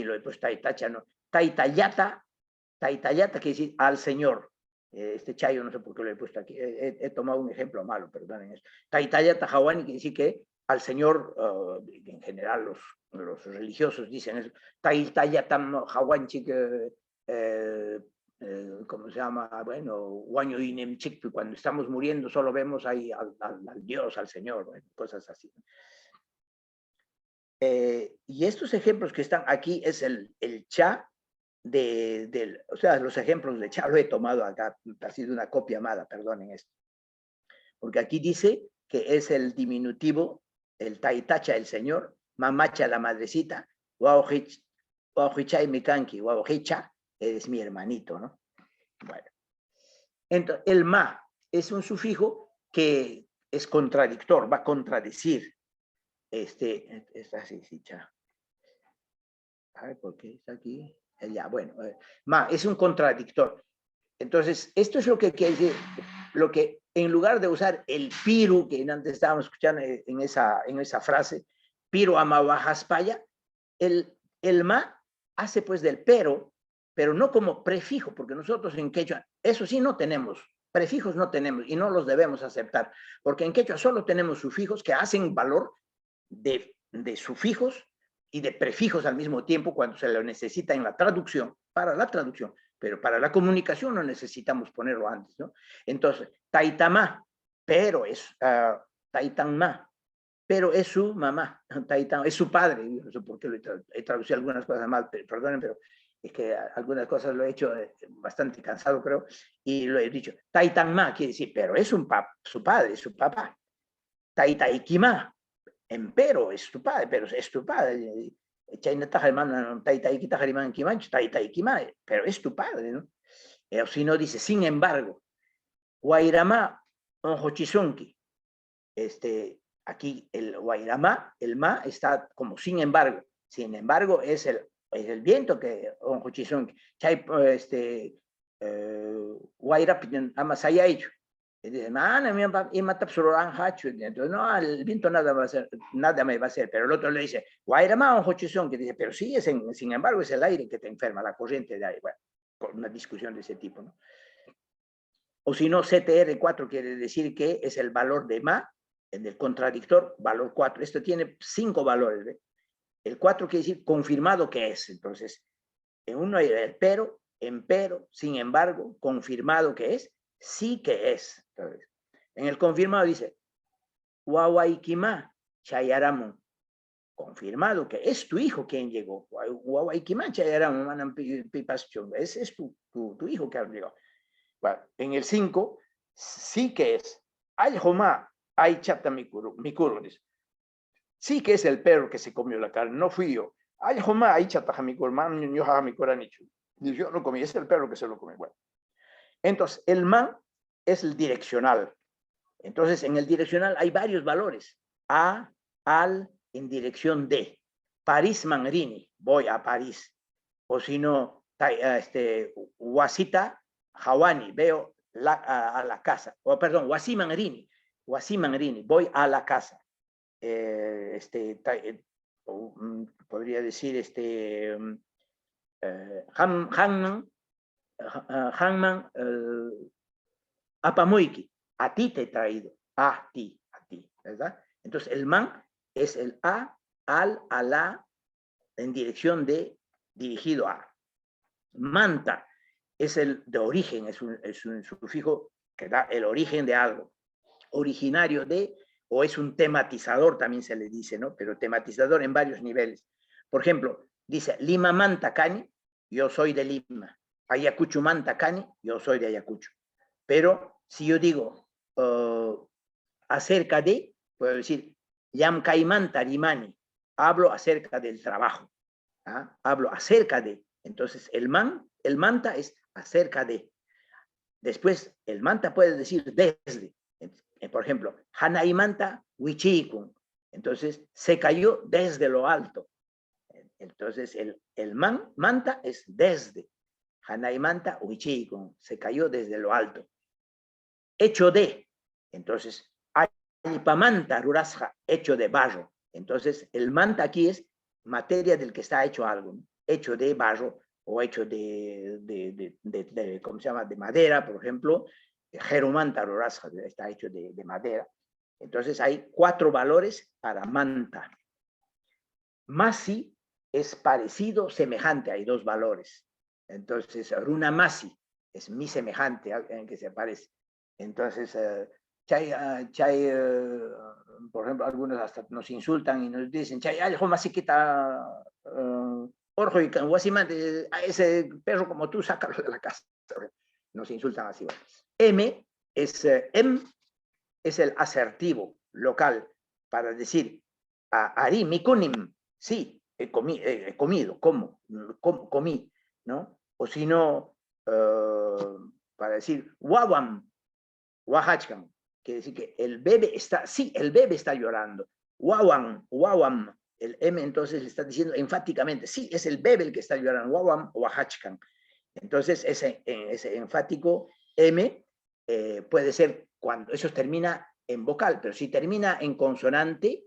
lo he puesto taitacha, no, taitayata quiere decir al Señor. Este chayo no sé por qué lo he puesto aquí, he tomado un ejemplo malo, perdonen eso. Taitayata hawani quiere decir que al Señor, en general los religiosos dicen eso, taitayata hawani que ¿cómo se llama? Bueno, cuando estamos muriendo solo vemos ahí al Dios, al Señor, bueno, cosas así. Y estos ejemplos que están aquí es el cha o sea, los ejemplos de cha lo he tomado acá, ha sido una copia mala, perdonen esto. Porque aquí dice que es el diminutivo, el taitacha, el Señor, mamacha, la madrecita, wauhichay mikanki, wauhicha, es mi hermanito, ¿no? Bueno, entonces el ma es un sufijo que es contradictor, va a contradecir. Así, sí, cha. A ver, ¿por qué está aquí? Ya, bueno, ma es un contradictor. Entonces, esto es lo que quiere decir, lo que en lugar de usar el piru, que antes estábamos escuchando en esa frase, piru amabajaspaya, el ma hace pues del pero no como prefijo, porque nosotros en quechua, eso sí no tenemos, prefijos no tenemos y no los debemos aceptar, porque en quechua solo tenemos sufijos que hacen valor de sufijos y de prefijos al mismo tiempo cuando se lo necesita en la traducción, para la traducción, pero para la comunicación no necesitamos ponerlo antes, ¿no? Entonces, taitama, pero es taitanma, pero es su mamá, taitan, es su padre, no sé por qué he traducido algunas cosas mal, perdonen, pero es que algunas cosas lo he hecho bastante cansado, creo, y lo he dicho. Taitanma quiere decir, pero es su padre, es su papá. Taitaikima, empero es tu padre, pero es tu padre. Pero es tu padre, ¿no? O si no, dice, sin embargo, Guairama onjochizunki. Aquí el Guairama, el ma, está como sin embargo. Sin embargo, es el viento que onjochizunki. Chay, Guairap amasayaichu. Entonces, no, el viento nada me va a hacer, pero el otro le dice, Guairama o Hochizón, que dice, pero sí, sin embargo, es el aire que te enferma, la corriente de aire. Bueno, con una discusión de ese tipo, ¿no? O si no, CTR4 quiere decir que es el valor de ma, en el contradictor, valor 4. Esto tiene 5 valores, ¿ve? El 4 quiere decir confirmado que es. Entonces, en uno hay el pero, empero, sin embargo, confirmado que es, sí que es. Entonces, en el confirmado dice, Wawaikima Chayaramun, confirmado que es tu hijo quien llegó. Wawaikima Chayaramun, es tu hijo que ha llegado. Bueno, en el 5, sí que es. Ay, Joma, ay, chata mikuro, dice. Sí que es el perro que se comió la carne, no fui yo. Ay, Joma, ay, chata mikuro, man, yo jamikura nichu. Yo lo comí, es el perro que se lo comió. Bueno. Entonces, el man es el direccional. Entonces, en el direccional hay varios valores. A, al, en dirección de. París Mangrini, voy a París. O si no, Wasita Hawani, veo a la casa. O perdón, Wasi Mangrini, voy a la casa. Podría decir, Hangman, Apamuiki, a ti te he traído, a ti, ¿verdad? Entonces el man es el a, al, a la, en dirección de, dirigido a. Manta es el de origen, es un sufijo que da el origen de algo. Originario de, o es un tematizador, también se le dice, ¿no? Pero tematizador en varios niveles. Por ejemplo, dice Lima Manta Cani, yo soy de Lima. Ayacucho Manta Cani, yo soy de Ayacucho. Pero si yo digo acerca de, puedo decir Yamcaimanta Rimani, hablo acerca del trabajo. ¿Ah? Hablo acerca de. Entonces el manta es acerca de. Después el manta puede decir desde. Por ejemplo, Hanaimanta Wichikun. Entonces, se cayó desde lo alto. Entonces, el manta es desde. Hanaimanta Wichikun. Se cayó desde lo alto. Hecho de. Entonces, Alipamanta Rurasja, hecho de barro. Entonces, el manta aquí es materia del que está hecho algo, ¿no? Hecho de barro o hecho de ¿cómo se llama? De madera, por ejemplo. Jeromanta Rurasja está hecho de madera. Entonces, hay 4 valores para manta. Masi es parecido, semejante. Hay 2 valores. Entonces, Runa Masi es mi semejante en que se parece. Entonces, por ejemplo, algunos hasta nos insultan y nos dicen, ese perro como tú, sácalo de la casa. Nos insultan así. M es el asertivo local para decir, Ari, mikunim, sí, he comido, comí, ¿no? O si no, para decir, wawam, wahachkan, quiere decir que el bebé está, sí, el bebé está llorando. Wawam, wawam, el M entonces le está diciendo enfáticamente, sí, es el bebé el que está llorando. Wawam, wahachkan. Entonces, ese enfático M puede ser cuando eso termina en vocal, pero si termina en consonante,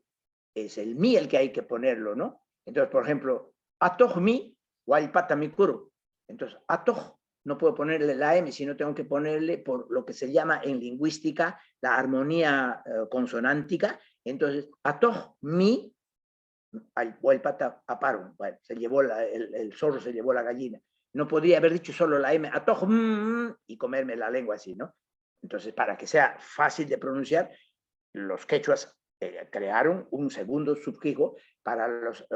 es el mi el que hay que ponerlo, ¿no? Entonces, por ejemplo, atoh mi, walpata mi kuru. Entonces, atoh, no puedo ponerle la M, sino tengo que ponerle por lo que se llama en lingüística la armonía consonántica. Entonces, atoh mi, walpata aparum. Bueno, se llevó el zorro se llevó la gallina. No podría haber dicho solo la M, atoh y comerme la lengua así, ¿no? Entonces, para que sea fácil de pronunciar, los quechuas crearon un segundo sufijo para los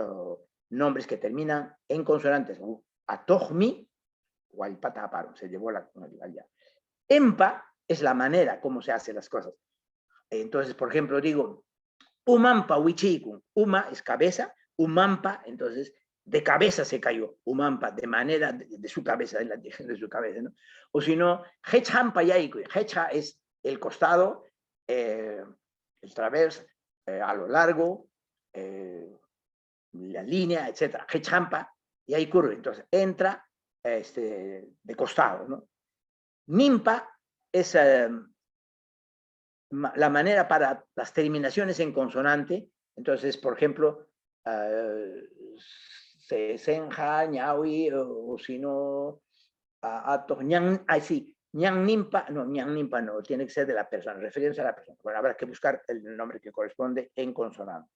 nombres que terminan en consonantes. Atohmi, Walpata Aparum, se llevó la Empa es la manera como se hacen las cosas. Entonces, por ejemplo, digo, Umampa Wichikun, Uma es cabeza, Umampa, entonces, de cabeza se cayó, Umampa, de manera de su cabeza, de su cabeza, ¿no? O si no, Hechampa Yaiku, Hecha es el costado, el través, a lo largo, la línea, etc. Hechampa Yaiku, entonces, entra de costado, ¿no? Nimpa es la manera para las terminaciones en consonante. Entonces, por ejemplo, senja, ñawi, o si no, ato, ñan, sí, ñan nimpa no, tiene que ser de la persona, referencia a la persona. Bueno, habrá que buscar el nombre que corresponde en consonante.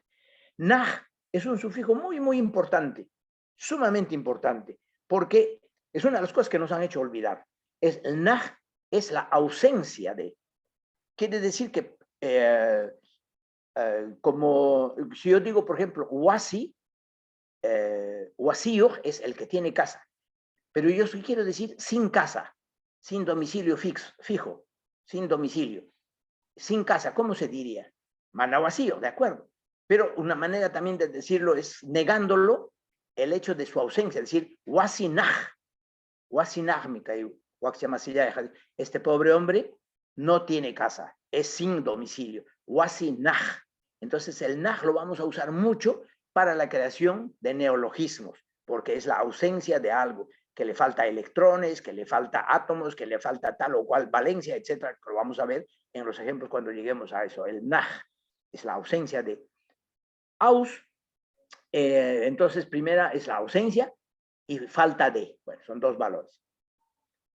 Naj es un sufijo muy, muy importante, sumamente importante, porque es una de las cosas que nos han hecho olvidar. El naj es la ausencia de. Quiere decir que, como si yo digo, por ejemplo, wasi, wasiyo es el que tiene casa. Pero yo quiero decir sin casa, sin domicilio fijo, sin domicilio, sin casa. ¿Cómo se diría? Manawasío, de acuerdo. Pero una manera también de decirlo es negándolo el hecho de su ausencia, es decir, wasinaj mi cayó. Este pobre hombre no tiene casa, es sin domicilio. Wasinaj. Entonces el naj lo vamos a usar mucho para la creación de neologismos, porque es la ausencia de algo, que le falta electrones, que le falta átomos, que le falta tal o cual valencia, etcétera, que lo vamos a ver en los ejemplos cuando lleguemos a eso. El naj es la ausencia de. Aus, entonces primera es la ausencia y falta de. Bueno, son 2 valores.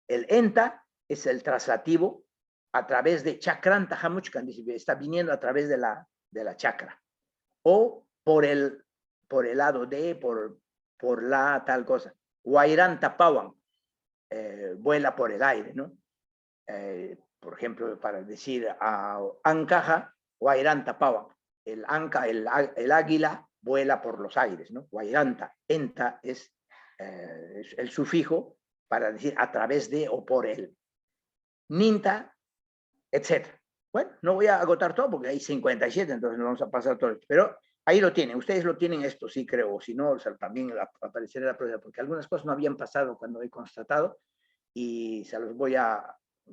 El enta es el traslativo a través de chakranta hamuchkan, está viniendo a través de la chakra, o por el lado de, por la tal cosa. Guairanta pawan, vuela por el aire, ¿no? Por ejemplo, para decir ancaja, guairanta pawan, el águila vuela por los aires, ¿no? Guairanta, enta es el sufijo para decir a través de o por él. Ninta, etc. Bueno, no voy a agotar todo porque hay 57, entonces no vamos a pasar todo esto, pero ahí lo tienen, ustedes lo tienen esto, sí creo, si no, o sea, también aparecerá la prueba, porque algunas cosas no habían pasado cuando he constatado y se los voy a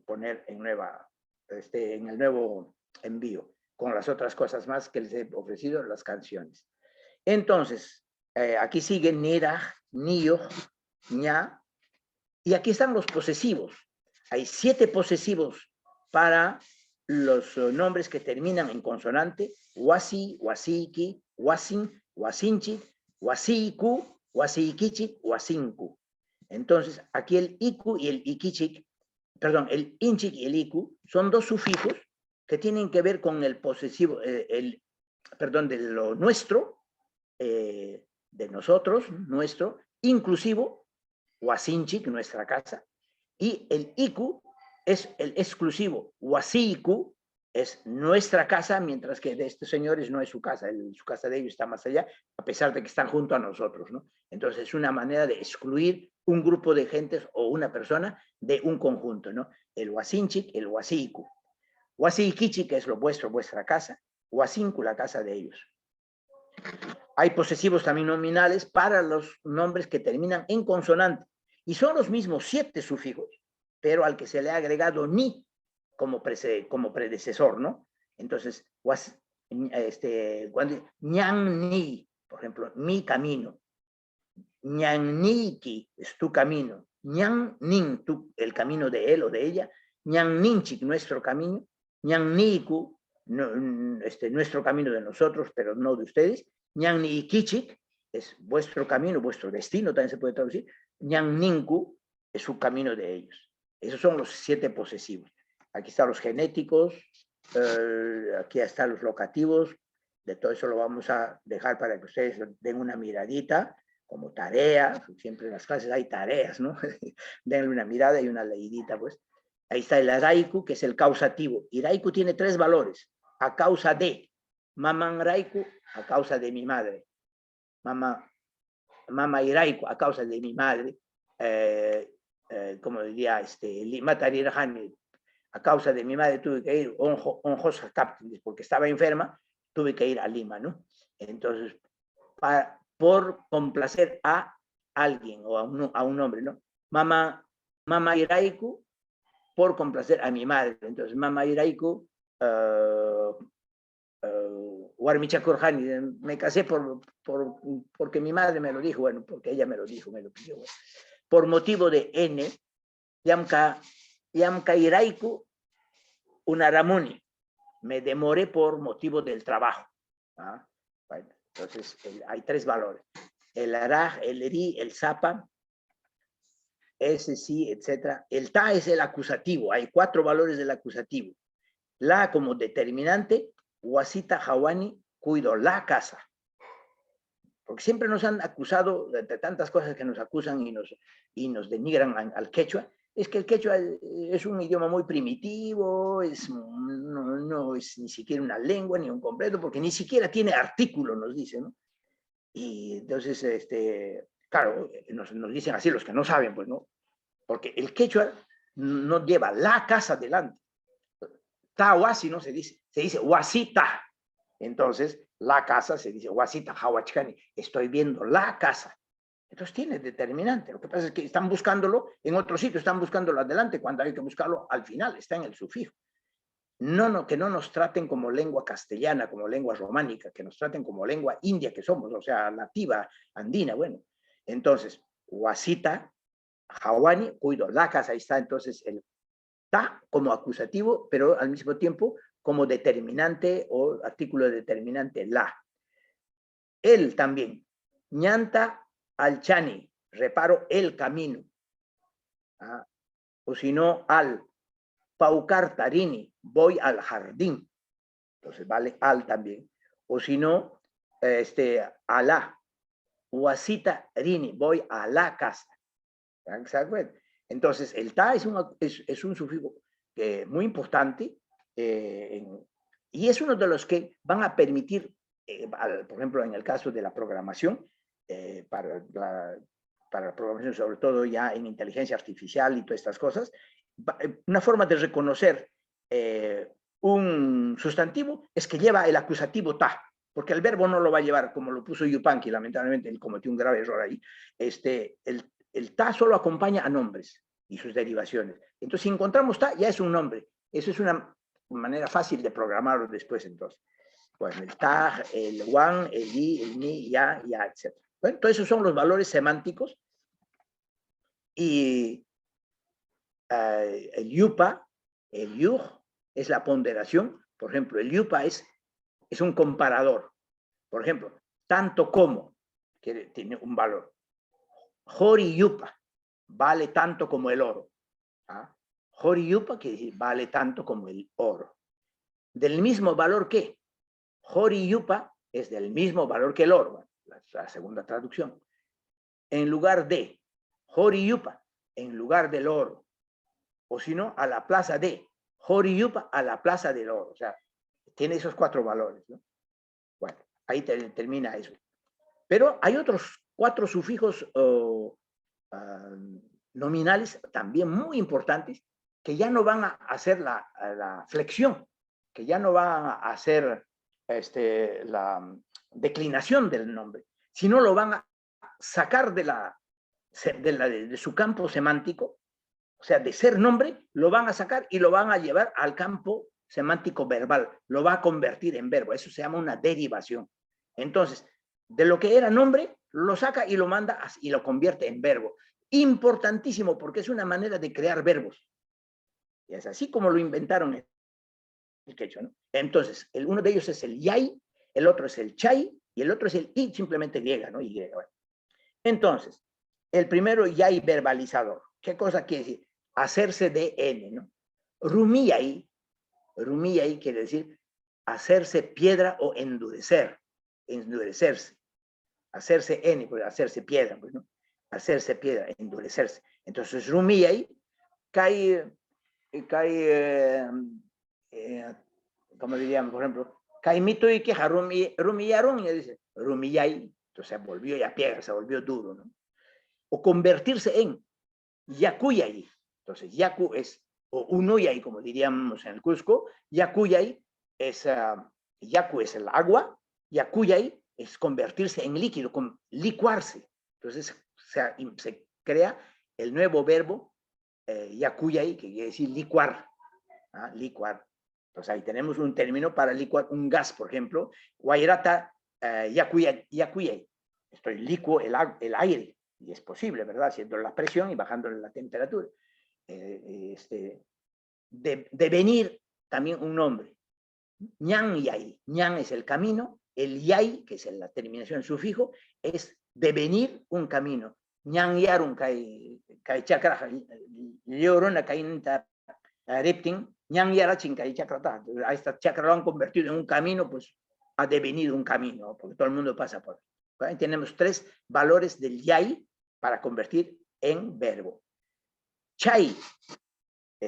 poner en el nuevo envío, con las otras cosas más que les he ofrecido, las canciones. Entonces, aquí siguen Niraj, Niyo, Ña, y aquí están los posesivos. Hay 7 posesivos para los nombres que terminan en consonante: Wasi, Wasiki, Wasin, Wasinchi, Wasiku, Wasikichi, Wasinku. Entonces, aquí el Iku y el Ikichik, perdón, el Inchik y el Iku son 2 sufijos que tienen que ver con el posesivo, perdón, de lo nuestro, de nosotros, nuestro, inclusivo, Wasinchik, nuestra casa, y el Iku es el exclusivo, Wasiku es nuestra casa, mientras que de estos señores no es su casa, su casa de ellos está más allá, a pesar de que están junto a nosotros, ¿no? Entonces es una manera de excluir un grupo de gentes o una persona de un conjunto, ¿no? El Wasinchik, el Wasiku. Wasikichi, que es lo vuestro, vuestra casa, Wasinku, la casa de ellos. Hay posesivos también nominales para los nombres que terminan en consonante, y son los mismos 7 sufijos, pero al que se le ha agregado ni como predecesor, ¿no? Entonces, ñan ni, por ejemplo, mi camino, ñan niki es tu camino, ñan nin, el camino de él o de ella, ñan ninchik, nuestro camino, ñan niku, nuestro camino de nosotros, pero no de ustedes, ñan nikichik es vuestro camino, vuestro destino, también se puede traducir, ñan ninku es su camino de ellos. Esos son los 7 posesivos. Aquí están los genéticos, aquí están los locativos, de todo eso lo vamos a dejar para que ustedes den una miradita, como tarea, siempre en las clases hay tareas, ¿no? Denle una mirada y una leidita, pues. Ahí está el araiku, que es el causativo. Iraiku tiene 3 valores, a causa de, maman raiku, a causa de mi madre, mama iraiku, a causa de mi madre, como diría, Matarirahani, a causa de mi madre tuve que ir, porque estaba enferma, tuve que ir a Lima, ¿no? Entonces, por complacer a alguien o a un hombre, ¿no? Mama iraiku, por complacer a mi madre. Entonces, mama iraiku, Warmichakurhani, me casé porque mi madre me lo dijo, bueno, porque ella me lo dijo, me lo pidió. Bueno. Por motivo de N, Yamka iraiku unaramuni, me demoré por motivo del trabajo. ¿Ah? Bueno, entonces hay 3 valores: el araj, el eri, el zapa, ese sí, etc. El ta es el acusativo, hay 4 valores del acusativo. La como determinante, wasita hawani, cuido la casa. Porque siempre nos han acusado de tantas cosas que nos acusan y nos denigran al quechua. Es que el quechua es un idioma muy primitivo, no es ni siquiera una lengua ni un completo, porque ni siquiera tiene artículo, nos dicen, ¿no? Y entonces, claro, nos dicen así los que no saben, pues, ¿no? Porque el quechua no lleva la casa delante. Tawasi no se dice wasita. Entonces, la casa se dice wasita hawachkani, estoy viendo la casa. Entonces tiene determinante. Lo que pasa es que están buscándolo en otro sitio, están buscándolo adelante cuando hay que buscarlo al final, está en el sufijo. Que no nos traten como lengua castellana, como lengua románica, que nos traten como lengua india que somos, o sea, nativa, andina, bueno. Entonces, wasita, hawani, cuido la casa, ahí está entonces el ta como acusativo, pero al mismo tiempo como determinante o artículo determinante, la. Él también, ñanta al chani, reparo el camino. ¿Ah? O si no, al paucar tarini, voy al jardín. Entonces vale al también. O si no, alá, wasita rini, voy a la casa. Entonces, el ta es un sufijo muy importante y es uno de los que van a permitir, por ejemplo, en el caso de la programación, para la programación, sobre todo ya en inteligencia artificial y todas estas cosas, una forma de reconocer un sustantivo es que lleva el acusativo ta, porque el verbo no lo va a llevar, como lo puso Yupanqui, lamentablemente él cometió un grave error ahí. El ta solo acompaña a nombres y sus derivaciones. Entonces, si encontramos ta, ya es un nombre. Eso es manera fácil de programarlo después entonces. Bueno, el tag, el wan, el i, el ni, ya, etc. Bueno, todos esos son los valores semánticos. Y el yupa, el yuj, es la ponderación. Por ejemplo, el yupa es un comparador. Por ejemplo, tanto como, que tiene un valor. Jori yupa, vale tanto como el oro. ¿Ah? Jori yupa quiere decir vale tanto como el oro. Del mismo valor que Jori yupa es del mismo valor que el oro, la segunda traducción. En lugar de Jori yupa, en lugar del oro. O si no, a la plaza de Jori yupa, a la plaza del oro. O sea, tiene esos 4 valores, ¿no? Bueno, ahí termina eso. Pero hay otros 4 sufijos nominales también muy importantes que ya no van a hacer la flexión, que ya no van a hacer la declinación del nombre, sino lo van a sacar de su campo semántico, o sea, de ser nombre, lo van a sacar y lo van a llevar al campo semántico verbal, lo va a convertir en verbo. Eso se llama una derivación. Entonces, de lo que era nombre, lo saca y lo manda y lo convierte en verbo. Importantísimo, porque es una manera de crear verbos. Y es así como lo inventaron el quechua, ¿no? Entonces, uno de ellos es el yay, el otro es el chay, y el otro es el y, simplemente griega, ¿no? Y. Bueno. Entonces, el primero, yay verbalizador. ¿Qué cosa quiere decir? Hacerse de n, ¿no? Rumiyay quiere decir hacerse piedra o endurecerse. Hacerse n, pues hacerse piedra, pues, ¿no? Hacerse piedra, endurecerse. Entonces, rumiyay cae como diríamos, por ejemplo, caimito y queja, rumillaron, y dice, rumiyay, entonces se volvió ya piedra, se volvió duro, ¿no? O convertirse en yakuyay. Entonces, yaku es, o unuyay, como diríamos en el Cusco, yakuyay es, yaku es el agua, yakuyay es convertirse en líquido, licuarse. Entonces, se crea el nuevo verbo yakuyay, que quiere decir licuar. Licuar. Entonces, ahí tenemos un término para licuar un gas, por ejemplo, guayrata yakuyay. Estoy licuo el aire. Y es posible, ¿verdad? Haciendo la presión y bajando la temperatura. Devenir también un nombre. Ñan yay. Ñan es el camino. El yay, que es la terminación sufijo, es devenir un camino. Ñan yarun kai chakra, llorona kai reptin, ñan yarachin kai chakra. A esta chakra lo han convertido en un camino, pues ha devenido un camino, porque todo el mundo pasa por ahí. Tenemos 3 valores del yay para convertir en verbo. Chay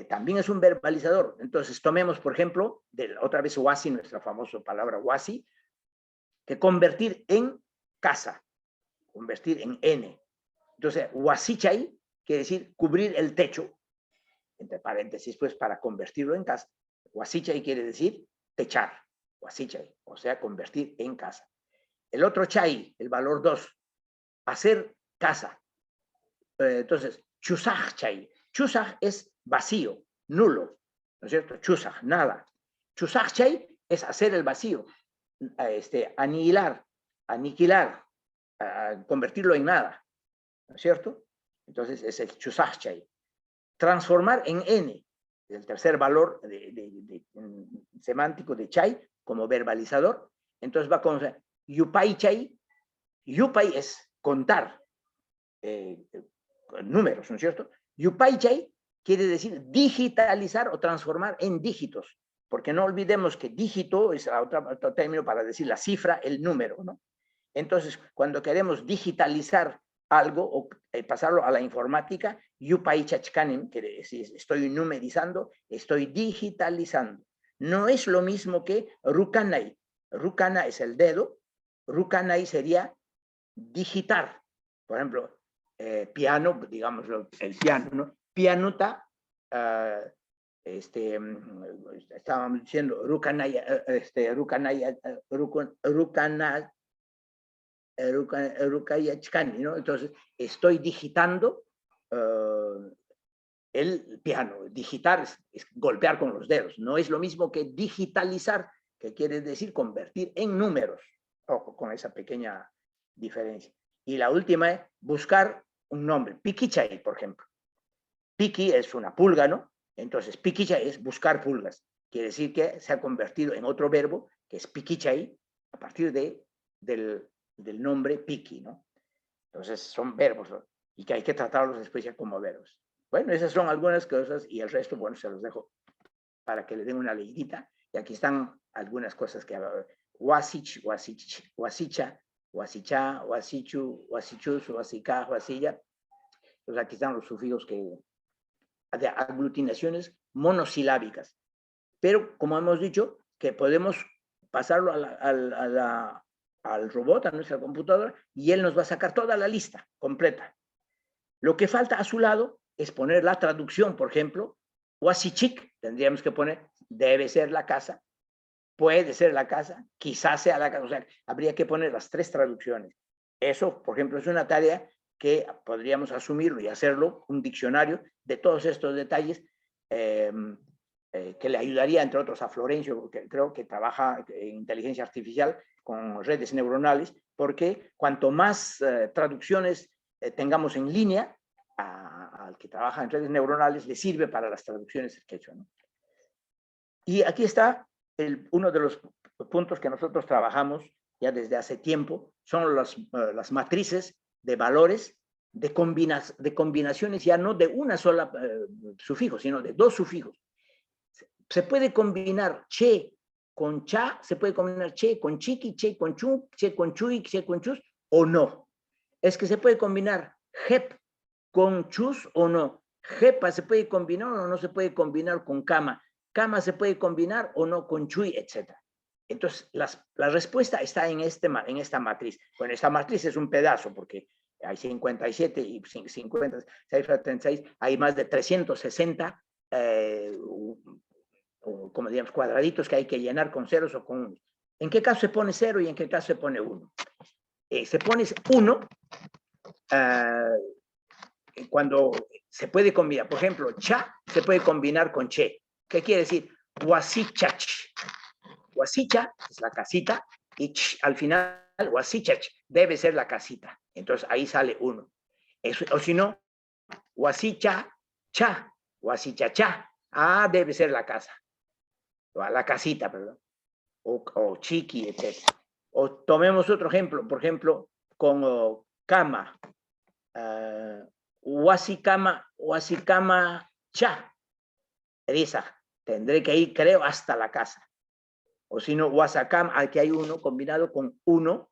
también es un verbalizador. Entonces, tomemos, por ejemplo, otra vez wasi, nuestra famosa palabra wasi, que convertir en casa, convertir en n. Entonces, wasichay quiere decir cubrir el techo, entre paréntesis, pues, para convertirlo en casa. Wasichay quiere decir techar, wasichay, o sea, convertir en casa. El otro chay, el valor 2, hacer casa. Entonces, chusaj chay. Chusaj es vacío, nulo, ¿no es cierto? Chusaj, nada. Chusaj chay es hacer el vacío, aniquilar, convertirlo en nada, ¿no es cierto? Entonces, es el chusaj chay. Transformar en n, el tercer valor semántico de chay como verbalizador. Entonces va con yupay chay. Yupay es contar números, ¿no es cierto? Yupay chay quiere decir digitalizar o transformar en dígitos, porque no olvidemos que dígito es otro término para decir la cifra, el número, ¿no? Entonces, cuando queremos digitalizar algo o pasarlo a la informática, yupay chachkanim, quiere decir estoy numerizando, estoy digitalizando. No es lo mismo que rukanay. Rukana es el dedo, rukanay sería digitar. Por ejemplo, piano, digamos el piano, ¿no? Pianuta, estábamos diciendo rukanay, rukayachkani, ¿no? Entonces, estoy digitando el piano. Digitar es golpear con los dedos. No es lo mismo que digitalizar, que quiere decir convertir en números. Ojo con esa pequeña diferencia. Y la última es buscar un nombre. Piquichay, por ejemplo. Piqui es una pulga, ¿no? Entonces, piquichay es buscar pulgas. Quiere decir que se ha convertido en otro verbo, que es piquichay, a partir del nombre piqui, ¿no? Entonces, son verbos, ¿no? Y que hay que tratarlos después ya como verbos. Bueno, esas son algunas cosas y el resto, bueno, se los dejo para que le den una leidita. Y aquí están algunas cosas que Wasich, wasich, wasicha, wasicha, wasichu, wasichus, wasika, wasilla. Pues aquí están los sufijos de aglutinaciones monosilábicas. Pero, como hemos dicho, que podemos pasarlo al robot, a nuestra computadora, y él nos va a sacar toda la lista completa. Lo que falta a su lado es poner la traducción, por ejemplo, wasichik, tendríamos que poner, debe ser la casa, puede ser la casa, quizás sea la casa, o sea, habría que poner las 3 traducciones. Eso, por ejemplo, es una tarea que podríamos asumirlo y hacerlo, un diccionario de todos estos detalles, que le ayudaría, entre otros, a Florencio, que creo que trabaja en inteligencia artificial con redes neuronales, porque cuanto más traducciones tengamos en línea, al que trabaja en redes neuronales le sirve para las traducciones del quechua, ¿no? Y aquí está uno de los puntos que nosotros trabajamos ya desde hace tiempo, son las matrices de valores de combinaciones, ya no de una sola sufijo, sino de 2 sufijos. Se puede combinar che con cha, se puede combinar che con chiqui, che con chun, che con chui, che con chus, o no. Es que se puede combinar jep con chus o no. Jepa se puede combinar o no se puede combinar con cama. Cama se puede combinar o no con chui, etc. Entonces, la respuesta está en esta matriz. Bueno, esta matriz es un pedazo porque hay 57 y 50, 36, hay más de 360 como digamos, cuadraditos que hay que llenar con ceros o con unos. ¿En qué caso se pone 0 y en qué caso se pone 1? Se pone 1 cuando se puede combinar. Por ejemplo, cha se puede combinar con che. ¿Qué quiere decir? Wasichach. Wasicha es la casita y ch, al final, wasichach debe ser la casita. Entonces ahí sale 1. O si no, wasicha cha, wasichacha. Ah, debe ser la casa. La casita, perdón. O chiqui, etc. O tomemos otro ejemplo, por ejemplo, con cama. Wasikama cha. Esa. Tendré que ir, creo, hasta la casa. O si no, wasakam, aquí hay uno combinado con 1,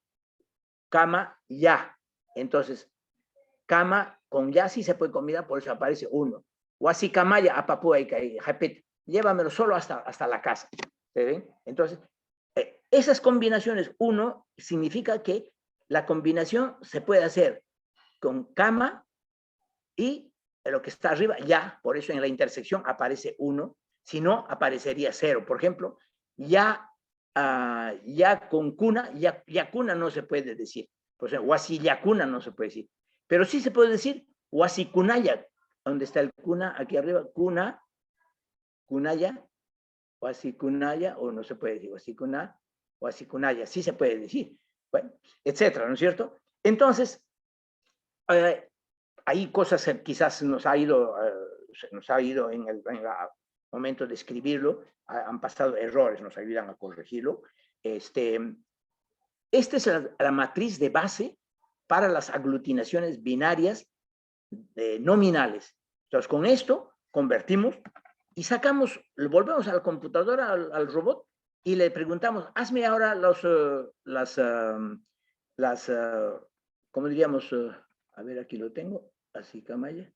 cama, ya. Entonces, cama con ya sí se puede combinar, por eso aparece 1. Wasikamaya, a papúa y caí, repite, llévamelo solo hasta la casa. ¿Se ven? Entonces, esas combinaciones, 1 significa que la combinación se puede hacer con cama y lo que está arriba, ya, por eso en la intersección aparece 1, si no, aparecería 0. Por ejemplo, ya con cuna, ya cuna no se puede decir. Por ejemplo, wasiyakuna no se puede decir. Pero sí se puede decir wasikunaya. ¿Dónde está el cuna? Aquí arriba, cuna, kunaya, wasikunaya, o no se puede decir wasikuna, wasikunaya. Sí se puede decir. Bueno, etcétera, ¿no es cierto? Entonces, hay cosas que quizás se nos ha ido en el momento de escribirlo, han pasado errores, nos ayudan a corregirlo. Esta es la matriz de base para las aglutinaciones binarias nominales. Entonces, con esto convertimos y sacamos, volvemos a la computadora, al robot, y le preguntamos, hazme ahora ¿cómo diríamos? A ver, aquí lo tengo, así, Camaya.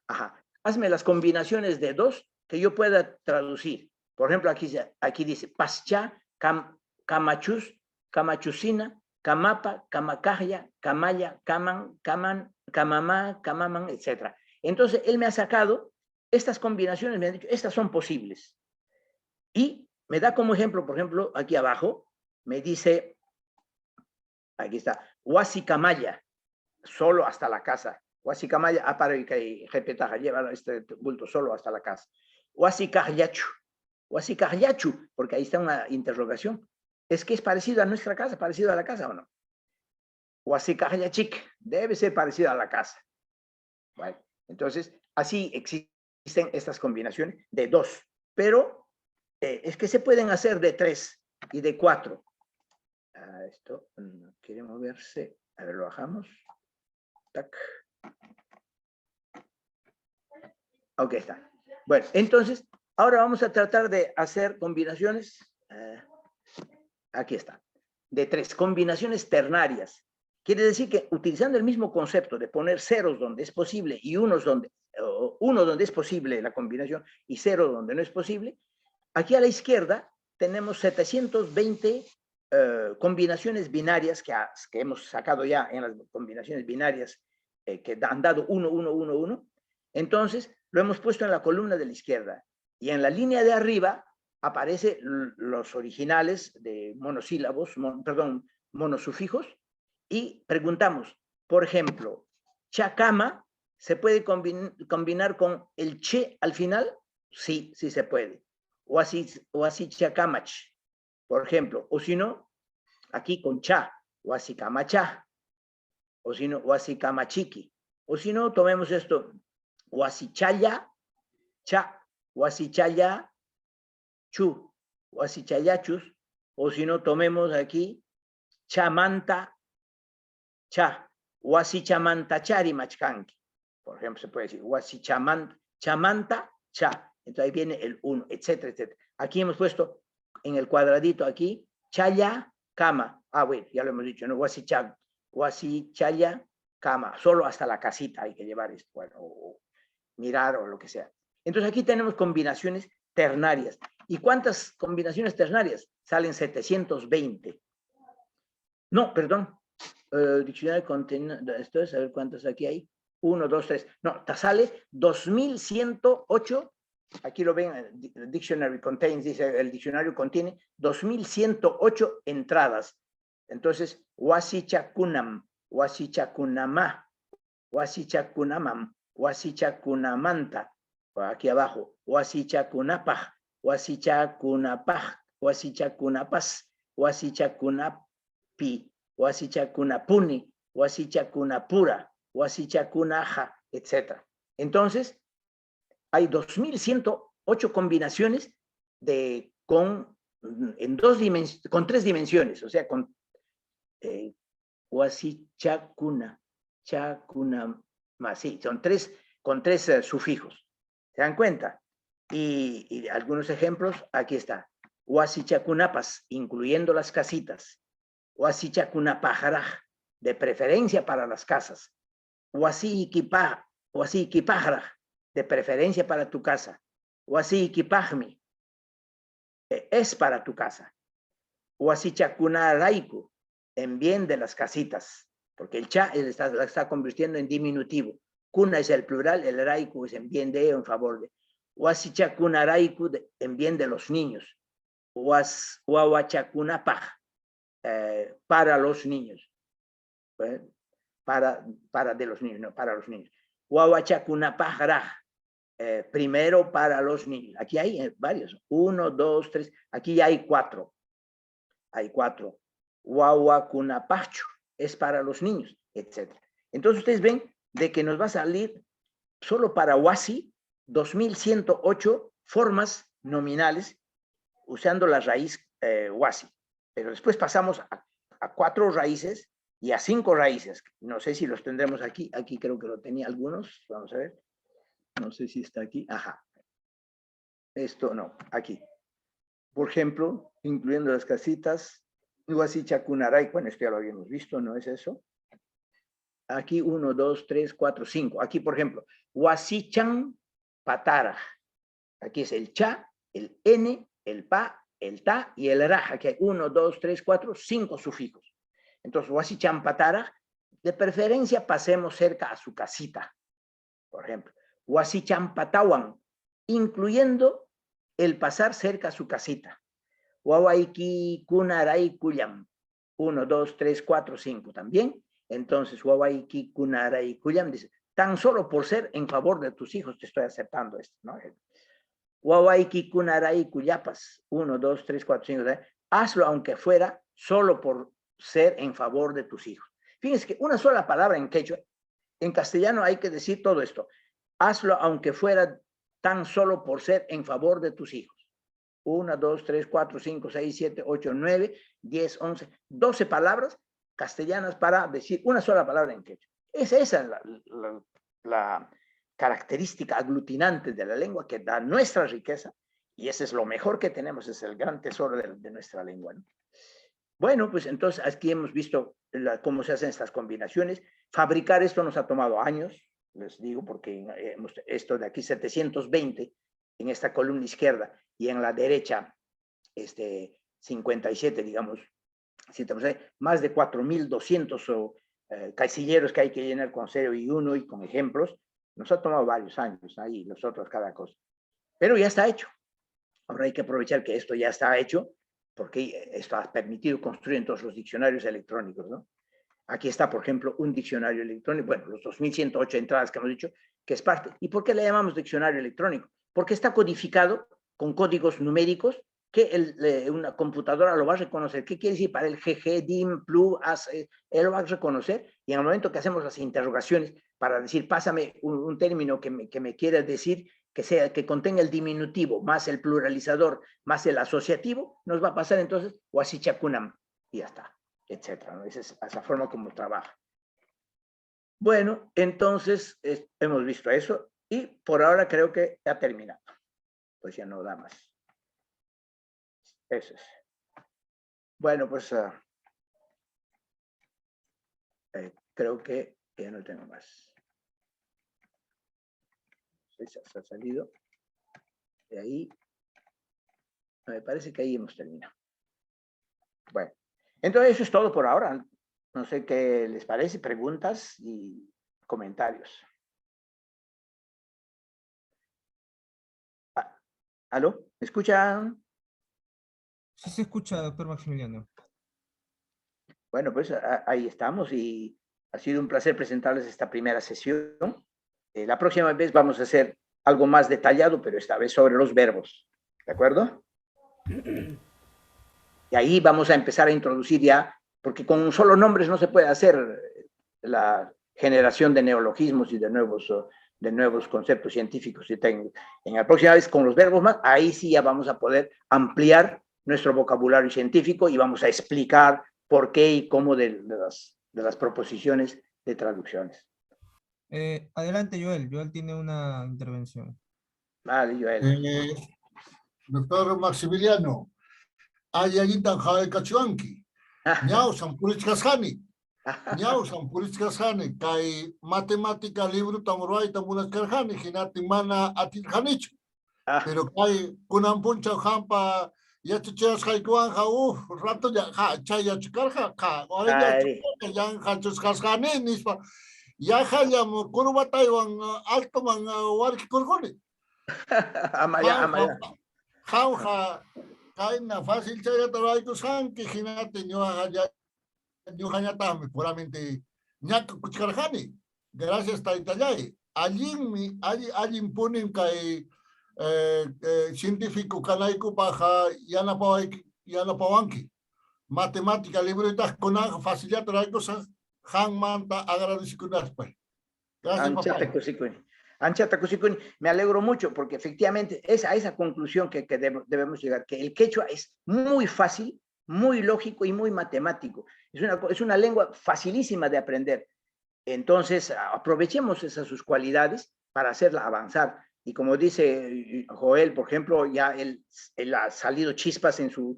Ajá, hazme las combinaciones de 2 que yo pueda traducir. Por ejemplo, aquí dice, pascha, camachus, camachusina, camapa, camacaya, camaya, caman, caman, camamá, camaman, etc. Entonces, él me ha sacado estas combinaciones, me ha dicho, estas son posibles. Y me da como ejemplo, por ejemplo, aquí abajo, me dice, aquí está, Huasicamaya, solo hasta la casa. Huasicamaya, aparo y que repetaja, lleva este bulto solo hasta la casa. Huasicajayachu, porque ahí está una interrogación. ¿Es que es parecido a nuestra casa, parecido a la casa o no? Huasicajayachik, debe ser parecido a la casa. Bueno, entonces, así existen estas combinaciones de 2, pero es que se pueden hacer de 3 y de 4. Esto no quiere moverse. A ver, lo bajamos. Tac. Ok, está. Bueno, entonces, ahora vamos a tratar de hacer combinaciones. Aquí está. De 3, combinaciones ternarias. Quiere decir que utilizando el mismo concepto de poner ceros donde es posible y uno donde es posible la combinación y 0 donde no es posible, aquí a la izquierda tenemos 720 combinaciones binarias que hemos sacado ya en las combinaciones binarias que han dado 1, 1, 1, 1. Entonces, lo hemos puesto en la columna de la izquierda. Y en la línea de arriba aparecen los originales de monosílabos, monosufijos, y preguntamos, por ejemplo, chacama, ¿se puede combinar con el che al final? Sí, sí se puede. O así chacamach, por ejemplo. O si no, aquí con cha, o así camacha. O si no, o así camachiqui. O si no, tomemos esto, o así chaya, cha, o así chaya, chu, o así chayachus. O si no, tomemos aquí chamanta, cha, o así chamanta chari machkanki. Por ejemplo, se puede decir, o así chamanta, cha. Entonces ahí viene el 1, etcétera, etcétera. Aquí hemos puesto en el cuadradito aquí, chaya, cama. Bueno, ya lo hemos dicho, ¿no? O así chaya, cama. Solo hasta la casita hay que llevar esto, bueno, o mirar o lo que sea. Entonces aquí tenemos combinaciones ternarias. ¿Y cuántas combinaciones ternarias? Salen 720. No, perdón. Diccionario contenido, esto es, a ver cuántos aquí hay. 1, 2, 3. No, te sale 2108. Aquí lo ven, el dictionary contains, dice, el diccionario contiene 2108 entradas. Entonces, wasichakunam, wasichakunama, wasichakunamam, wasichacunamanta, aquí abajo, wasichacunapaj, wasichacunapaj, wasichacunapas, wasichacunapi, wasichacunapuni, wasichacunapura, wasichacunaja, etc. Entonces, hay 2108 combinaciones con 3 dimensiones, o sea, con wasichacuna, chacuna, más, sí, son 3 con 3 sufijos. ¿Se dan cuenta? Y algunos ejemplos, aquí está. Wasichacunapas, incluyendo las casitas. Wasichacunapajaraj, de preferencia para las casas. Wasiquipajaraj, de preferencia para tu casa. Wasiquipajmi, es para tu casa. Wasichacunaraiku, en bien de las casitas, porque el cha la está convirtiendo en diminutivo. Cuna es el plural, el raiku es en bien de o en favor de. Wasichacunaraiku, en bien de los niños. Wawachacunapaj, para los niños. Para de los niños, no, para los niños. Wawachacunapajraj, primero para los niños. Aquí hay varios. 1, 2, 3. Aquí ya hay 4. Hay 4. Wawacunapacho es para los niños, etc. Entonces ustedes ven de que nos va a salir solo para Wasi 2108 formas nominales usando la raíz Wasi. Pero después pasamos a 4 raíces y a 5 raíces. No sé si los tendremos aquí. Aquí creo que lo tenía algunos. Vamos a ver. No sé si está aquí. Ajá. Esto no, aquí. Por ejemplo, incluyendo las casitas, Wasichacunaray, bueno, esto ya lo habíamos visto, ¿no es eso? Aquí 1, 2, 3, 4, 5. Aquí, por ejemplo, Wasichan Patara. Aquí es el cha, el n, el pa, el ta y el raj. Aquí hay 1, 2, 3, 4, 5 sufijos. Entonces, Wasichan Patara, de preferencia pasemos cerca a su casita, por ejemplo. Wasichan Patawan, incluyendo el pasar cerca a su casita. Wawaiki Kunarai Kuyam. 1, 2, 3, 4, 5 también. Entonces, Wawaiki Kunarai Kuyam dice, tan solo por ser en favor de tus hijos, te estoy aceptando esto, ¿no? Wawaiki kunarai kuyapas, 1, 2, 3, 4, 5, 6, hazlo aunque fuera solo por ser en favor de tus hijos. Fíjense que una sola palabra en quechua, en castellano hay que decir todo esto. Hazlo aunque fuera tan solo por ser en favor de tus hijos. 1, 2, 3, 4, 5, 6, 7, 8, 9, 10, 11, 12 palabras castellanas para decir una sola palabra en quechua. Esa es la característica aglutinante de la lengua que da nuestra riqueza, y ese es lo mejor que tenemos, es el gran tesoro de nuestra lengua, ¿no? Bueno, pues entonces aquí hemos visto cómo se hacen estas combinaciones. Fabricar esto nos ha tomado años, les digo, porque esto de aquí 720 en esta columna izquierda y en la derecha 57, digamos, más de 4.200 casilleros que hay que llenar con 0 y 1 y con ejemplos. Nos ha tomado varios años ahí, nosotros cada cosa. Pero ya está hecho. Ahora hay que aprovechar que esto ya está hecho, porque esto ha permitido construir todos los diccionarios electrónicos, ¿no? Aquí está, por ejemplo, un diccionario electrónico, bueno, los 2.108 entradas que hemos dicho, que es parte. ¿Y por qué le llamamos diccionario electrónico? Porque está codificado con códigos numéricos que una computadora lo va a reconocer. ¿Qué quiere decir para el GG, DIM, PLU, AS? Él lo va a reconocer, y en el momento que hacemos las interrogaciones para decir, pásame un término que me quiera decir, que contenga el diminutivo, más el pluralizador, más el asociativo, nos va a pasar entonces Wasichakunam, y ya está, etcétera, ¿no? Esa es la forma como trabaja. Bueno, entonces hemos visto eso, y por ahora creo que ya ha terminado. Pues ya no da más. Eso es. Bueno, pues creo que ya no tengo más. Se ha salido de ahí. Me parece que ahí hemos terminado. Bueno, entonces eso es todo por ahora. No sé qué les parece, preguntas y comentarios. ¿Aló? ¿Me escuchan? Sí se escucha, doctor Maximiliano. Bueno, pues ahí estamos, y ha sido un placer presentarles esta primera sesión. La próxima vez vamos a hacer algo más detallado, pero esta vez sobre los verbos. ¿De acuerdo? Y ahí vamos a empezar a introducir ya, porque con solo nombres no se puede hacer la generación de neologismos y de nuevos conceptos científicos y técnicos. En la próxima vez, con los verbos más, ahí sí ya vamos a poder ampliar nuestro vocabulario científico y vamos a explicar por qué y cómo de las proposiciones de traducciones. Adelante, Joel. Joel tiene una intervención. Vale, Joel. Doctor Maximiliano, hay allí tan jade cachuanqui. Ñao san purichkasjani. Ñao san purichkasjani. Kai matemática libro tamurai tamunas karjani. Hinati mana atiljanichu. Pero kai kunan puncha jampa ya chuchas haikuanja rato ya chaya chukarja ka. Ahora ya yan hachos kasjani nispa. Ya hayam kurba taiwan alto man warki kurgoni. Amaya. Jauja, caina fácil chaya trabajo san que jinate ñuhaya puramente ñaca cuchcarjani. Gracias taitayay. Allí imponen que científico canaico baja yanapawanki. Matemática libreta con facilidad trabajo san han manta agradecido. Gracias, papá. Ancha Tacusikuni, me alegro mucho porque efectivamente es a esa conclusión que debemos llegar, que el quechua es muy fácil, muy lógico y muy matemático. Es una lengua facilísima de aprender. Entonces, aprovechemos esas sus cualidades para hacerla avanzar. Y como dice Joel, por ejemplo, ya él ha salido chispas en su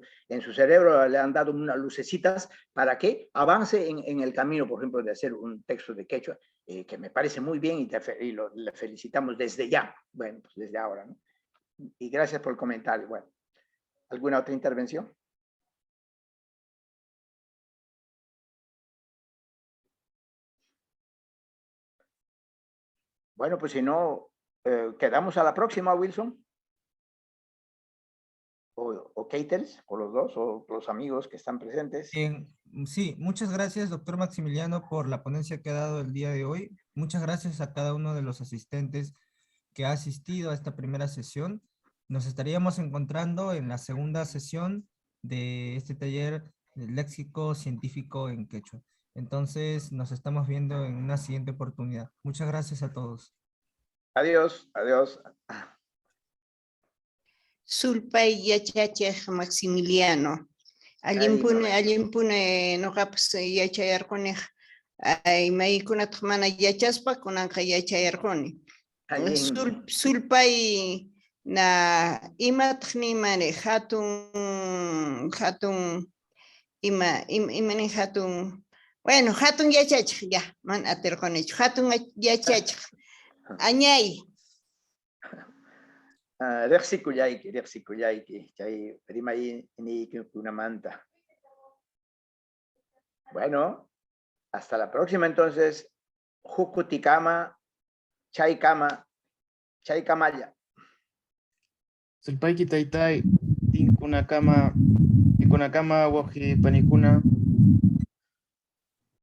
cerebro, le han dado unas lucecitas para que avance en el camino, por ejemplo, de hacer un texto de quechua, que me parece muy bien, y le felicitamos desde ya, bueno, pues desde ahora, ¿no? Y gracias por el comentario. Bueno, ¿alguna otra intervención? Bueno, pues si no, quedamos a la próxima, Wilson. O Keitels, o los dos, o los amigos que están presentes. Bien, Sí, muchas gracias, doctor Maximiliano, por la ponencia que ha dado el día de hoy. Muchas gracias a cada uno de los asistentes que ha asistido a esta primera sesión. Nos estaríamos encontrando en la segunda sesión de este taller del léxico científico en quechua. Entonces, nos estamos viendo en una siguiente oportunidad. Muchas gracias a todos. Adiós, adiós. Sulpay yachachej Maximiliano. Allimpune noqapas yachayarqunej maykunataq mana yachaspa kunanqa yachayarquni. Sulpay na imataq nimane hatun imane hatun, bueno, hatun yachachej ya man atirqunichu, hatun yachachej añay. Rexicuyayki, chay rimay ni una manta. Bueno, hasta la próxima entonces. Jucuticama, chaykama, chaykamaya. Sulpayki taytay, tinkunakama, waji panikuna.